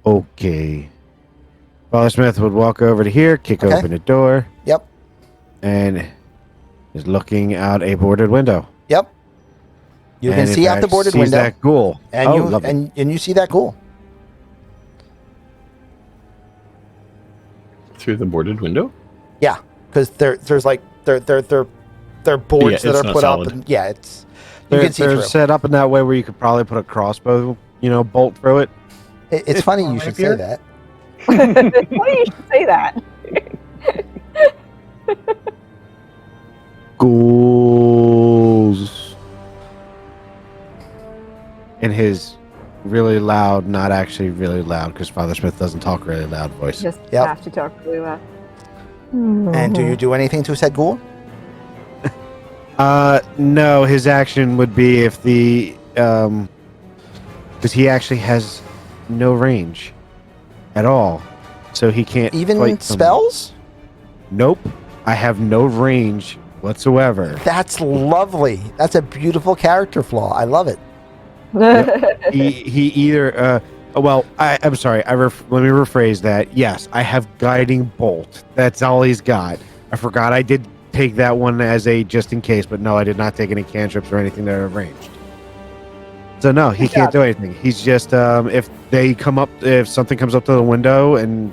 Okay. Father Smith would walk over to here, kick Okay. open the door, Yep. and is looking out a boarded window. Yep. You And can in see out the fact boarded sees window. that ghoul. And Oh, you lovely. and you see that ghoul. Through the boarded window? Yeah, because there's like they're boards Yeah, that it's are not put solid. up. And, yeah, it's you They're, can see they're through. set up in that way where you could probably put a crossbow, bolt through it. It's funny Or you should say rapier. that. Why you should say that? Ghouls. In his really loud, not actually really loud, because Father Smith doesn't talk really loud voice. Just Yep. have to talk really loud. And do you do anything to said ghoul? No, his action would be if the because he actually has no range at all, so he can't Even fight someone. spells? Nope, I have no range whatsoever. That's lovely. That's a beautiful character flaw. I love it. he either well, I'm sorry. Let me rephrase that. Yes, I have guiding bolt. That's all he's got. I forgot I did take that one as a just in case, but no, I did not take any cantrips or anything that are ranged. So no, he can't do anything. He's just if something comes up to the window and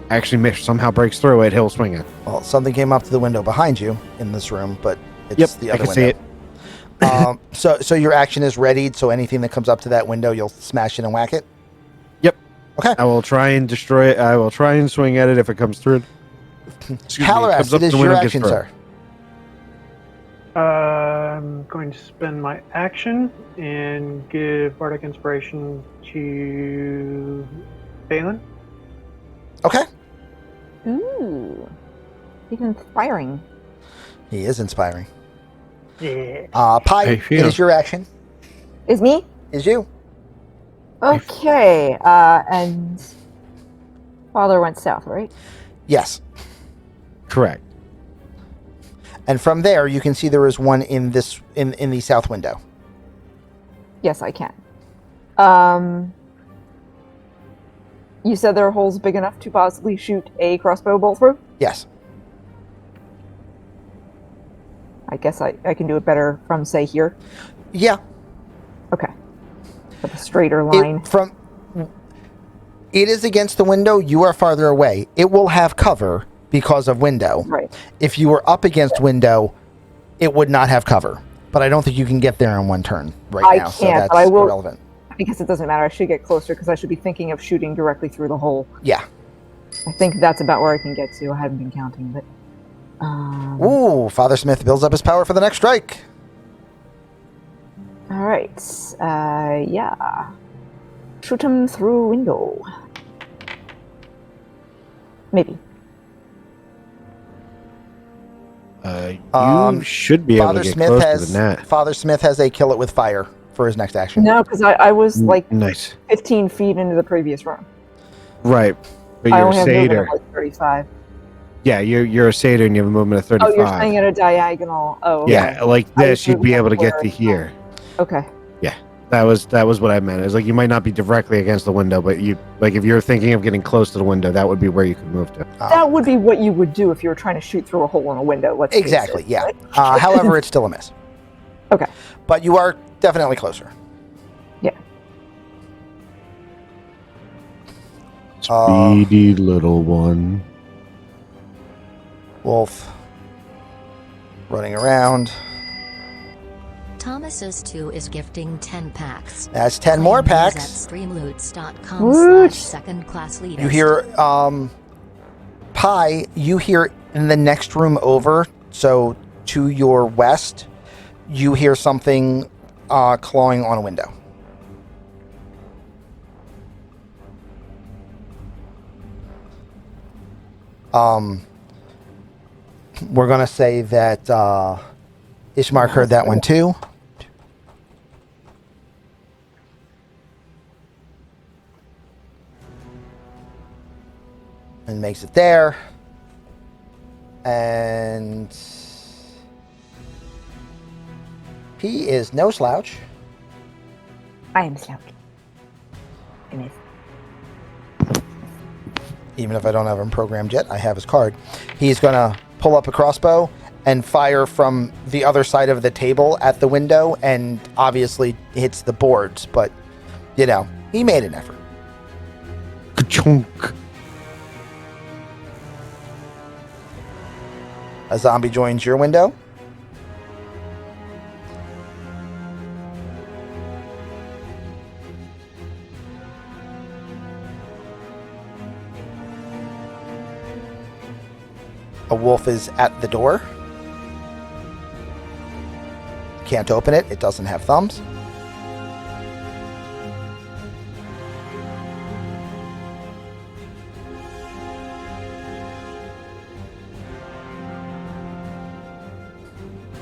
actually somehow breaks through it, he'll swing it. Well, something came up to the window behind you in this room, but it's the I other can window. see it. So your action is readied. So anything that comes up to that window, you'll smash it and whack it. Yep. Okay. I will try and destroy it. I will try and swing at it if it comes through. Halaras, it is your action, sir. I'm going to spend my action and give Bardic Inspiration to Balin. Okay. Ooh. He's inspiring. He is inspiring. Yeah. Pi, Hey, it Fiona. is your action. Is me? Is you. Okay. And father went south, right? Yes. Correct. And from there, you can see there is one in this in the south window. Yes, I can. You said there are holes big enough to possibly shoot a crossbow bolt through? Yes. I guess I can do it better from, say, here. Yeah. Okay. With a straighter line. It is against the window. You are farther away. It will have cover because of window. Right. If you were up against window, it would not have cover. But I don't think you can get there in one turn I now. So can't, that's but I will- irrelevant. I guess it doesn't matter. I should get closer because I should be thinking of shooting directly through the hole. Yeah. I think that's about where I can get to. I haven't been counting, but... Ooh, Father Smith builds up his power for the next strike. All right. Yeah. Shoot him through a window. Maybe. You should be able Father to get Smith closer has than that. Father Smith has a kill it with fire for his next action. No, because I was like Nice. 15 feet into the previous room. Right. But I you're a only have movement satyr. of like 35. Yeah, you're a satyr and you have a movement of 35. Oh, you're saying at a diagonal. Oh, okay. Yeah, like I this, was you'd be moving able to get where- to here. Okay. That was what I meant. It's like you might not be directly against the window, but you like if you're thinking of getting close to the window, that would be where you could move to. That would be what you would do if you were trying to shoot through a hole in a window. Let's face Exactly, it, yeah. right? However, it's still a miss. Okay. But you are definitely closer. Yeah. Speedy little one. Wolf running around. Thomas's 2 is gifting 10 packs. That's 10 more Claim these packs. At streamloots.com Woot. /second class leaders. You hear Pi, you hear in the next room over, so to your west, you hear something clawing on a window. We're going to say that Ishmark heard that one too. And makes it there. And he is no slouch. I am slouch. I miss. Even if I don't have him programmed yet, I have his card. He's going to pull up a crossbow and fire from the other side of the table at the window, and obviously hits the boards, but, you know, he made an effort. Ka-chunk. A zombie joins your window. A wolf is at the door. Can't open it. It doesn't have thumbs.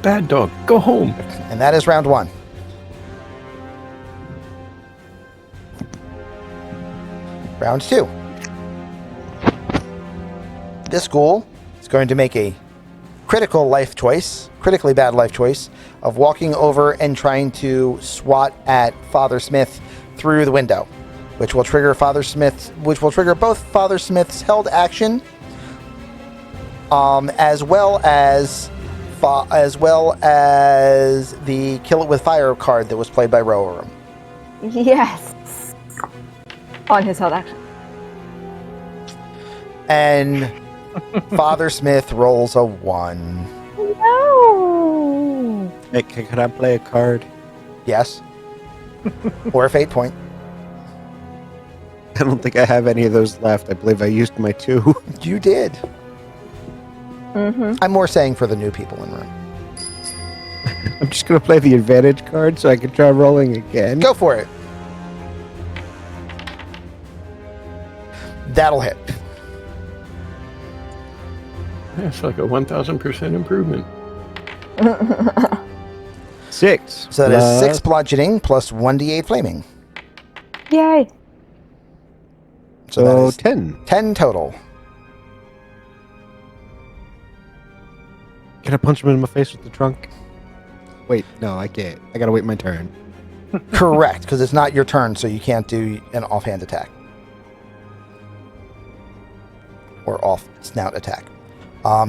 Bad dog, go home. And that is round 1. Round 2. This ghoul is going to make a critically bad life choice of walking over and trying to swat at Father Smith through the window, which will trigger both Father Smith's held action, as well as the kill it with fire card that was played by Rowan. Yes. On his held action. And Father Smith rolls a 1. No. Hey, could I play a card? Yes. Or a fate point. I don't think I have any of those left. I believe I used my 2. You did. Mm-hmm. I'm more saying for the new people in the room. I'm just going to play the advantage card so I can try rolling again. Go for it. That'll hit. That's like a 1,000% improvement. 6. So that is 6 bludgeoning plus 1d8 flaming. Yay. So that is 10. 10 total. Can I punch him in my face with the trunk? Wait, no, I can't. I gotta wait my turn. Correct, because it's not your turn, so you can't do an offhand attack. Or off snout attack.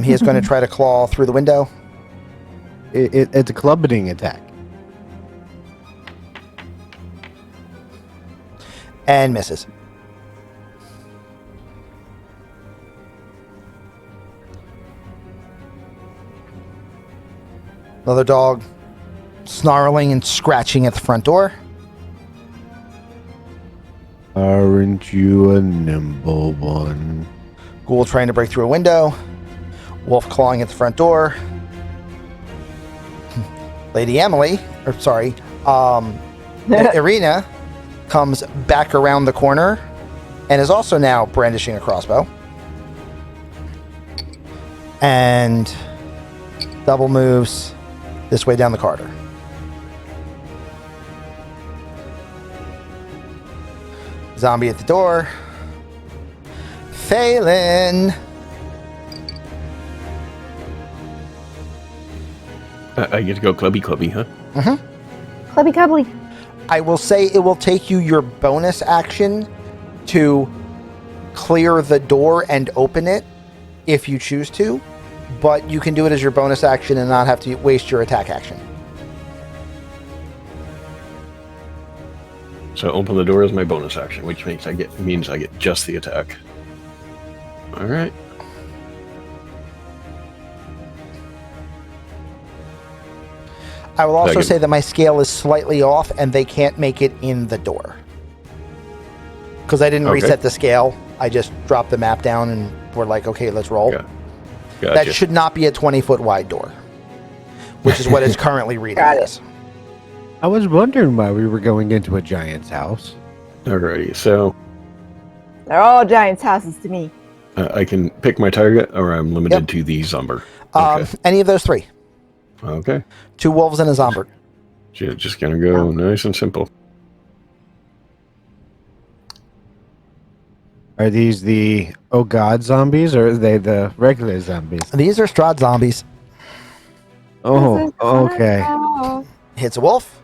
He is going to try to claw through the window. It's a clubbing attack. And misses. Another dog snarling and scratching at the front door. Aren't you a nimble one? Ghoul trying to break through a window. Wolf clawing at the front door. Lady Emily, Irina comes back around the corner and is also now brandishing a crossbow. And double moves this way down the corridor. Zombie at the door. Phelan. I get to go clubby, huh? Mm-hmm. Clubby cubbly. I will say it will take you your bonus action to clear the door and open it if you choose to, but you can do it as your bonus action and not have to waste your attack action. So open the door is my bonus action, which means I get just the attack. All right. I will also say that my scale is slightly off and they can't make it in the door. Because I didn't reset the scale. I just dropped the map down and we're like, okay, let's roll. Gotcha. That should not be a 20-foot wide door, which is what it's currently reading as. I was wondering why we were going into a giant's house. Alrighty, so They're all giants' houses to me. I can pick my target, or I'm limited to the zomber. Okay. Any of those 3. Okay. 2 wolves and a zombie. Just gonna go nice and simple. Are these the oh god zombies or are they the regular zombies? These are Strahd zombies. Oh, okay. Hits a wolf.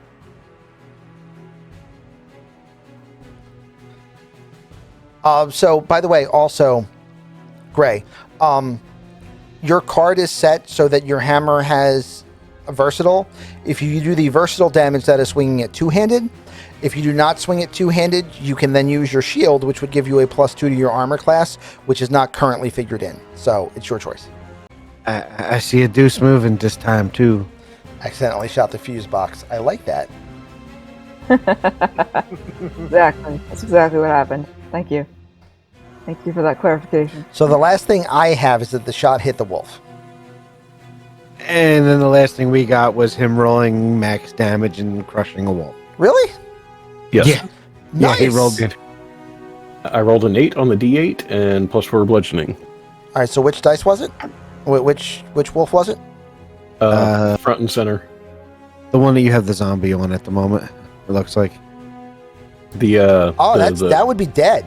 So, by the way, also, Gray, your card is set so that your hammer has a versatile. If you do the versatile damage, that is swinging it two-handed. If you do not swing it two-handed, you can then use your shield, which would give you a +2 to your armor class, which is not currently figured in. So, it's your choice. I see a deuce moving this time too. Accidentally shot the fuse box. I like that. Exactly. That's exactly what happened. Thank you. Thank you for that clarification. So, the last thing I have is that the shot hit the wolf. And then the last thing we got was him rolling max damage and crushing a wolf. Really? Yes. Yeah. Nice. Yeah, he rolled good. I rolled an 8 on the D8 and +4 bludgeoning. All right, so which dice was it? Which wolf was it? Front and center. The one that you have the zombie on at the moment, it looks like. That would be dead.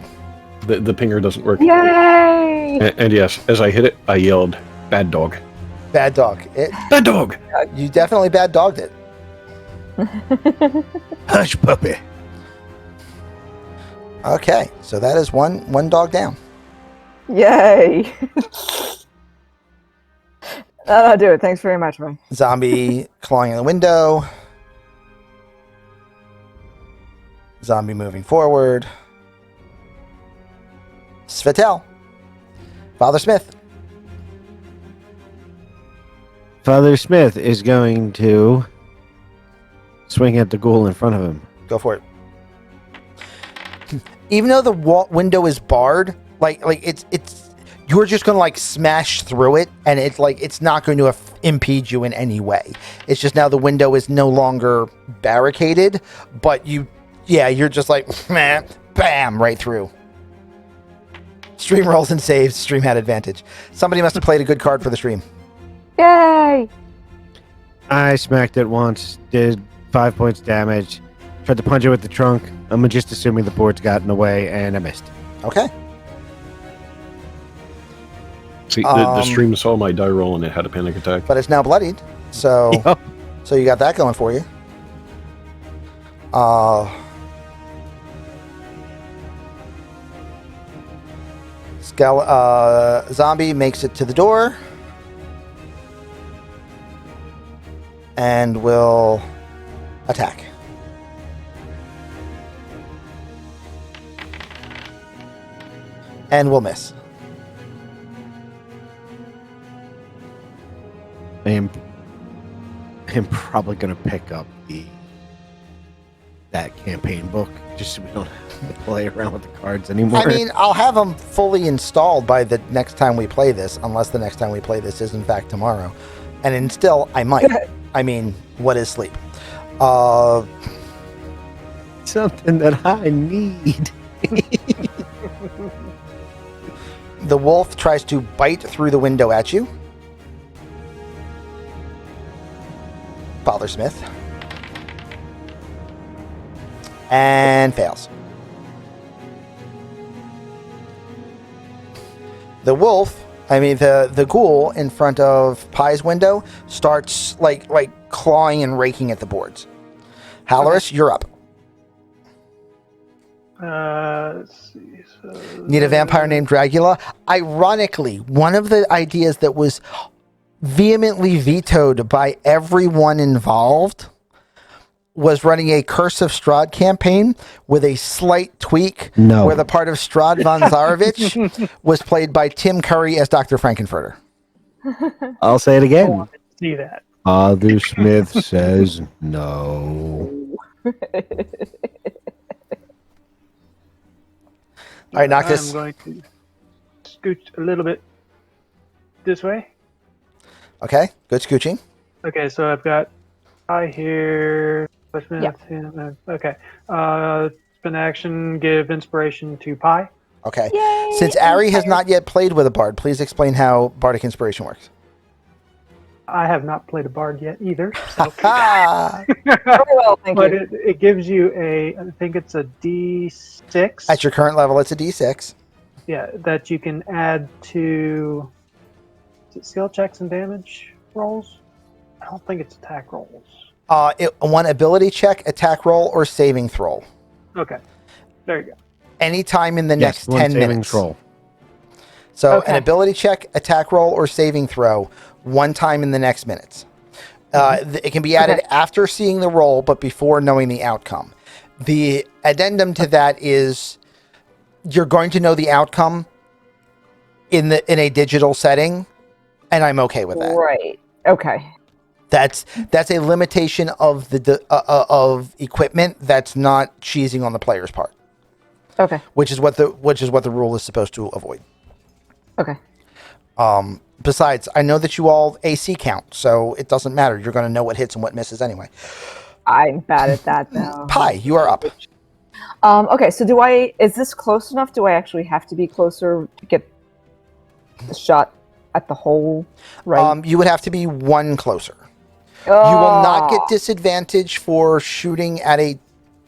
The pinger doesn't work. Yay! And yes, as I hit it, I yelled, "Bad dog! Bad dog. Bad dog!" You definitely bad dogged it. Hush, puppy. Okay, so that is one dog down. Yay! That'll do it. Thanks very much, Ray. Zombie clawing in the window. Zombie moving forward. Svetel. Father Smith. Father Smith is going to swing at the ghoul in front of him. Go for it. Even though the window is barred, like it's you're just going to like smash through it, and it's not going to impede you in any way. It's just now the window is no longer barricaded, but you're just like bam right through. Stream rolls and saves. Stream had advantage. Somebody must have played a good card for the stream. Yay! I smacked it once, did 5 points damage, tried to punch it with the trunk. I'm just assuming the board's got in the way, and I missed. Okay. See, the stream saw my die roll and it had a panic attack. But it's now bloodied, so Yep. so you got that going for you. Zombie makes it to the door and will attack. And will miss. I'm probably going to pick up that campaign book just so we don't have to play around with the cards anymore. I mean, I'll have them fully installed by the next time we play this, unless the next time we play this is in fact tomorrow. And then still, I might. I mean, what is sleep? Something that I need. The wolf tries to bite through the window at you. Father Smith. And fails. The wolf, the ghoul in front of Pie's window starts like clawing and raking at the boards. Halloran, you're up. Let's see. So, Need a vampire named Dragula. Ironically, one of the ideas that was vehemently vetoed by everyone involved was running a Curse of Strahd campaign with a slight tweak where the part of Strahd von Zarovich was played by Tim Curry as Dr. Frankenfurter. I'll say it again. see that. Father Smith says no. All right, Noctis. I'm going to scooch a little bit this way. Okay, good scooching. Okay, so I've got I here. Yeah. Okay. Spin action, give inspiration to Pi. Okay. Yay! Since Ari has not yet played with a bard, please explain how Bardic Inspiration works. I have not played a bard yet either. So. Ah! Very well, thank But you. it gives you I think it's a D6. At your current level, it's a D6. Yeah, that you can add to. Is it skill checks and damage rolls? I don't think it's attack rolls. One ability check, attack roll, or saving throw. Okay, there you go. Anytime in the Yes, next one 10 saving minutes. throw. So Okay. an ability check, attack roll, or saving throw, one time in the next minutes. It can be added after seeing the roll, but before knowing the outcome. The addendum to that is you're going to know the outcome in a digital setting, and I'm okay with that. Right. Okay. That's a limitation of of equipment that's not cheesing on the player's part, Okay. which is what the rule is supposed to avoid. Okay. Besides, I know that you all AC count, so it doesn't matter. You're going to know what hits and what misses anyway. I'm bad at that though. Pi, you are up. Okay, so is this close enough? Do I actually have to be closer to get the shot at the hole? Right. You would have to be one closer. Oh, You will not get disadvantage for shooting at a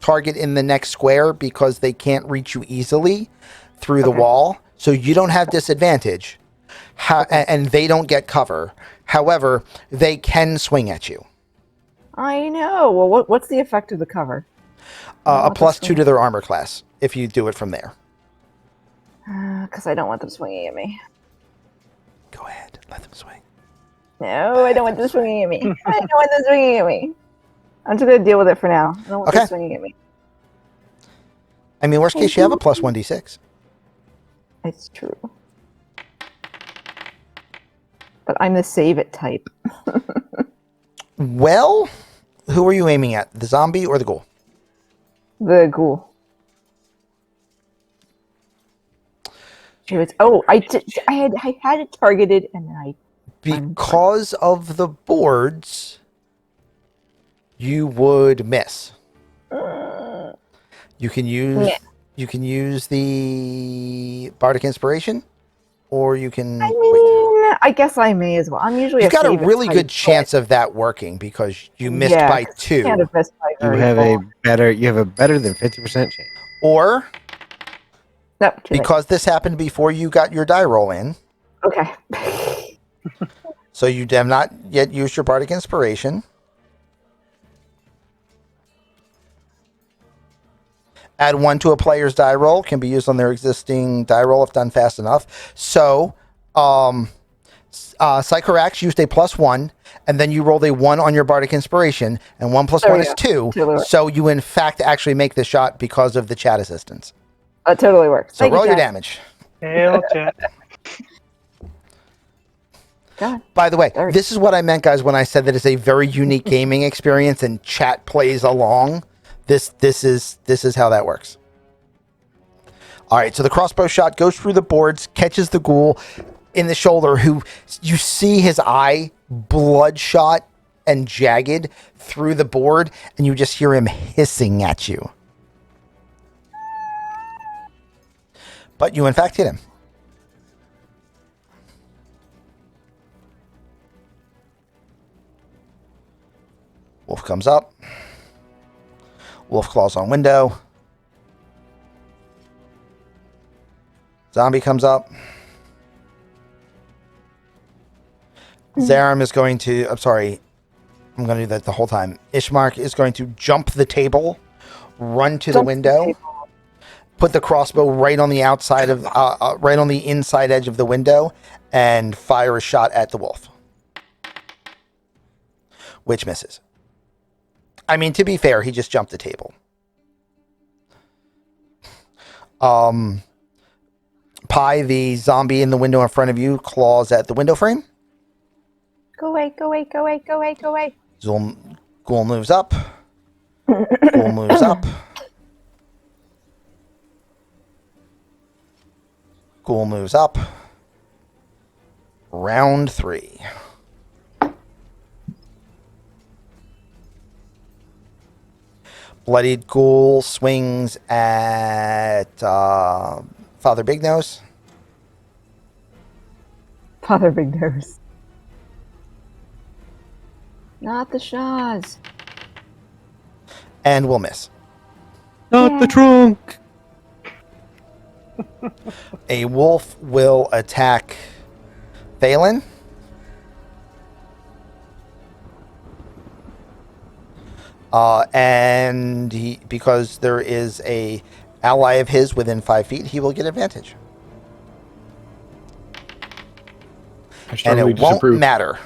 target in the next square because they can't reach you easily through the wall. So you don't have disadvantage, and they don't get cover. However, they can swing at you. I know. Well, what's the effect of the cover? A +2 to their armor class if you do it from there. Because I don't want them swinging at me. Go ahead, let them swing. No, I don't want them swinging at me. I don't want them swinging at me. I'm just going to deal with it for now. I don't want them swinging at me. I mean, worst case, you have a +1d6. It's true. But I'm the save it type. Well, who are you aiming at? The zombie or the ghoul? The ghoul. I had it targeted and then I... Because of the boards, you would miss. You can use the Bardic Inspiration, or you can. I guess I may as well. I'm usually. You've got a really good chance of that working because you missed by 2. Can't have missed by You very have far. a better than 50% chance. Or No, because this happened before you got your die roll in. Okay. So you have not yet used your Bardic Inspiration. Add 1 to a player's die roll. Can be used on their existing die roll if done fast enough. So, Psychorax used a +1, and then you rolled a 1 on your Bardic Inspiration, and 1 + 1 is 2. Totally. So you, in fact, actually make the shot because of the chat assistance. That totally works. So roll your damage. Hail chat. God. By the way, this is what I meant, guys, when I said that it's a very unique gaming experience and chat plays along. This is how that works. All right, so the crossbow shot goes through the boards, catches the ghoul in the shoulder, who you see his eye bloodshot and jagged through the board, and you just hear him hissing at you. But you, in fact, hit him. Wolf comes up. Wolf claws on window. Zombie comes up. Zaram is going to... I'm sorry. I'm going to do that the whole time. Ishmark is going to jump the table, run to the window, put the crossbow right on the outside of... right on the inside edge of the window, and fire a shot at the wolf. Which misses. I mean, to be fair, he just jumped the table. Pi, the zombie in the window in front of you, claws at the window frame. Go away, go away, go away, go away, go away. Ghoul moves up. Ghoul moves up. Ghoul moves up. Round 3. Bloodied Ghoul swings at Father Big Nose. Father Big Nose. Not the Shaws. And will miss. Not the trunk. A wolf will attack Phelan. And because there is a ally of his within 5 feet, he will get advantage. I And strongly it won't disapprove. matter.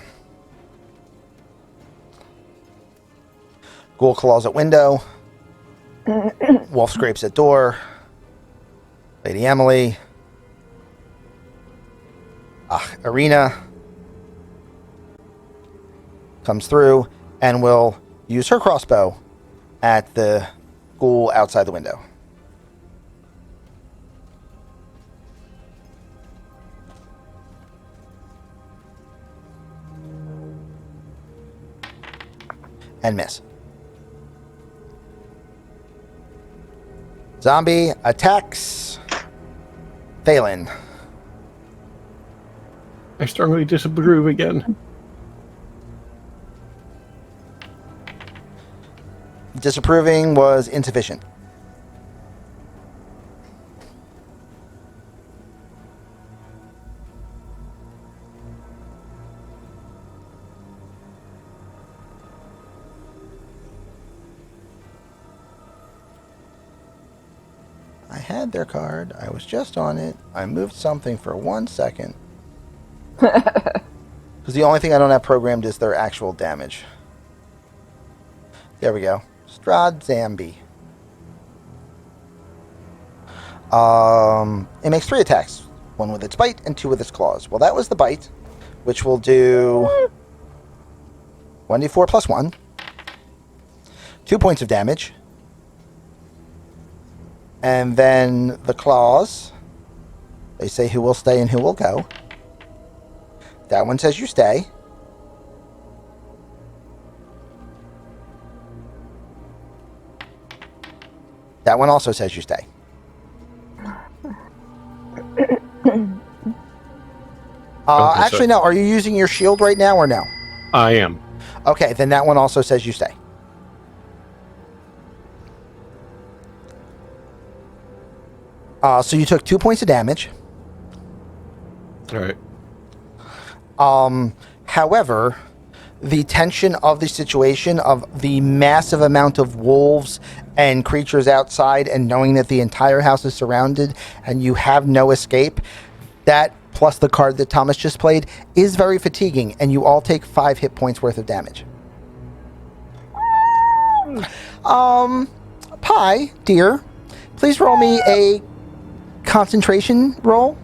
Ghoul claws at window. Wolf scrapes at door. Lady Emily. Arena comes through and will use her crossbow at the ghoul outside the window. And miss. Zombie attacks Phelan. I strongly disapprove again. Disapproving was insufficient. I had their card. I was just on it. I moved something for 1 second. Because the only thing I don't have programmed is their actual damage. There we go. Strahd Zambi. It makes 3 attacks. 1 with its bite and 2 with its claws. Well, that was the bite, which will do 1d4 plus 1. 2 points of damage. And then the claws. They say who will stay and who will go. That one says you stay. That one also says you stay. Actually, no. Are you using your shield right now or no? I am. Okay, then that one also says you stay. So you took 2 points of damage. All right. However, the tension of the situation, of the massive amount of wolves and creatures outside, and knowing that the entire house is surrounded and you have no escape, that plus the card that Thomas just played is very fatiguing, and you all take 5 hit points worth of damage. Pi, dear, please roll me a concentration roll.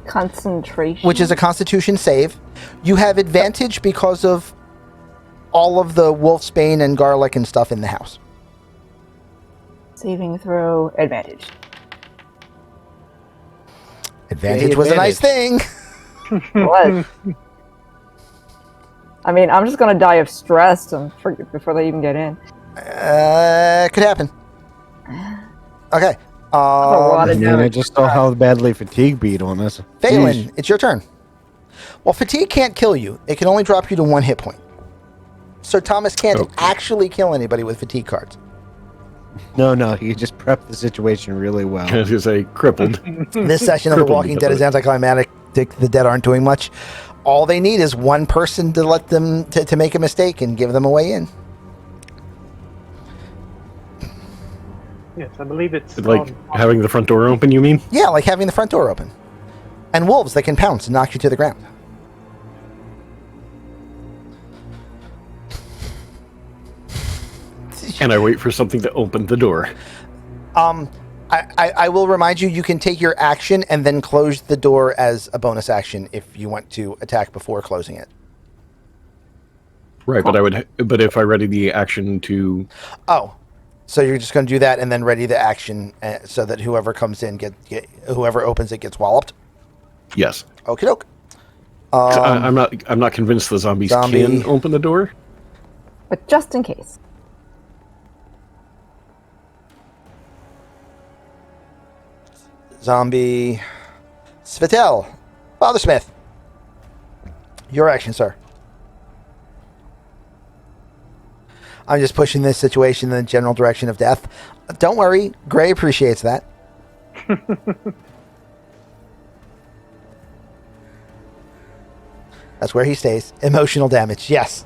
Concentration. Which is a constitution save. You have advantage because of all of the wolfsbane and garlic and stuff in the house. Saving throw advantage. Advantage was a nice thing. What? I mean, I'm just gonna die of stress before they even get in. Could happen. Okay. A lot of I damage. just saw how badly fatigue beat on us. Phelan, it's your turn. Well, fatigue can't kill you. It can only drop you to 1 hit point. So Thomas can't actually kill anybody with fatigue cards. No, he just prepped the situation really well. I was going to say crippled. This session of The Walking Dead is anticlimactic. The dead aren't doing much. All they need is one person to let them to make a mistake and give them a way in. Yes, I believe it's Like having the front door open, you mean? Yeah, like having the front door open. And wolves that can pounce and knock you to the ground. And I wait for something to open the door. I will remind you, you can take your action and then close the door as a bonus action if you want to attack before closing it. Right, but if I ready the action to... Oh, so you're just going to do that and then ready the action so that whoever comes in, whoever opens it gets walloped? Yes. Okie doke. I'm not convinced the zombies can open the door. But just in case. Zombie Svetel. Father Smith. Your action, sir. I'm just pushing this situation in the general direction of death. Don't worry, Gray appreciates that. That's where he stays. Emotional damage, yes.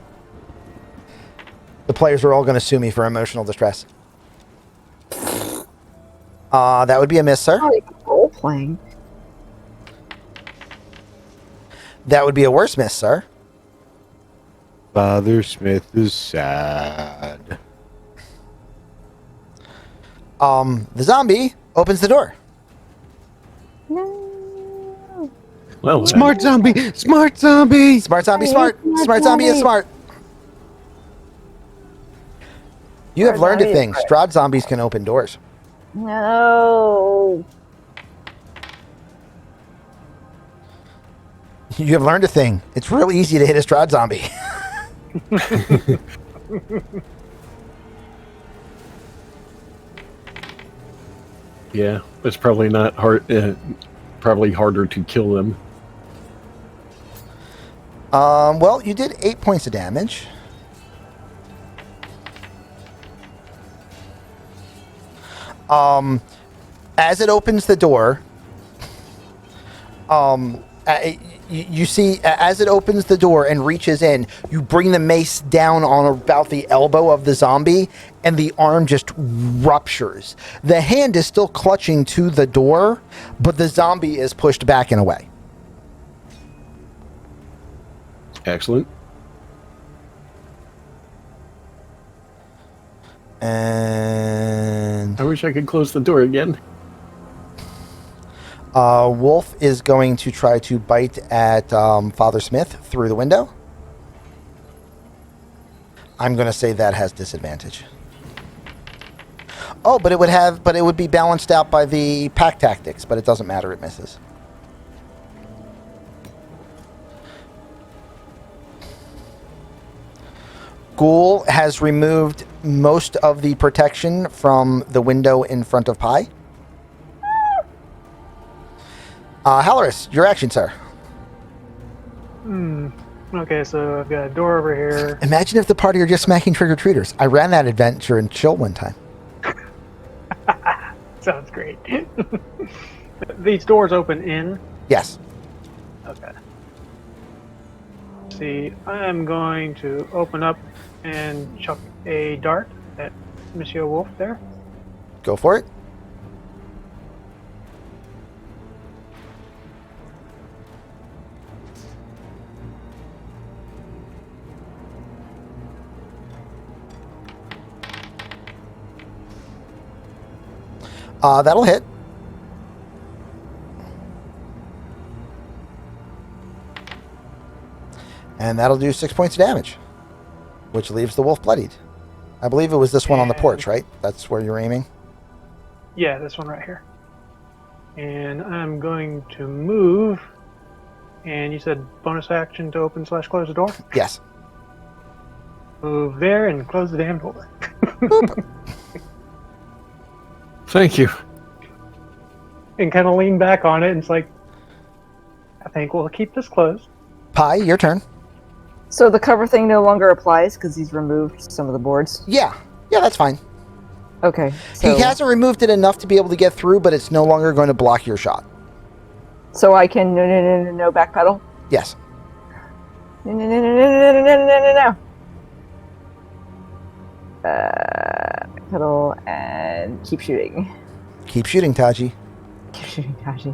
The players are all going to sue me for emotional distress. That would be a miss, sir. Probably role playing. That would be a worse miss, sir. Father Smith is sad. The zombie opens the door. No. Well, Smart zombie! Smart zombie! Smart zombie, Hey, smart. smart Smart zombie is zombie. smart. You have Smart learned a zombie is thing. smart. Strahd zombies can open doors. No. You have learned a thing. It's real easy to hit a Strahd zombie. yeah, it's probably not hard. Probably harder to kill them. Well, you did 8 points of damage. As it opens the door, you see, as it opens the door and reaches in, you bring the mace down on about the elbow of the zombie, and the arm just ruptures. The hand is still clutching to the door, but the zombie is pushed back and away. Excellent. And I wish I could close the door again. Wolf is going to try to bite at Father Smith through the window. I'm going to say that has disadvantage. Oh, but it would be balanced out by the pack tactics, but it doesn't matter, it misses. Ghoul has removed most of the protection from the window in front of Pi. Halloris, your action, sir. Okay, so I've got a door over here. Imagine if the party are just smacking trick-or-treaters. I ran that adventure in Chill one time. Sounds great. These doors open in. Yes. Okay. See, I'm going to open up and chuck a dart at Monsieur Wolf there. Go for it. That'll hit. And that'll do 6 points of damage, which leaves the wolf bloodied. I believe it was this one on the porch, right? That's where you're aiming? Yeah, this one right here. And I'm going to move. And you said bonus action to open / close the door? Yes. Move there and close the damn door. Thank you. And kind of lean back on it, and it's like, I think we'll keep this closed. Pi, your turn. So the cover thing no longer applies because he's removed some of the boards. Yeah, that's fine. Okay. So, He hasn't removed it enough to be able to get through, but it's no longer going to block your shot. So I can no backpedal. Yes. No. Pedal and keep shooting. Keep shooting, Taji. Keep shooting, Taji.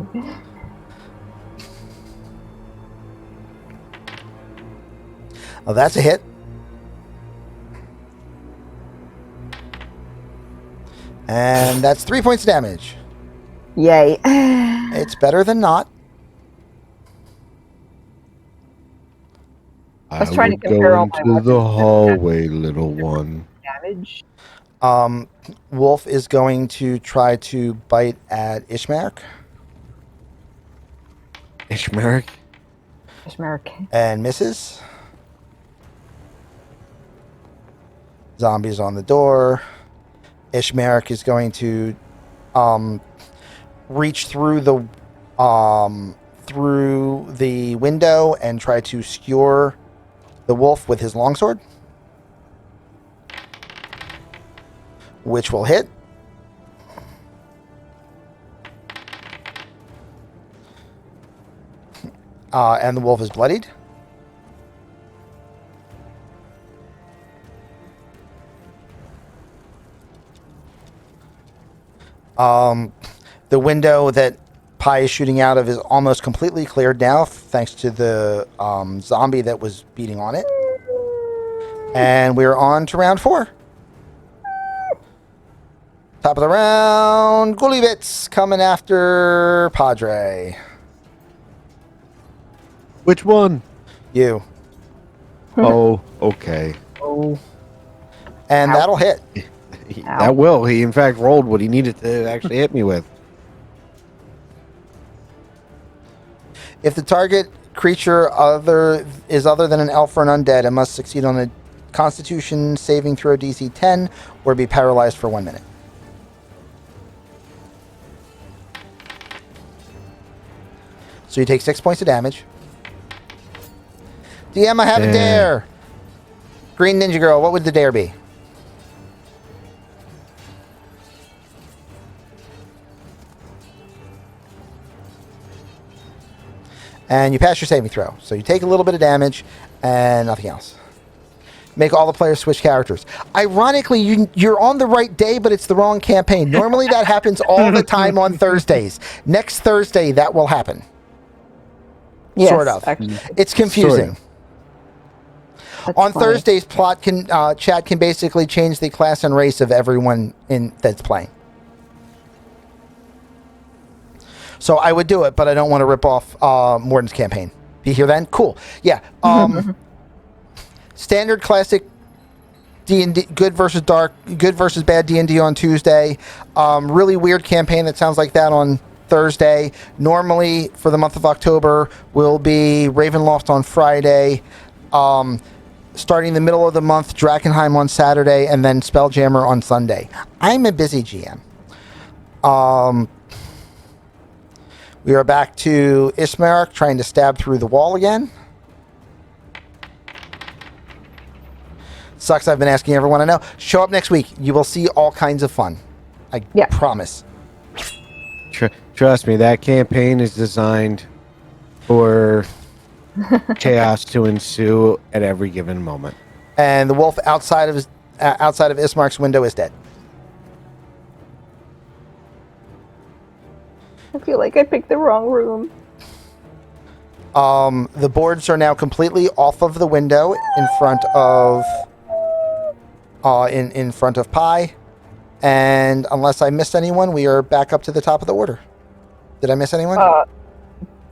Oh, that's a hit. And that's 3 points of damage. Yay. It's better than not. I was trying to would compare go all my into the weapons. hallway, little one. Damage. Wolf is going to try to bite at Ishmael Ishmael. Ishmael. and misses. Zombies on the door. Ishmael is going to reach through the window and try to skewer the wolf with his longsword, which will hit. And the wolf is bloodied. The window that Pi is shooting out of is almost completely cleared now, thanks to the zombie that was beating on it. And we're on to round 4. Top of the round, Gulivitz coming after Padre. Which one? You. Oh, okay. Oh, And Ow. that'll hit. That will. He, in fact, rolled what he needed to actually hit me with. If the target creature is other than an elf or an undead, it must succeed on a Constitution saving throw DC 10 or be paralyzed for 1 minute. So you take 6 points of damage. DM, I have a dare. Green Ninja Girl, what would the dare be? And you pass your saving throw. So you take a little bit of damage and nothing else. Make all the players switch characters. Ironically, you're on the right day, but it's the wrong campaign. Normally that happens all the time on Thursdays. Next Thursday, that will happen. Yes, Sort of. actually, It's confusing. that's On funny. Thursdays, chat can basically change the class and race of everyone that's playing. So I would do it, but I don't want to rip off Morden's campaign. Be here then? Cool. Yeah. Standard classic D&D, good versus bad D&D on Tuesday. Really weird campaign that sounds like that on Thursday. Normally, for the month of October, will be Ravenloft on Friday. Starting the middle of the month, Drakenheim on Saturday, and then Spelljammer on Sunday. I'm a busy GM. We are back to Ismark trying to stab through the wall again. Sucks, I've been asking everyone I know. Show up next week. You will see all kinds of fun. I promise. Trust me, that campaign is designed for chaos to ensue at every given moment. And the wolf outside of Ismark's window is dead. I feel like I picked the wrong room. The boards are now completely off of the window in front of in front of Pi. And unless I missed anyone, we are back up to the top of the order. Did I miss anyone?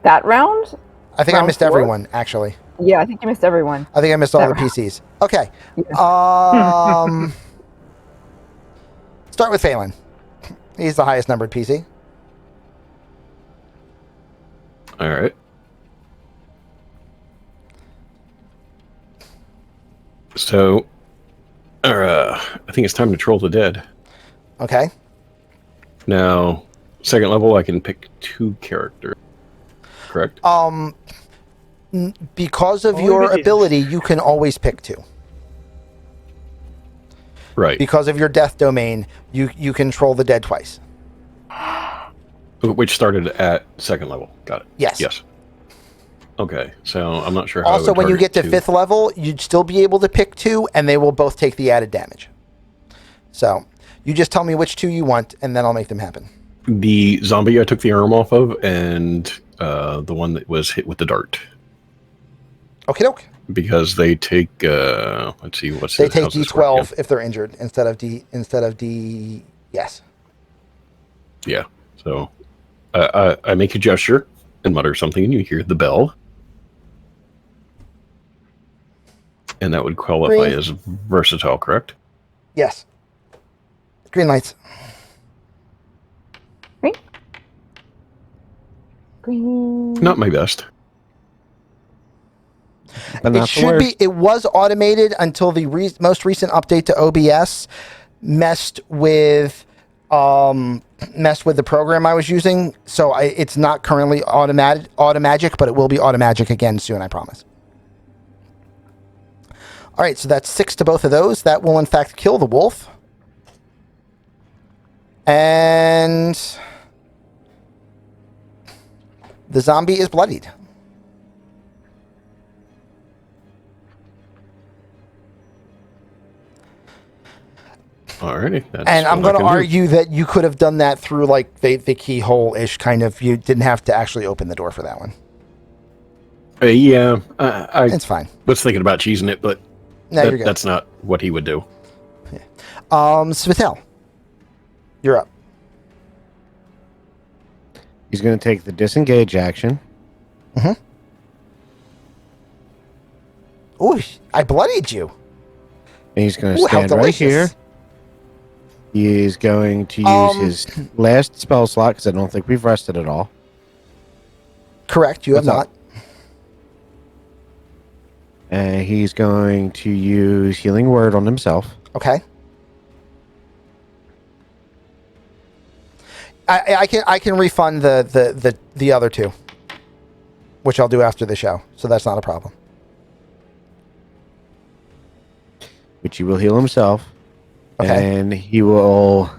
That round? I think I round missed 4? everyone, actually. Yeah, I think you missed everyone. I think I missed all That the round. PCs. Okay. Yeah. Start with Phelan. He's the highest numbered PC. All right. So, I think it's time to troll the dead. Okay. Now, second level, I can pick 2 characters. Correct? Because of Only your begins. ability, you can always pick 2. Right. Because of your death domain, you control the dead twice. Which started at second level. Got it. Yes. Yes. Okay, so I'm not sure how I Also, would when you get target to 2. 5th level, you'd still be able to pick 2, and they will both take the added damage. So, you just tell me which 2 you want, and then I'll make them happen. The zombie I took the arm off of, and the one that was hit with the dart. Okay, doke. Because they take, let's see, They take how's this work D12 again? if they're injured instead of D. Yes. Yeah, so I make a gesture and mutter something, and you hear the bell. And that would qualify Green. as versatile, correct? Yes. Green lights. Green. Not my best. But It not the should worst. be. It was automated until the most recent update to OBS messed with the program I was using. So it's not currently automagic, but it will be automagic again soon. I promise. All right, so that's 6 to both of those. That will in fact kill the wolf. And the zombie is bloodied. Alrighty. That's And I'm what I going to can do. argue that you could have done that through like the keyhole-ish kind of. You didn't have to actually open the door for that one. Yeah, I It's fine. was thinking about cheesing it, but No, you're good. that's not what he would do. Svitel, you're up. He's going to take the disengage action. Ooh, I bloodied you. And he's going to Ooh, how stand right here. delicious. He is going to use his last spell slot because I don't think we've rested at all. Correct, you have What's up? not. And he's going to use Healing Word on himself. Okay. I can refund the other two, which I'll do after the show, so that's not a problem. Which he will heal himself. Okay. And he will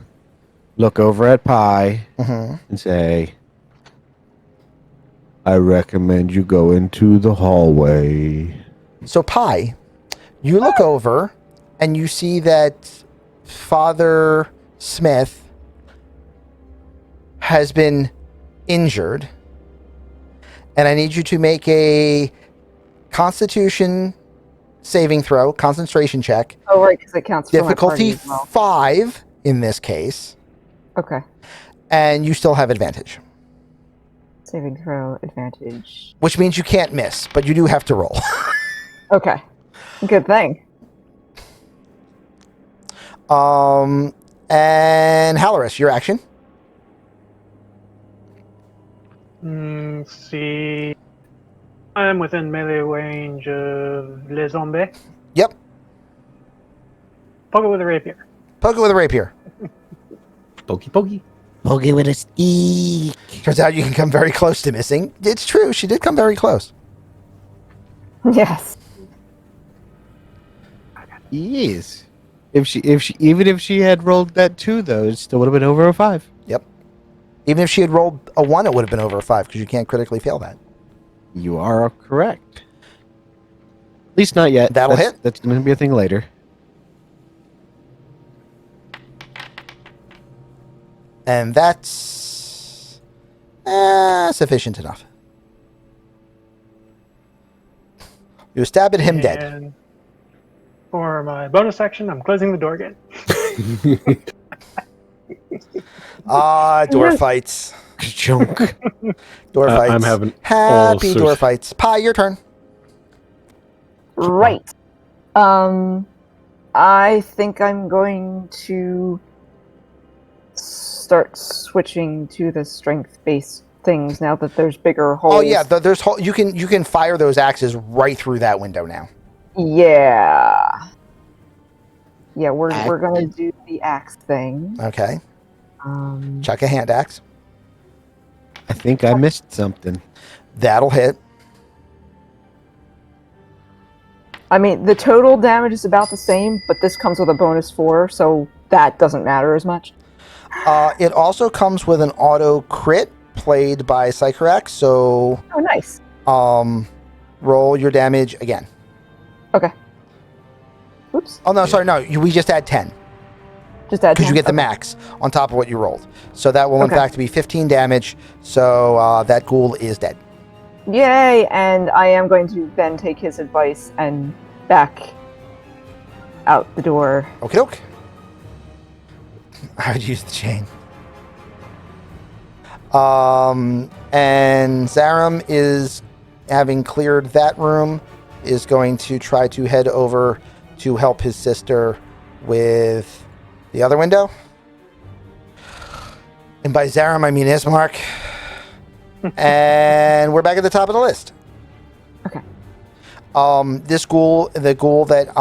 look over at Pi and say, I recommend you go into the hallway. So, Pi, you look over and you see that Father Smith has been injured, and I need you to make a Constitution saving throw, concentration check. Oh, right, because it counts for Difficulty my party as well. 5 in this case, Okay. and you still have advantage, Saving throw advantage. which means you can't miss, but you do have to roll. Okay. Good thing. And Halaris, your action. See, I'm within melee range of Les Zombies. Yep. Poke it with a rapier. Poke it with a rapier. Pokey pokey. Bogey with a stick. Turns out you can come very close to missing. It's true. She did come very close. Yes. Yes. If she had rolled that 2 though, it still would have been over a 5. Yep. Even if she had rolled a 1, it would have been over a 5 because you can't critically fail that. You are correct. At least not yet. That'll hit. That's going to be a thing later. And that's sufficient enough. You stab at him dead. And for my bonus action, I'm closing the door again. Door fights. Chunk. Door fights. I'm having all happy sorts- door fights. Pi, your turn. Right. I think I'm going to start switching to the strength-based things now that there's bigger holes. Oh yeah, there's you can fire those axes right through that window now. Yeah. Yeah, we're gonna do the axe thing. Okay. Chuck a hand axe. I think I missed something. That'll hit. I mean, the total damage is about the same, but this comes with a bonus 4, so that doesn't matter as much. It also comes with an auto crit played by Sycorax, so Oh, nice. roll your damage again. Okay. Oops. Oh no, sorry, no, we just add 10 Just add because you 10. get the Okay. max on top of what you rolled. So that will in Okay. fact be 15 damage. So that ghoul is dead. Yay! And I am going to then take his advice and back out the door. Okie doke. I would use the chain. And Zaram is, having cleared that room, is going to try to head over to help his sister with the other window. And by Zaram, I mean Ismark. And we're back at the top of the list. Okay. This ghoul, the ghoul that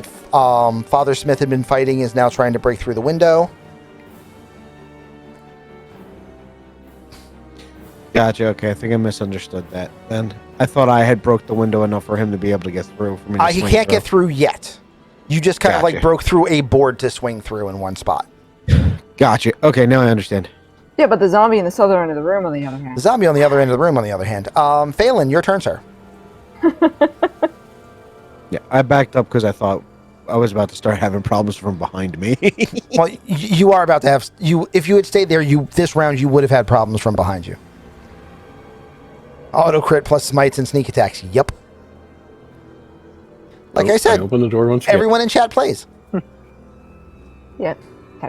Father Smith had been fighting, is now trying to break through the window. Gotcha. Okay, I think I misunderstood that. Then I thought I had broke the window enough for him to be able to get through. For me to He swing can't through. get through yet. You just kind of like Gotcha. broke through a board to swing through in one spot. Gotcha. Okay, now I understand. Yeah, but the zombie in the southern end of the room, on the other hand. The zombie on the other end of the room, on the other hand. Phelan, your turn, sir. Yeah, I backed up because I thought I was about to start having problems from behind me. Well, you are about to have you. If you had stayed there, this round you would have had problems from behind you. Auto crit plus smites and sneak attacks. Yep. Like I said, open the door once again. everyone in chat plays. Yep.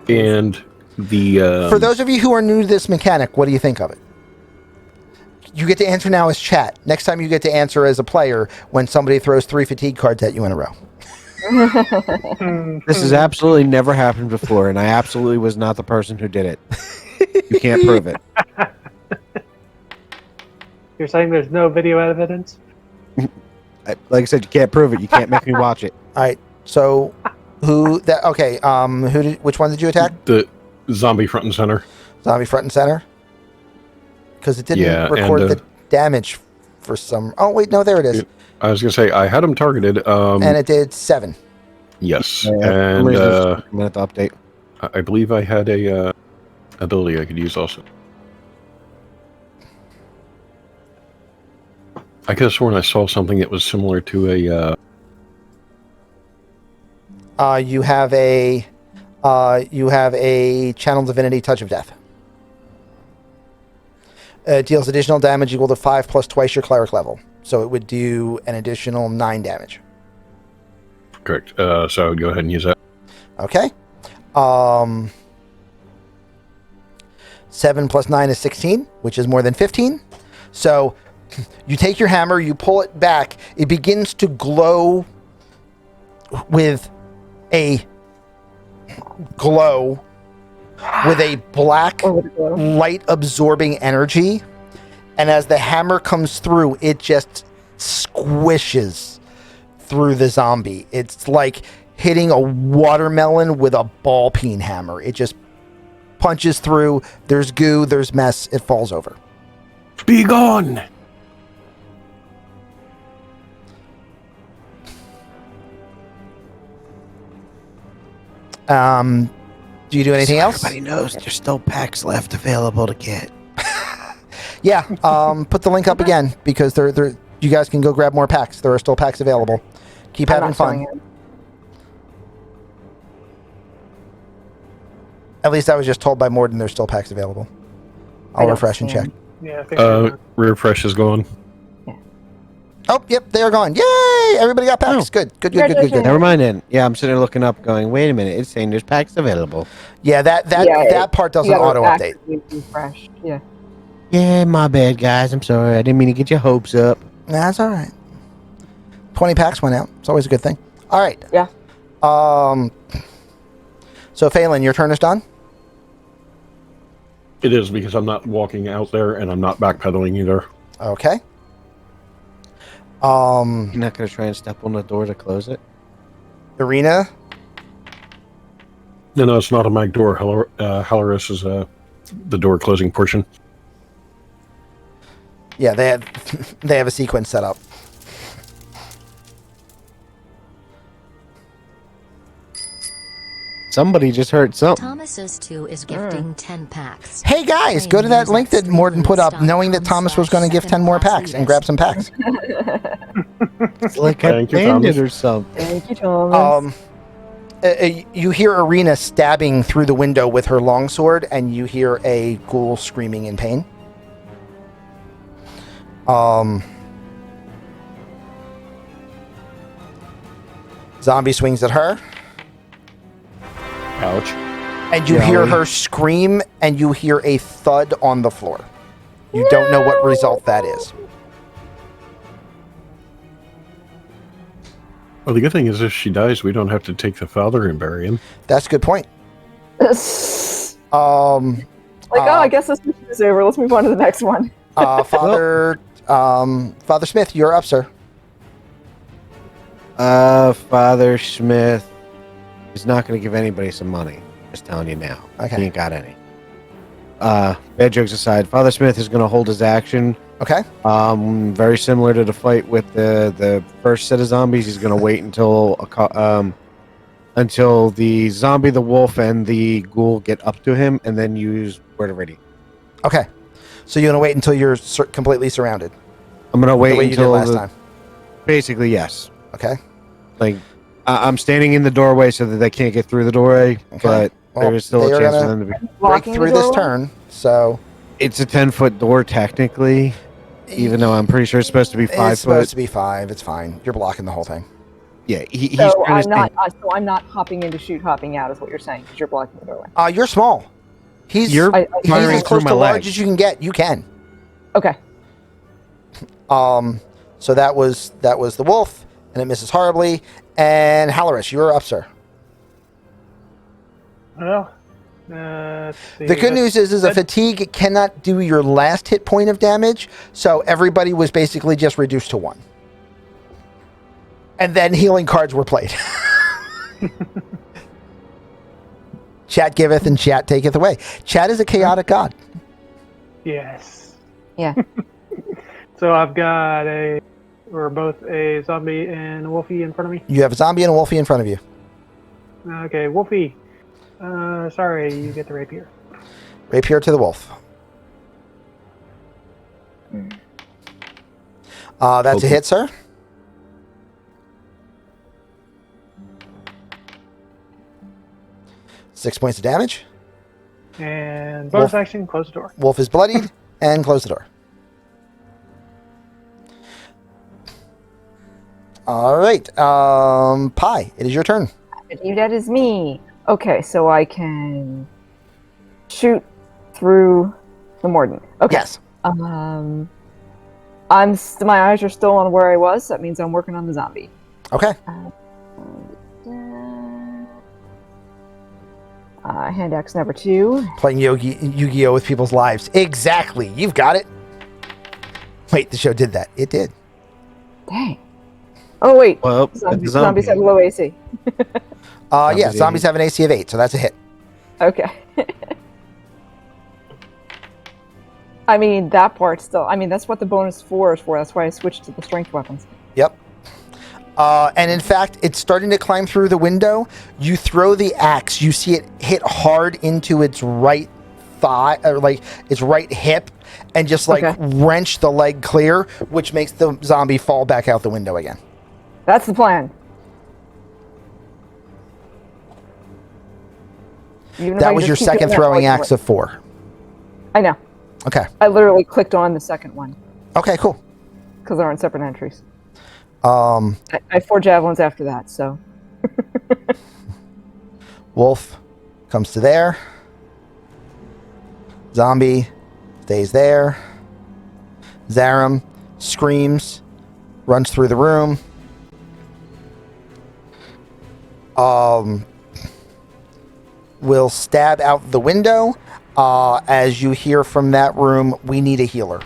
And the For those of you who are new to this mechanic, what do you think of it? You get to answer now as chat. Next time you get to answer as a player when somebody throws 3 fatigue cards at you in a row. This has absolutely never happened before, and I absolutely was not the person who did it. You can't prove it. You're saying there's no video evidence? Like I said, you can't prove it. You can't make me watch it. All right. So, which one did you attack? the zombie front and center. Zombie front and center? Because it didn't record the damage for some. Oh wait, no, there it is. I was gonna say I had him targeted. And it did 7. Yes, I'm and gonna have to update. I believe I had a ability I could use also. I could have sworn I saw something that was similar to a. You have a Channel Divinity Touch of Death. It deals additional damage equal to 5 plus twice your cleric level. So it would do an additional 9 damage. Correct. So I would go ahead and use that. Okay. 7 plus 9 is 16, which is more than 15. So you take your hammer, you pull it back, it begins to glow with a black light absorbing energy, and as the hammer comes through, it just squishes through the zombie. It's like hitting a watermelon with a ball peen hammer. It just punches through. There's goo, there's mess, it falls over. Be gone! Do you do anything else? Everybody knows there's still packs left available to get. Yeah, put the link up again because you guys can go grab more packs. There are still packs available. Keep having fun. At least I was just told by Morden there's still packs available. I'll refresh and check. Yeah, I think Refresh is gone. Oh, yep, they are gone. Yay! Everybody got packs. Oh. Good. Never mind then. Yeah, I'm sitting there looking up going, wait a minute, it's saying there's packs available. Yeah, that part doesn't auto update. Refresh. Yeah. Yeah, my bad, guys. I'm sorry. I didn't mean to get your hopes up. That's all right. 20 packs went out. It's always a good thing. All right. Yeah. So, Phelan, your turn is done? It is because I'm not walking out there and I'm not backpedaling either. Okay. You're not going to try and step on the door to close it? Arena? No, it's not a mag door. Halaris is the door closing portion. Yeah, they have a sequence set up. Somebody just heard something. Thomas's 2 is gifting 10 packs. Hey guys, go to that link that Morden put up, knowing that Thomas was going to give 10 more packs, and grab some packs. It's like I Thank you, planned it Thomas. or something. Thank you, Thomas. You hear Arena stabbing through the window with her longsword, and you hear a ghoul screaming in pain. Zombie swings at her. Ouch. And you hear her scream, and you hear a thud on the floor. You don't know what result that is. Well, the good thing is if she dies, we don't have to take the father and bury him. That's a good point. I guess this mission is over. Let's move on to the next one. Father Smith, you're up, sir. Father Smith is not going to give anybody some money. Just telling you now. Okay. He ain't got any. Bad jokes aside, Father Smith is going to hold his action. Okay. Very similar to the fight with the first set of zombies. He's going to wait until the zombie, the wolf, and the ghoul get up to him, and then use Word of Radiant. Okay. So you're going to wait until you're completely surrounded? I'm going to wait the way you did until last time? Basically, yes. Okay. Like I'm standing in the doorway so that they can't get through the doorway, but Well, there is still they a are chance for gonna them to be. break Blocking the through this doorway? turn. So It's a 10-foot door technically, even though I'm pretty sure it's supposed to be 5 it's supposed foot. to be 5. It's fine. You're blocking the whole thing. Yeah, he's So trying to I'm not hopping in to shoot, hopping out is what you're saying because you're blocking the doorway. You're small. He's You're he's firing as close through to my large leg. as you can get. You can. Okay. So that was the wolf, and it misses horribly. And Halloris, you're up, sir. Well, let's see. The good news is a fatigue cannot do your last hit point of damage, so everybody was basically just reduced to 1. And then healing cards were played. Chat giveth and chat taketh away. Chat is a chaotic god. Yes. Yeah. So I've got both a zombie and a wolfie in front of me. You have a zombie and a wolfie in front of you. Okay, wolfie. Sorry, you get the rapier. Rapier to the wolf. That's a hit, sir. Six points of damage. And bonus action, close the door. Wolf is bloodied, and close the door. All right. Pi, it is your turn. I believe that is me. Okay, so I can shoot through the Morden. Okay. Yes. My eyes are still on where I was. That means I'm working on the zombie. Okay. Hand axe number 2. Playing Yu-Gi-Oh with people's lives. Exactly. You've got it. Wait, the show did that. It did. Dang. Oh wait. Well, that's a Zombies have zombie. low AC. Yeah, zombies have an AC of 8, so that's a hit. Okay. I mean, that part still. I mean, that's what the bonus 4 is for. That's why I switched to the strength weapons. Yep. And in fact, it's starting to climb through the window. You throw the axe. You see it hit hard into its right thigh, or like its right hip, and just wrench the leg clear, which makes the zombie fall back out the window again. That's the plan. Even if I That can was just your keep doing second that throwing while I do axe it. of 4. I know. Okay. I literally clicked on the second one Okay, cool. because they're on separate entries. Um, I have 4 javelins after that, so. Wolf comes to there. Zombie stays there. Zaram screams, runs through the room. Will stab out the window. As you hear from that room, we need a healer.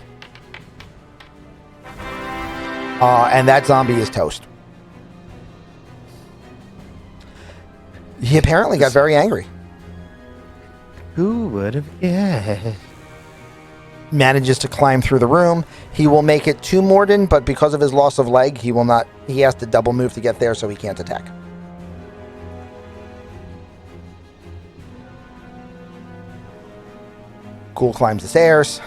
And that zombie is toast. He apparently got very angry. Who would have guessed? Manages to climb through the room. He will make it to Morden, but because of his loss of leg, he will not. He has to double move to get there, so he can't attack. Ghoul climbs the stairs.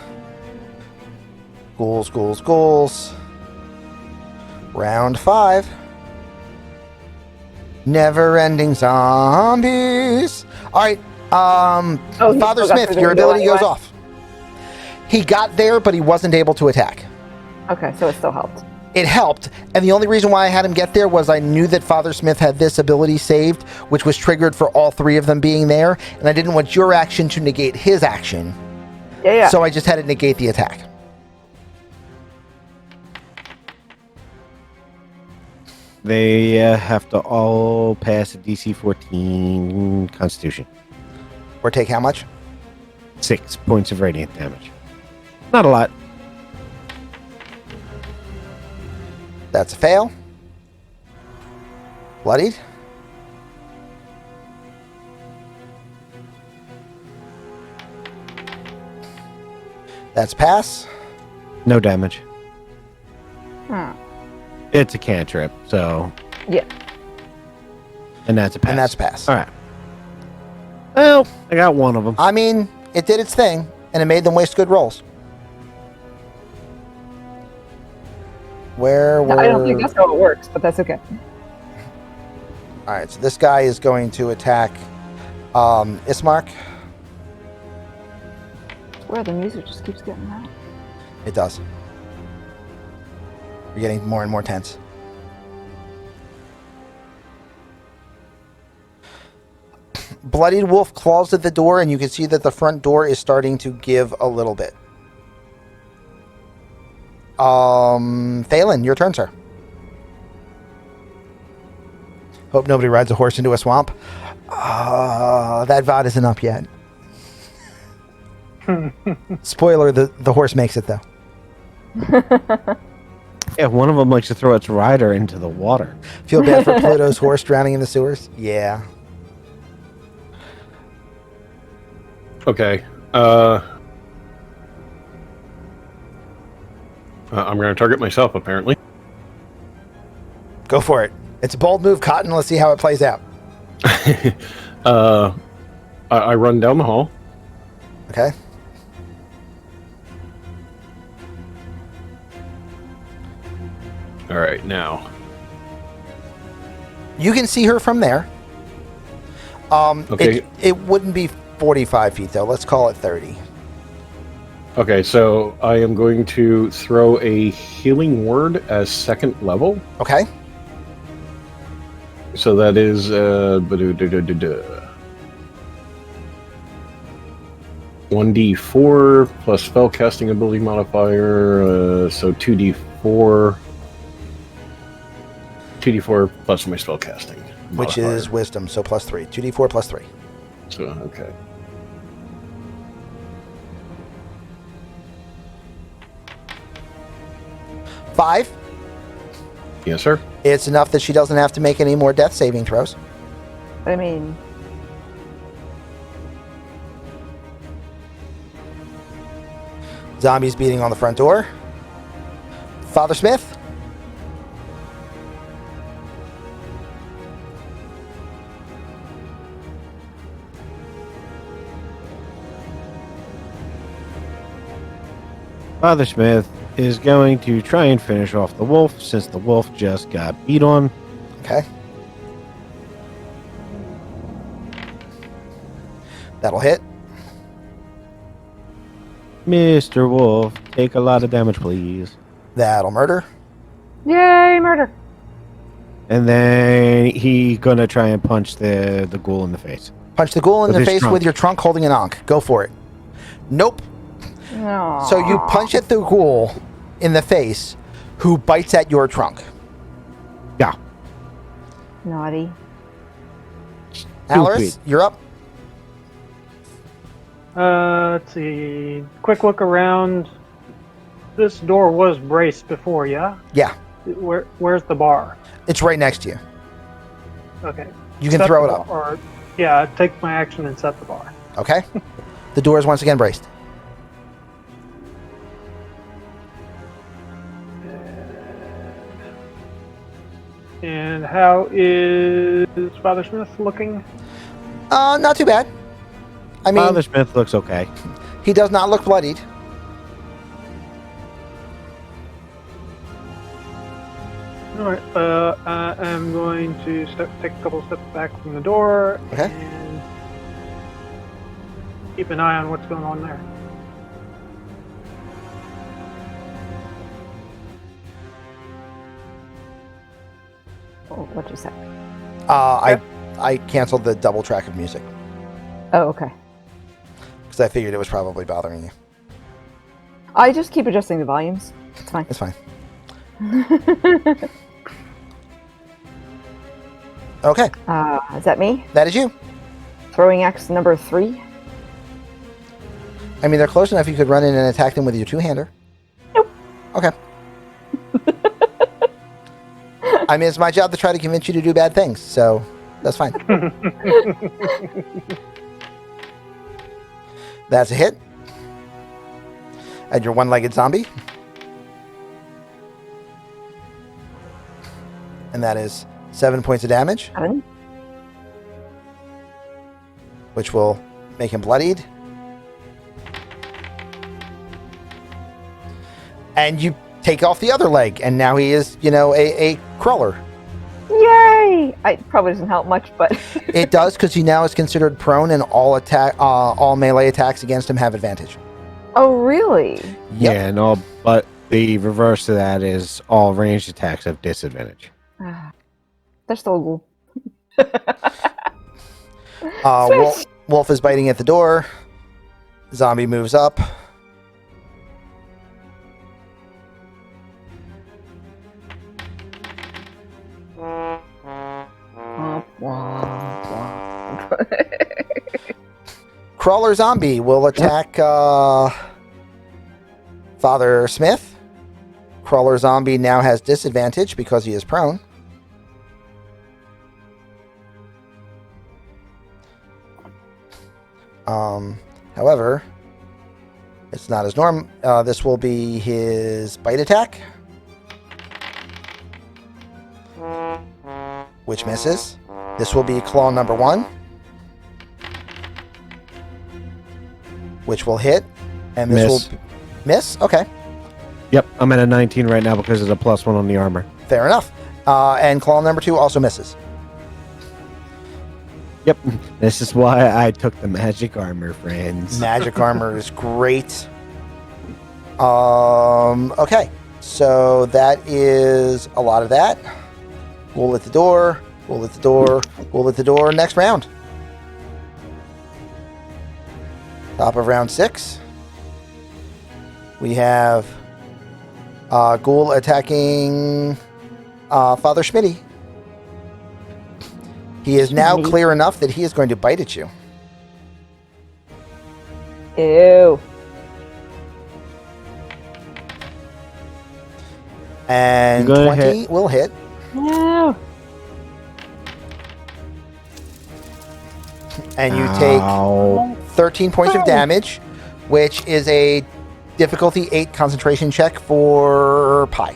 Ghouls. Round 5. Never-ending zombies. All right. he Father still got Smith, through the your window ability goes anyway? off. He got there, but he wasn't able to attack. Okay, so it still helped. It helped, and the only reason why I had him get there was I knew that Father Smith had this ability saved, which was triggered for all 3 of them being there, and I didn't want your action to negate his action. Yeah. So I just had it negate the attack. They have to all pass a DC 14 Constitution. Or take how much? 6 points of radiant damage. Not a lot. That's a fail. Bloodied. That's pass. No damage. Hmm. It's a cantrip, so. Yeah. And that's a pass. And that's pass. All right. Well, I got one of them. I mean, it did its thing, and it made them waste good rolls. Where were... I don't think that's how it works, but that's okay. All right, so this guy is going to attack Ismark. Where the music just keeps getting loud. It does. You're getting more and more tense. Bloodied Wolf claws at the door, and you can see that the front door is starting to give a little bit. Phelan, your turn, sir. Hope nobody rides a horse into a swamp. That VOD isn't up yet. Spoiler, the horse makes it, though. Yeah, one of them likes to throw its rider into the water. Feel bad for Pluto's horse drowning in the sewers? Yeah. Okay. I'm going to target myself, apparently. Go for it. It's a bold move, Cotton. Let's see how it plays out. I run down the hall. Okay. All right, now. You can see her from there. Okay. It wouldn't be 45 feet, though. Let's call it 30. Okay, so I am going to throw a healing word as second level. Okay. So that is 1d4 plus spellcasting ability modifier, so 2d4. 2d4 plus my spellcasting Which modifier. is wisdom, so plus 3. 2d4 plus 3. So, okay. Five. Yes, sir. It's enough that she doesn't have to make any more death saving throws. I mean, Zombies beating on the front door. Father Smith. Father Smith is going to try and finish off the wolf since the wolf just got beat on. Okay. That'll hit. Mr. Wolf, take a lot of damage, please. That'll murder. yay, murder! And then he gonna try and punch the ghoul in the face. Punch the ghoul in With the his face trunk. with your trunk holding an ankh. Go for it. Nope. No. So you punch at the ghoul in the face who bites at your trunk. Yeah. Naughty. Alaris, you're up. Let's see. Quick look around. This door was braced before, yeah? Yeah, Where's the bar? it's right next to you. Okay. You can Set throw the it up. bar, or yeah, take my action and set the bar. Okay? The door is once again braced. And how is Father Smith looking? Not too bad. I mean, Father Smith looks okay. he does not look bloodied. Alright, I am going to take a couple steps back from the door Okay. and keep an eye on what's going on there. Oh, what'd you say? I canceled the double track of music Oh, okay. because I figured it was probably bothering you. I just keep adjusting the volumes. It's fine. It's fine. Okay, Is that me? that is you. Throwing axe number 3? I mean, they're close enough you could run in and attack them with your two-hander. Nope. Okay. I mean, it's my job to try to convince you to do bad things, so that's fine. That's a hit. And your one-legged zombie. And that is 7 points of damage, 7? which will make him bloodied. And you take off the other leg, and now he is, a crawler. Yay! Yay! It probably doesn't help much, but It does because he now is considered prone, and all melee attacks against him have advantage. oh really? Yep. Yeah, and all, but the reverse to that is all ranged attacks have disadvantage. They're still. Wolf is biting at the door. Zombie moves up. Crawler zombie will attack Father Smith. Crawler zombie now has disadvantage because he is prone. However, it's not his norm. This will be his bite attack, which misses. This will be claw number 1, which will hit, and this will miss. Okay, Yep, I'm at a 19 right now because of the +1 on the armor. fair enough. And claw number 2 also misses. Yep, this is why I took the magic armor, friends. Magic armor is great. Okay, so that is a lot of that. We'll at the door. We'll at the door. We'll at the door. Next round. Top of round 6. We have Ghoul attacking Father Schmitty. He is now clear enough that he is going to bite at you. Ew. And Go 20 ahead. will hit. No. And you take Ow. 13 points of damage, which is a difficulty 8 concentration check for Pi.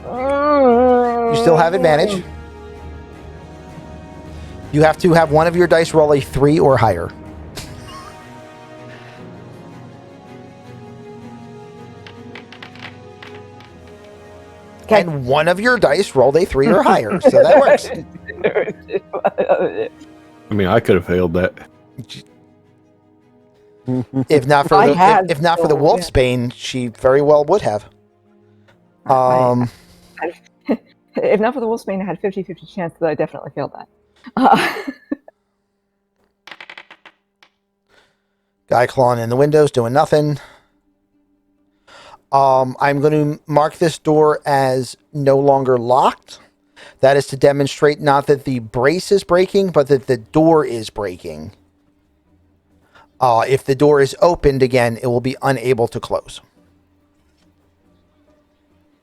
You still have advantage. You have to have one of your dice roll a 3 or higher. Okay. And one of your dice rolled a 3 or higher, so that works. I mean, I could have failed that. If not for I the had, if not for the so, wolf's bane, she very well would have. If not for the Wolfsbane, I had 50-50 chance that I definitely failed that. Guy clawing in the windows, doing nothing. I'm going to mark this door as no longer locked. That is to demonstrate not that the brace is breaking, but that the door is breaking. If the door is opened again, it will be unable to close.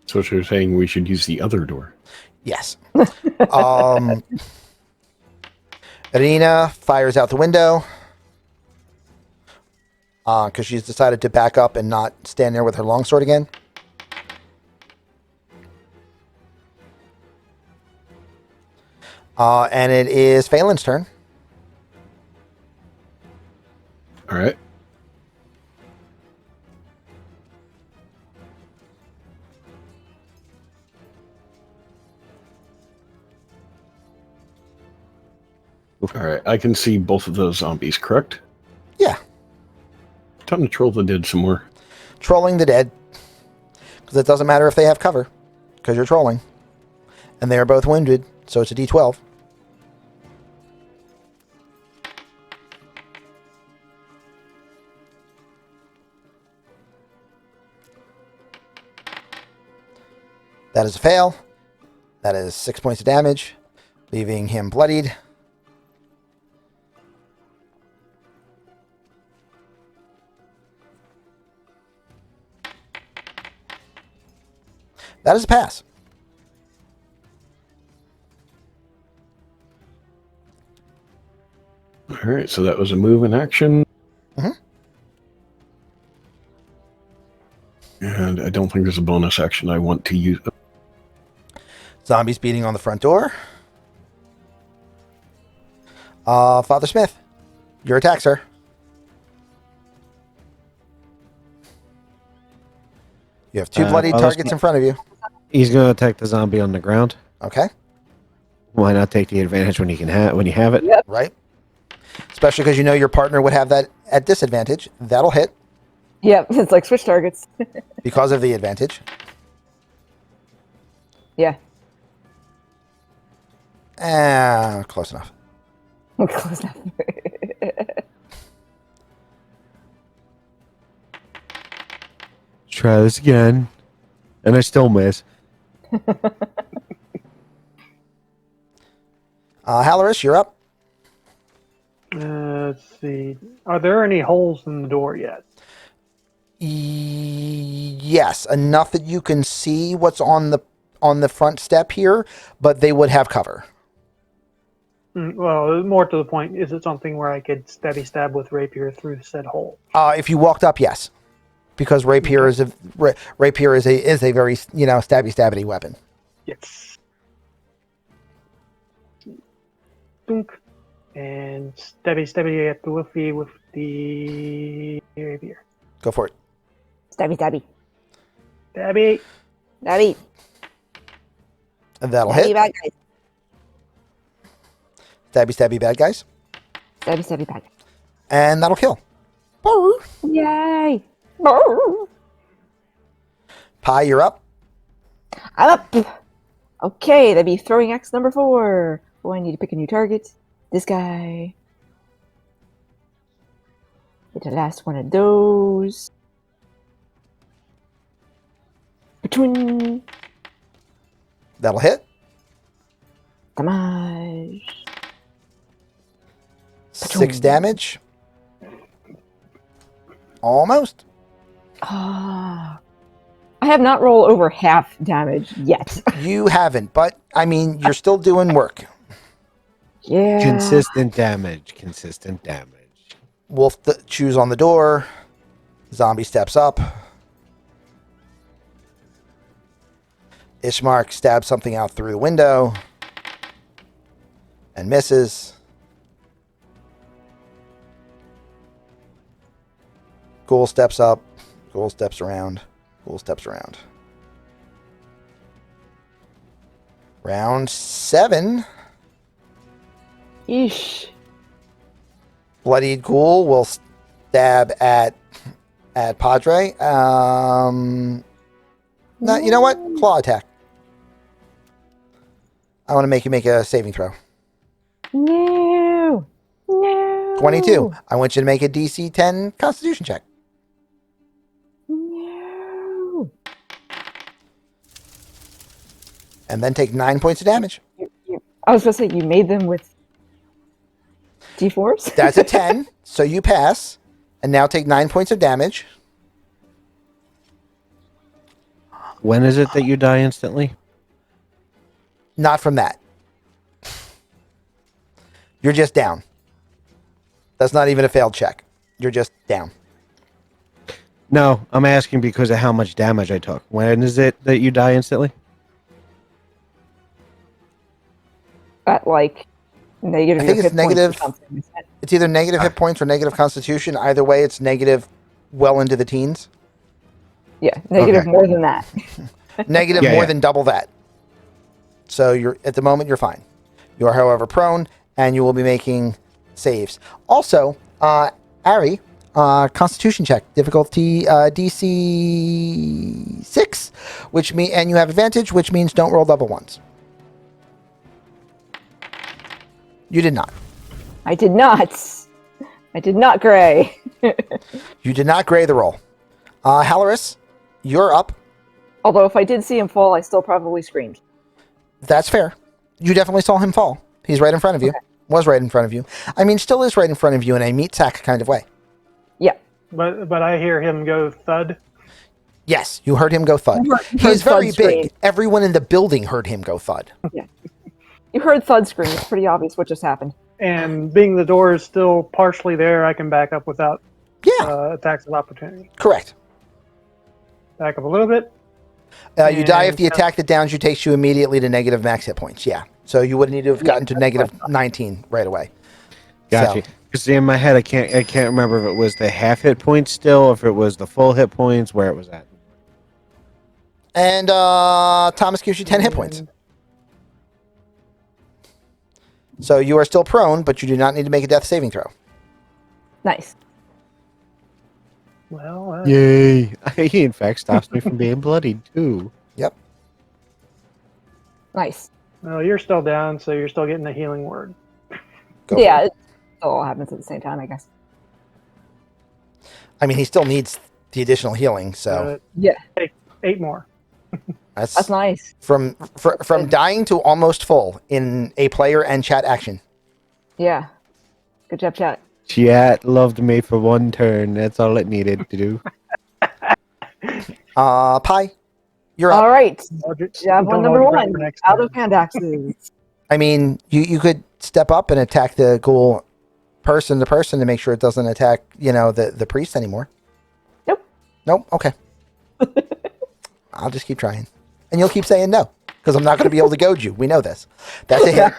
So you're saying we should use the other door? Yes. Irina fires out the window because she's decided to back up and not stand there with her longsword again. And it is Phelan's turn. All right. All right. I can see both of those zombies, correct? Yeah. Time to troll the dead some more. Trolling the dead. Because it doesn't matter if they have cover. Because you're trolling. And they are both wounded. So it's a d12. That is a fail. That is 6 points of damage, leaving him bloodied. That is a pass. All right. So that was a move in action. Mhm. And I don't think there's a bonus action I want to use. Zombies beating on the front door. Father Smith, your attack, sir. You have two bloodied Father targets Smith. in front of you. He's going to attack the zombie on the ground. Okay. Why not take the advantage when you have it? Yep. Right? Especially because you know your partner would have that at disadvantage. That'll hit Yep. It's like switch targets. because of the advantage. Yeah. Close enough. Close enough. Try this again, and I still miss. Halloris, you're up. Let's see. Are there any holes in the door yet? Yes, enough that you can see what's on the front step here, but they would have cover. Well, more to the point, is it something where I could stab with rapier through said hole? If you walked up, yes, because rapier is a very stabby weapon. Yes. Dunk. And stabby at the woofy with the rapier. Go for it. Stabby, stabby. Stabby. Stabby. And that'll Stabby hit. bad guys. Stabby bad guys. Stabby, stabby bad guys. And that'll kill. Yay! Pie, you're up. I'm up. Okay, that'd be throwing axe number 4. Oh, I need to pick a new target. This guy. Get the last one of those. Between That'll hit. damage. 6 damage. Almost. Ah. I have not rolled over half damage yet. You haven't, but I mean, you're still doing work. Yeah. Consistent damage. Wolf chews on the door. Zombie steps up. Ishmark stabs something out through the window and misses. Ghoul steps up. Ghoul steps around. Ghoul steps around. Round 7. Eesh. Bloodied Ghoul will stab at Padre. No, you know what? Claw attack. I want to make you make a saving throw. No. No. 22. I want you to make a DC 10 Constitution check. No. And then take 9 points of damage. I was going to say, you made them with D4s? That's a 10, so you pass. And now take 9 points of damage. When is it that you die instantly? Not from that. You're just down. That's not even a failed check. You're just down. No, I'm asking because of how much damage I took. When is it that you die instantly? At like negative. I think your it's hit points or negative. something. It's either negative hit points or negative constitution. Either way, it's negative well into the teens. Yeah, negative Okay. more than that. Negative Yeah, more yeah. than double that. So you're at the moment you're fine. You are, however, prone, and you will be making saves. Also, Ari, Constitution check, difficulty DC 6, and you have advantage, which means don't roll double ones. You did not. I did not. I did not gray. You did not gray the roll. Halloris, you're up. Although if I did see him fall, I still probably screamed. That's fair. You definitely saw him fall. He's right in front of you. Okay. Was right in front of you. I mean, still is right in front of you in a meat sack kind of way. Yeah. But I hear him go thud. Yes, you heard him go thud. You heard He's very thud scream. big. Everyone in the building heard him go thud. You heard thud scream. It's pretty obvious what just happened. And being the door is still partially there, I can back up without Yeah, attacks of opportunity. correct. Back up a little bit. You die if the And- attack that downs you takes you immediately to negative max hit points. Yeah. So you would need to have gotten to negative 19 right away. Gotcha. So, Because in my head, I can't remember if it was the half hit points still, if it was the full hit points, where it was at. and Thomas gives you 10 hit points. So you are still prone, but you do not need to make a death saving throw. Nice. Well, Yay! He in fact stops me from being bloodied too. Yep. Nice. well, you're still down, so you're still getting the healing word. Go Yeah, for it. it all happens at the same time, I guess. I mean, he still needs the additional healing, so Yeah, 8 more. that's nice. from dying to almost full in a player and chat action. Yeah. Good job, chat. Chat loved me for one turn. That's all it needed to do. Pi, you're up. All right. Yeah, Javelin number 1. Out of hand axes. I mean, you could step up and attack the ghoul person to person to make sure it doesn't attack, the priest anymore. Nope. Nope? Okay. I'll just keep trying. And you'll keep saying no, because I'm not going to be able to goad you. We know this. That's a hit.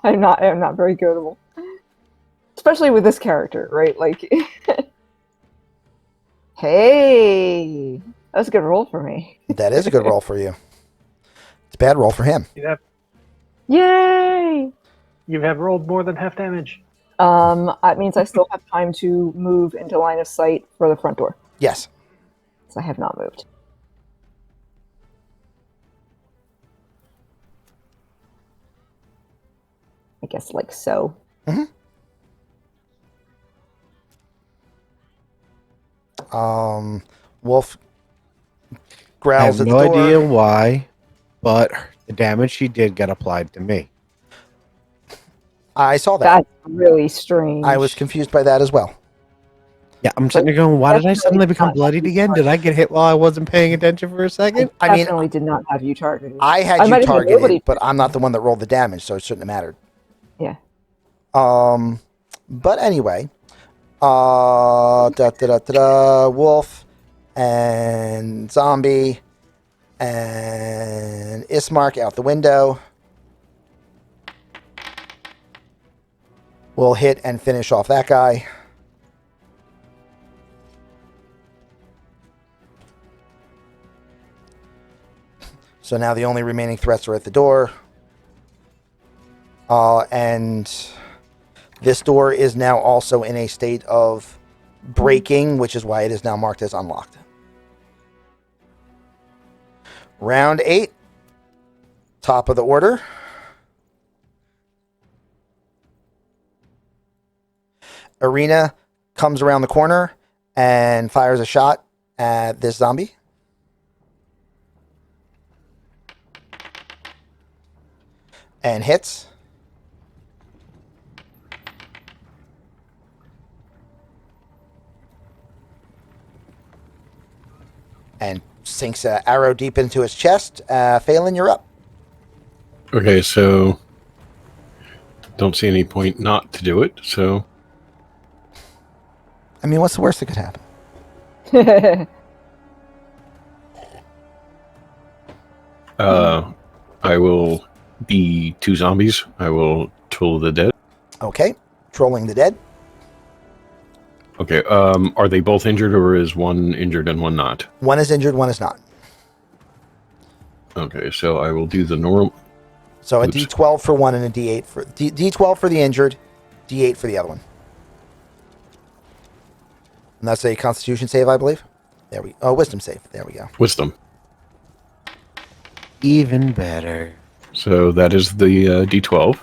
I'm not very goadable. Especially with this character, right? Like, hey, that was a good roll for me. That is a good roll for you. It's a bad roll for him. Yay! You have rolled more than half damage. That means I still have time to move into line of sight for the front door. Yes. So I have not moved. I guess like so. Mm-hmm. Wolf I growls have at no the door. idea why, but the damage she did get applied to me. I saw that. That's really strange. I was confused by that as well. Yeah, I'm sitting there going, why did I Definitely suddenly become not bloodied you again? Did I get hit while I wasn't paying attention for a second? I mean, definitely did not have you targeted. I had I you might have been targeted, nobody- but I'm not the one that rolled the damage, so it shouldn't have mattered. Yeah. But anyway, Wolf and Zombie and Ismark out the window. We'll hit and finish off that guy. So now the only remaining threats are at the door. And this door is now also in a state of breaking, which is why it is now marked as unlocked. Round 8. Top of the order. Arena comes around the corner and fires a shot at this zombie. And hits. And sinks an arrow deep into his chest. Phelan, you're up. Okay, so don't see any point not to do it. So I mean, what's the worst that could happen? I will be 2 zombies. I will troll the dead. Okay. Trolling the dead. Okay. Are they both injured, or is one injured and one not? One is injured, one is not. Okay, so I will do the normal. So a Oops. D12 for one and a D8 for D12 for the injured, D8 for the other one. And that's a Constitution save, I believe. Wisdom save. There we go. Wisdom. Even better. So that is the D12.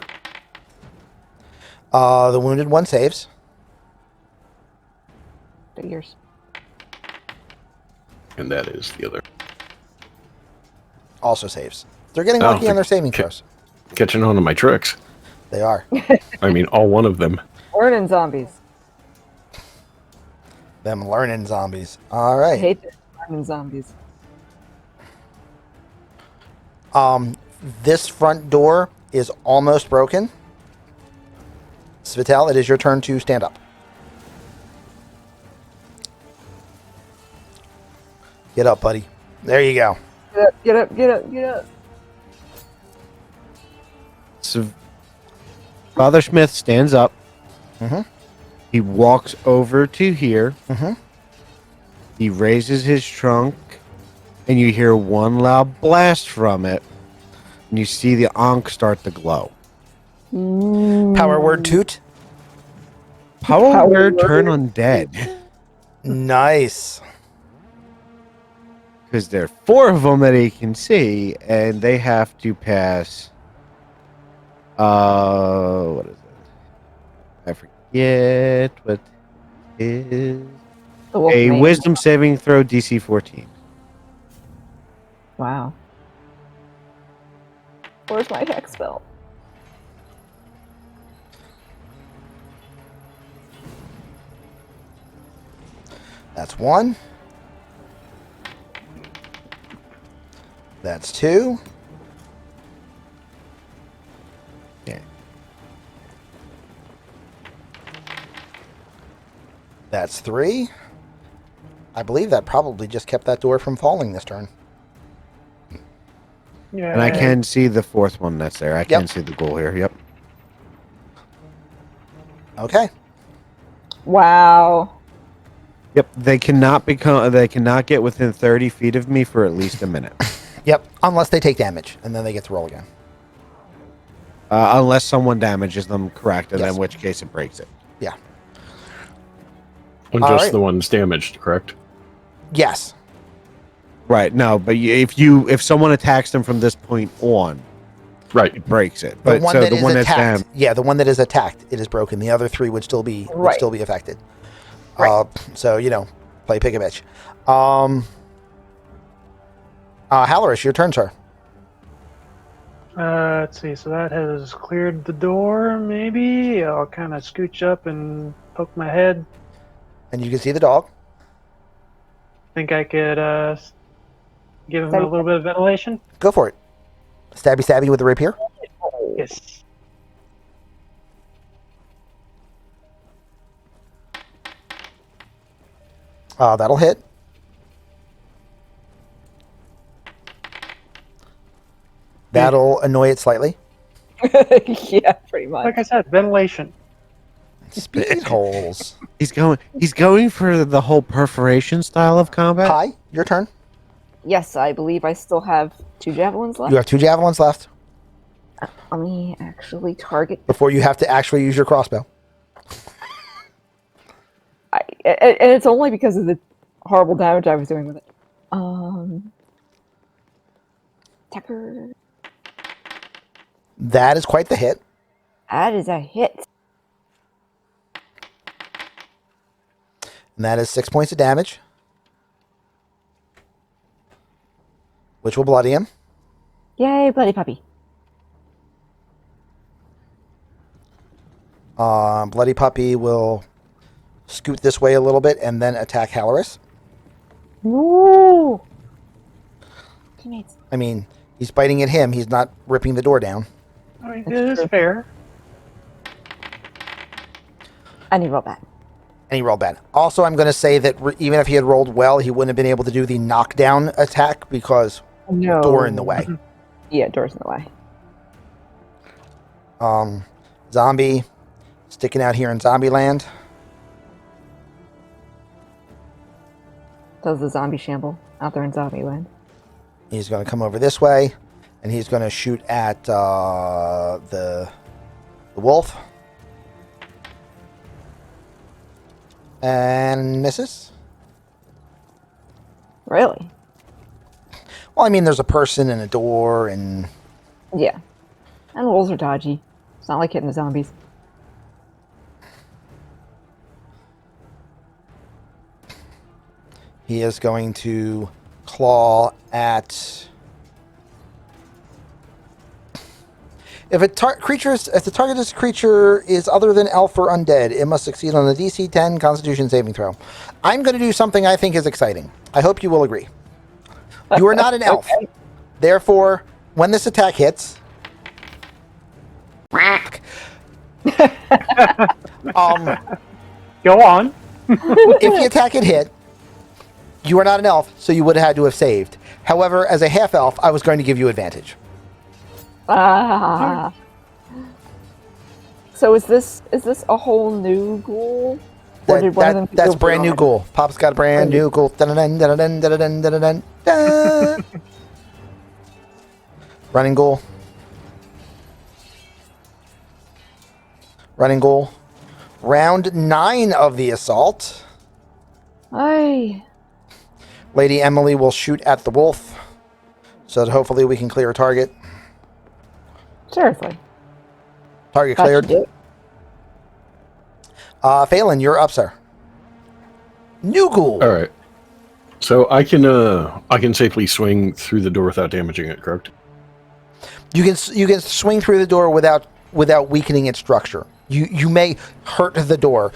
The wounded one saves. Figures. And that is the other. Also saves. They're getting Oh, lucky on their saving okay. throws. Catching on to my tricks. They are. I mean, all one of them. Learning zombies. Them learning zombies. All I right. hate this. Learning zombies. This front door is almost broken. Svitel, it is your turn to stand up. Get up, buddy. There you go. Get up, get up, get up. So Father Smith stands up. Mm-hmm. He walks over to here. Mm-hmm. He raises his trunk, and you hear one loud blast from it, and you see the Ankh start to glow. Power word toot. Power word turn undead. Nice. Because there are 4 of them that he can see, and they have to pass. What is it? I forget what is The wolf a man. wisdom saving throw DC 14. Wow. Where's my hex spell? That's 1. That's 2. Yeah. That's 3. I believe that probably just kept that door from falling this turn. Yeah. And I can see the 4th one that's there. I can see the goal here. Yep. Okay. Wow. Yep. They cannot get within 30 feet of me for at least a minute. Yep. Unless they take damage, and then they get to roll again. Unless someone damages them, correct, and Yes. in which case it breaks it. Yeah. And All just right. the ones damaged, correct? Yes. Right. No, but if someone attacks them from this point on, Right. it breaks it. The But one so that the is one that's attacked. down. Yeah, the one that is attacked, it is broken. The other 3 would still be Right. affected. Right. So play pick a bitch. Halloris, your turn, sir. Let's see. So that has cleared the door. Maybe I'll kind of scooch up and poke my head. And you can see the dog. Think I could give him a little bit of ventilation. Go for it. Stabby stabby with the rapier. Yes. That'll hit. That'll annoy it slightly. Yeah, pretty much. Like I said, ventilation. Speed holes. He's going for the whole perforation style of combat. Hi, your turn. Yes, I believe I still have 2 javelins left. You have 2 javelins left Let me actually target. before you have to actually use your crossbow. And it's only because of the horrible damage I was doing with it. Attacker. That is quite the hit. That is a hit. And that is 6 points of damage, which will bloody him. Yay, bloody puppy. Bloody Puppy will scoot this way a little bit and then attack Halloris. Woo! Teammates. I mean, he's biting at him. He's not ripping the door down. I mean, it is fair. And he rolled bad. And he rolled bad. Also, I'm going to say that even if he had rolled well, he wouldn't have been able to do the knockdown attack because No. door in the way. Yeah, door's in the way. Zombie sticking out here in zombie land. Does the zombie shamble out there in zombie land? He's going to come over this way, and he's going to shoot at the wolf. And misses. Really? Well, I mean, there's a person and a door, and Yeah. And wolves are dodgy. It's not like hitting the zombies. he is going to claw at. If the targeted creature is other than elf or undead, it must succeed on a DC 10 Constitution saving throw. I'm going to do something I think is exciting. I hope you will agree. You are not an elf. Okay. Therefore, when this attack hits, Go on. if the attack had hit, you are not an elf, so you would have had to have saved. However, as a half elf, I was going to give you advantage. Ah. So is this a whole new ghoul? Or did one of them That's go brand new beyond? ghoul. Pop's got a brand new ghoul. Dun-dun-dun, dun-dun-dun, dun-dun-dun, dun-dun-dun, dun. Running ghoul. Running ghoul. Round 9 of the assault. Aye. Lady Emily will shoot at the wolf, so that hopefully we can clear a target. Seriously. Target That cleared. should do it. Phelan, you're up, sir. New ghoul. All right. So I can safely swing through the door without damaging it, correct? You can swing through the door without weakening its structure. You may hurt the door,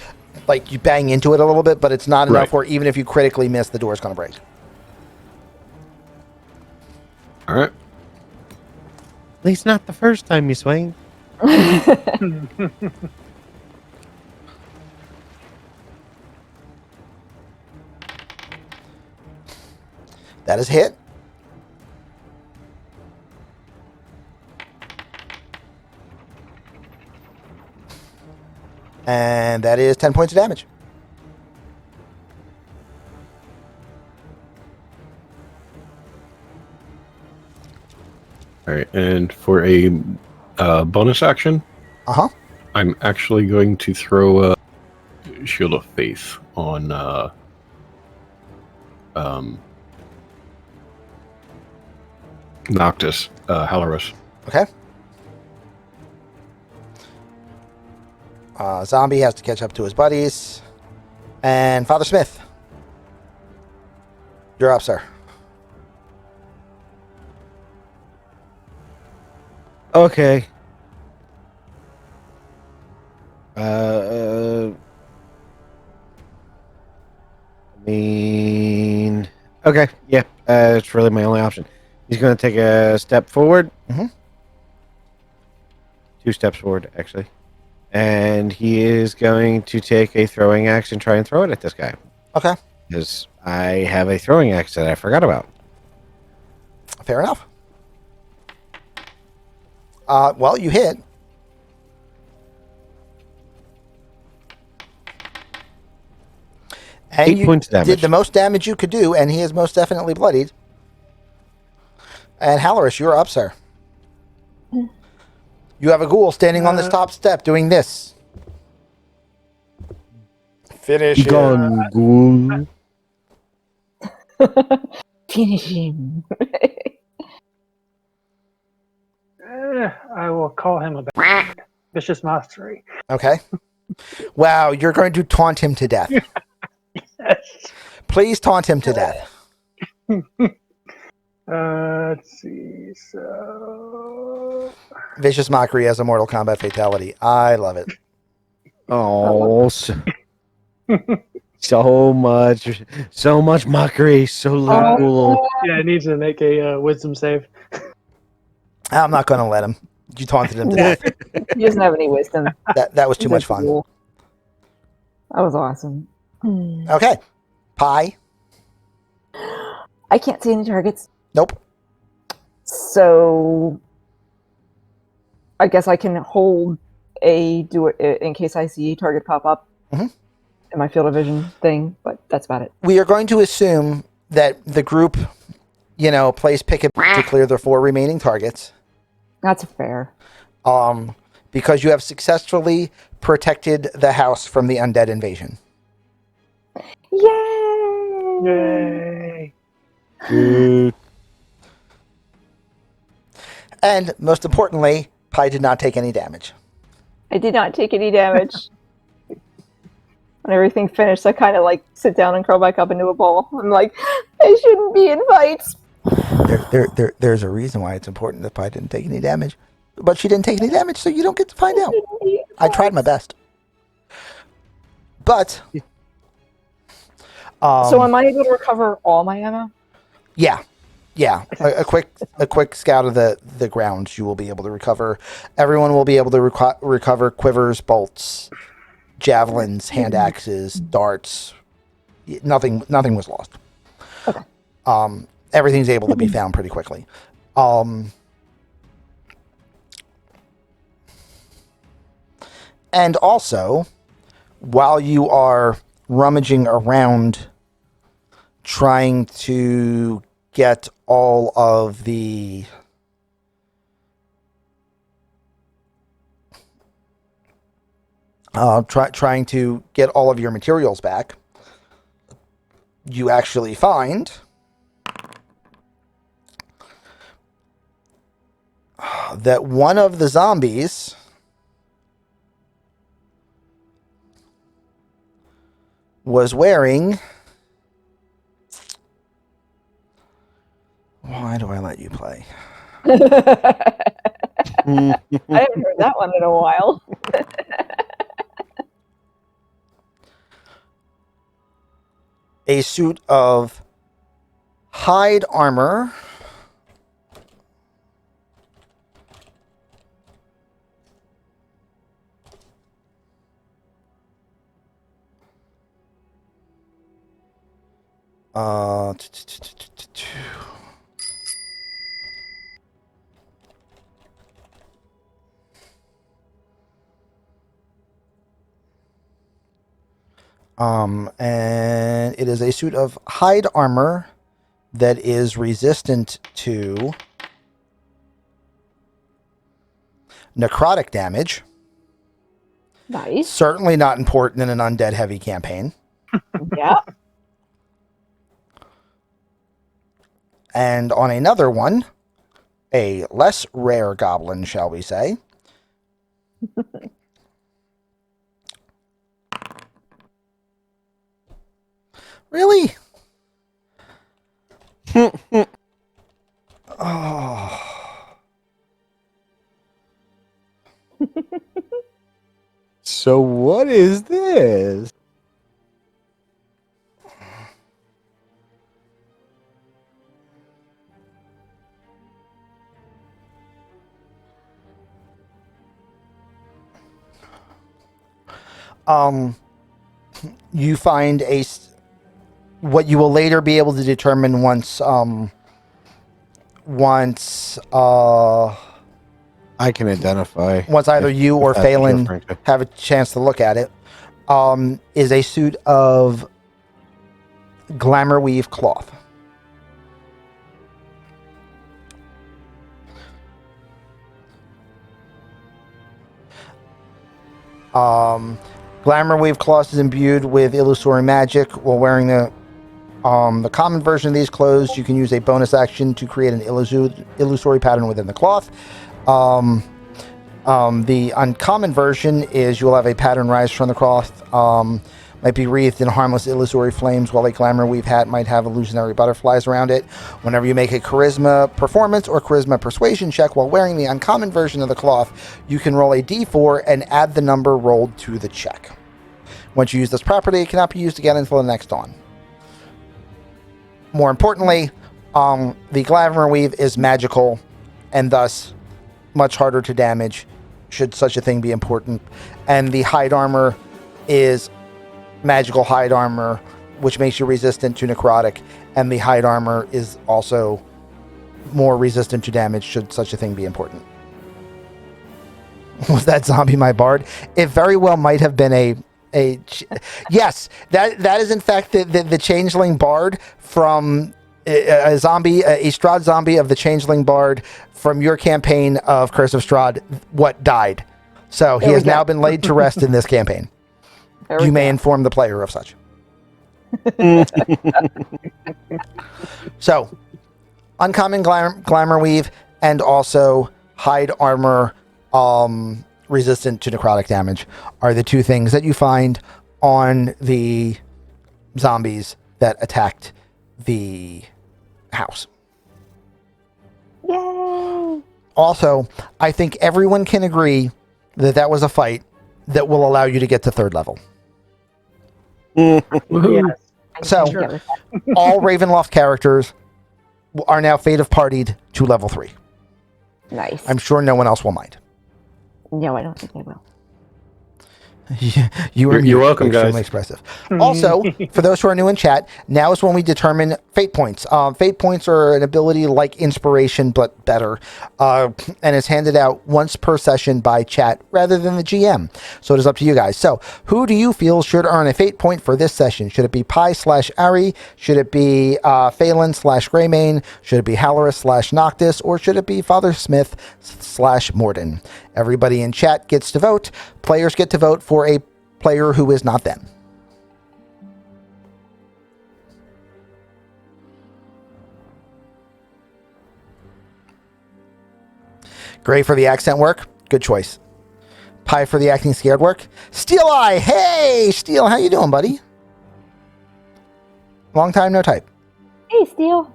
like you bang into it a little bit, but it's not enough Right. where even if you critically miss, the door is going to break. All right. At least not the first time you swing. That is hit. And that is 10 points of damage. All right. And for a bonus action, Uh-huh. I'm actually going to throw a Shield of Faith on Noctis, Halaros. Okay. Zombie has to catch up to his buddies. And Father Smith. You're up, sir. Okay. I mean, okay, yeah, it's really my only option. He's going to take a step forward. Mhm. 2 steps forward, actually. And he is going to take a throwing axe and try and throw it at this guy. Okay. Because I have a throwing axe that I forgot about. Fair enough. Well, you hit. And 8 points of damage. did the most damage you could do, and he is most definitely bloodied. And Halaris, you're up, sir. You have a ghoul standing on this top step doing this. Finish him. Gone, ghoul. Finish him. I will call him a bastard. Vicious mastery. Okay. Wow, you're going to taunt him to death. Yes. Please taunt him to death. Let's see. So Vicious Mockery as a Mortal Kombat fatality. I love it. Oh, so much mockery, so little ghoul. yeah, it needs to make a wisdom save. I'm not going to let him. You taunted him to death. He doesn't have any wisdom. That was too He's much a fun. fool. That was awesome. Okay. Pie. I can't see any targets, Nope. so I guess I can hold do it in case I see a target pop up Mhm. in my field of vision thing, but that's about it. We are going to assume that the group, plays picket to clear their 4 remaining targets. That's fair. Because you have successfully protected the house from the undead invasion. Yay! Yay! Good. And most importantly, Pie did not take any damage. I did not take any damage. When everything finished, I kind of sit down and curl back up into a ball. I'm like, I shouldn't be in fights. There's a reason why it's important that Pie didn't take any damage. But she didn't take any damage, so you don't get to find out. I tried my best. But So am I able to recover all my ammo? yeah. A quick scout of the grounds, you will be able to recover. Everyone will be able to recover quivers, bolts, javelins, hand axes, darts. Nothing was lost. Okay. Everything's able to be found pretty quickly. And also, while you are rummaging around trying to get all of the trying to get all of your materials back, you actually find that one of the zombies was wearing... Why do I let you play? I haven't heard that one in a while. A suit of hide armor and it is a suit of hide armor that is resistant to necrotic damage. Nice. Certainly not important in an undead heavy campaign. Yeah. And on another one, a less rare goblin, shall we say. Really? Oh. So what is this? You find what you will later be able to determine once I can identify. once either you or if that's what you're Phelan referring to. have a chance to look at it, is a suit of glamour weave cloth. Glamour weave cloth is imbued with illusory magic. While wearing the common version of these clothes, you can use a bonus action to create an illusory pattern within the cloth. The uncommon version is you will have a pattern rise from the cloth. Might be wreathed in harmless illusory flames, while a glamour weave hat might have illusionary butterflies around it. Whenever you make a charisma performance or charisma persuasion check while wearing the uncommon version of the cloth, you can roll a d4 and add the number rolled to the check. Once you use this property, it cannot be used again until the next dawn. More importantly, the glamour weave is magical and thus much harder to damage should such a thing be important. And the hide armor is magical hide armor, which makes you resistant to necrotic, and the hide armor is also more resistant to damage should such a thing be important. Was that zombie my bard? It very well might have been yes, that is in fact the changeling bard from a Strahd zombie of the changeling bard from your campaign of Curse of Strahd, what died. So he has now been laid to rest in this campaign. You may inform the player of such. So, uncommon glamour weave and also hide armor resistant to necrotic damage are the two things that you find on the zombies that attacked the house. Yay! Also, I think everyone can agree that that was a fight that will allow you to get to 3rd level. Yes. So, all Ravenloft characters are now fate of partied to level 3. Nice. I'm sure no one else will mind. No, I don't think I will. You're welcome, extremely guys. expressive. Also, for those who are new in chat, now is when we determine Fate points. Fate points are an ability like inspiration, but better. And it's handed out once per session by chat rather than the GM. So it is up to you guys. So who do you feel should earn a fate point for this session? Should it be Pi/Ari? Should it be Phelan/Greymane? Should it be Halloran/Noctis? Or should it be Father Smith/Morden? Everybody in chat gets to vote. Players get to vote for a player who is not them. Gray for the accent work. Good choice. Pi for the acting scared work. Steel Eye. Hey, Steel. How you doing, buddy? Long time no type. Hey, Steel.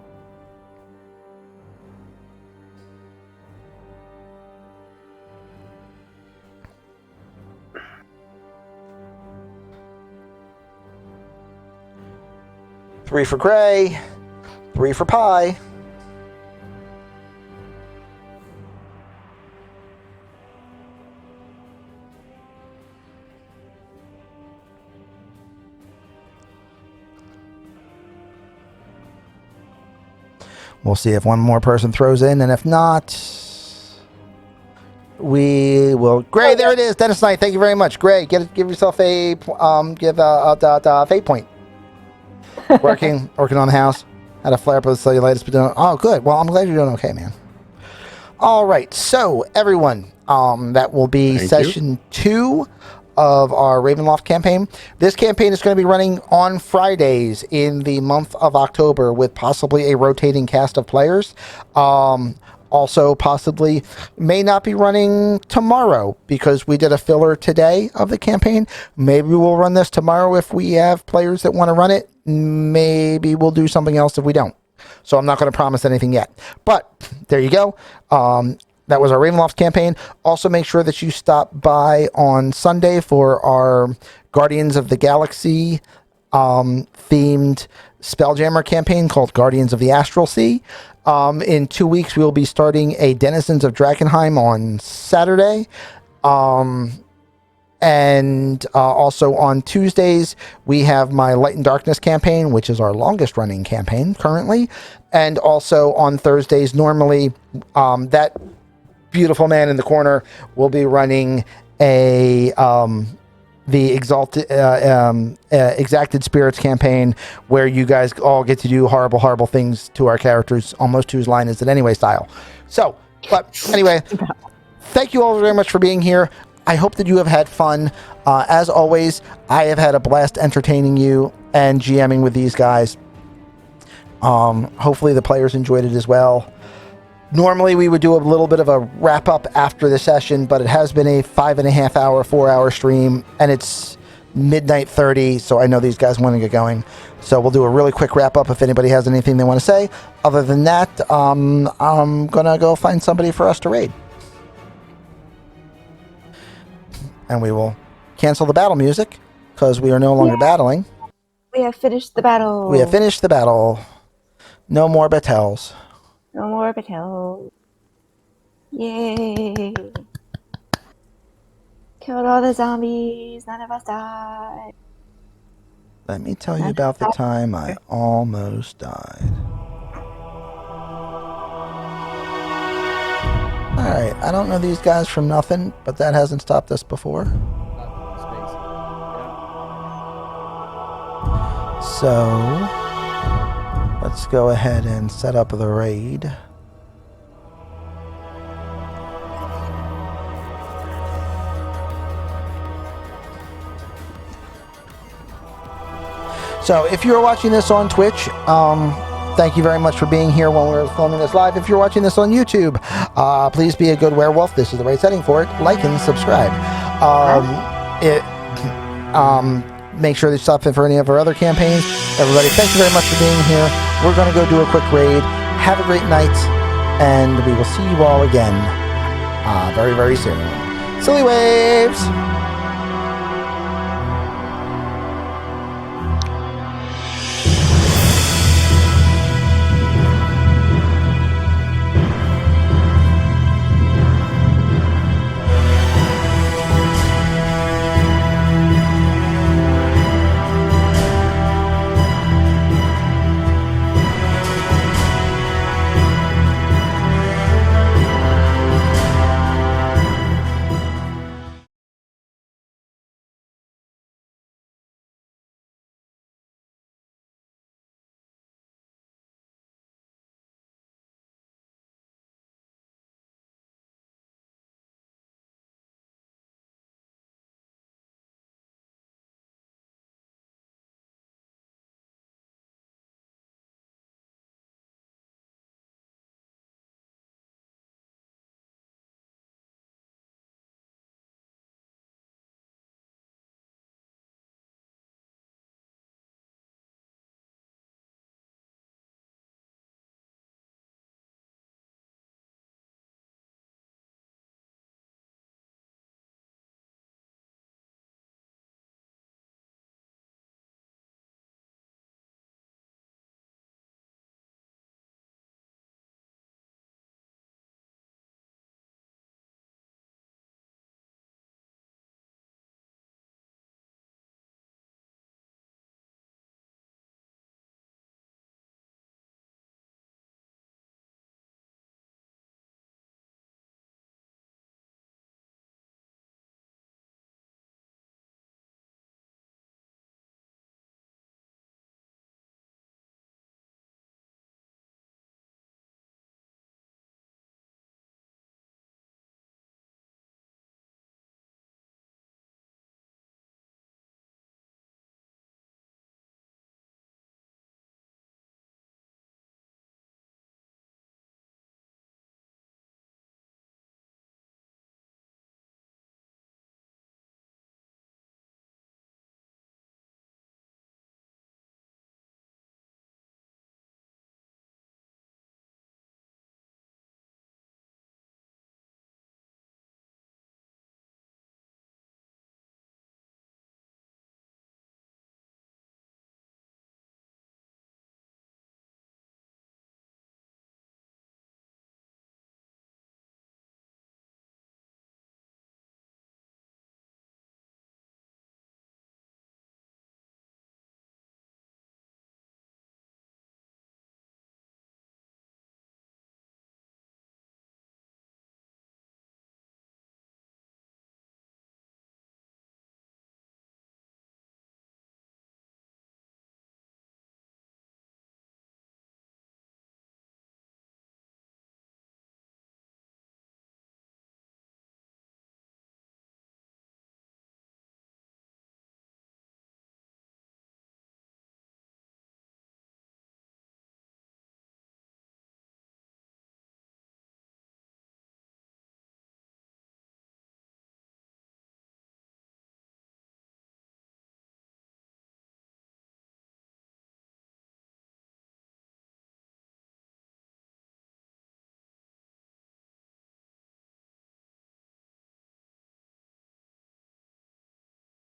Three for Gray. 3 for Pi. We'll see if one more person throws in, and if not, we will. Gray, there it is. Dennis Knight, thank you very much. Gray, give yourself a fate point. Working on the house. Had a flare up of cellulitis, but doing. Oh, good. Well, I'm glad you're doing okay, man. All right, so everyone, that will be session 2 of our Ravenloft campaign. This campaign is going to be running on Fridays in the month of October with possibly a rotating cast of players. Also possibly may not be running tomorrow because we did a filler today of the campaign. Maybe we'll run this tomorrow if we have players that want to run it. Maybe we'll do something else if we don't. So I'm not going to promise anything yet. But there you go. That was our Ravenloft campaign. Also, make sure that you stop by on Sunday for our Guardians of the Galaxy themed Spelljammer campaign called Guardians of the Astral Sea. In 2 weeks, we will be starting a Denizens of Drakenheim on Saturday. And also on Tuesdays, we have my Light and Darkness campaign, which is our longest running campaign currently. And also on Thursdays, normally that beautiful man in the corner will be running the Exacted Spirits campaign, where you guys all get to do horrible things to our characters, almost whose line is it anyway style. So, but anyway, thank you all very much for being here. I hope that you have had fun. As always, I have had a blast entertaining you and GMing with these guys. Hopefully the players enjoyed it as well. Normally we would do a little bit of a wrap up after the session, but it has been a 5.5 hour, 4 hour stream, and it's midnight 30, so I know these guys want to get going. So we'll do a really quick wrap up if anybody has anything they want to say. Other than that, I'm gonna go find somebody for us to raid. And we will cancel the battle music because we are no longer battling. We have finished the battle. We have finished the battle. No more battles. No more battle. Yay. Killed all the zombies. None of us died. Let me tell you about the time I almost died. Alright, I don't know these guys from nothing, but that hasn't stopped us before. So, let's go ahead and set up the raid. So if you're watching this on Twitch, thank you very much for being here when we're filming this live. If you're watching this on YouTube, please be a good werewolf. This is the right setting for it. Like and subscribe. Make sure that you stop in for any of our other campaigns. Everybody, thank you very much for being here. We're going to go do a quick raid. Have a great night, and we will see you all again very, very soon. Silly waves!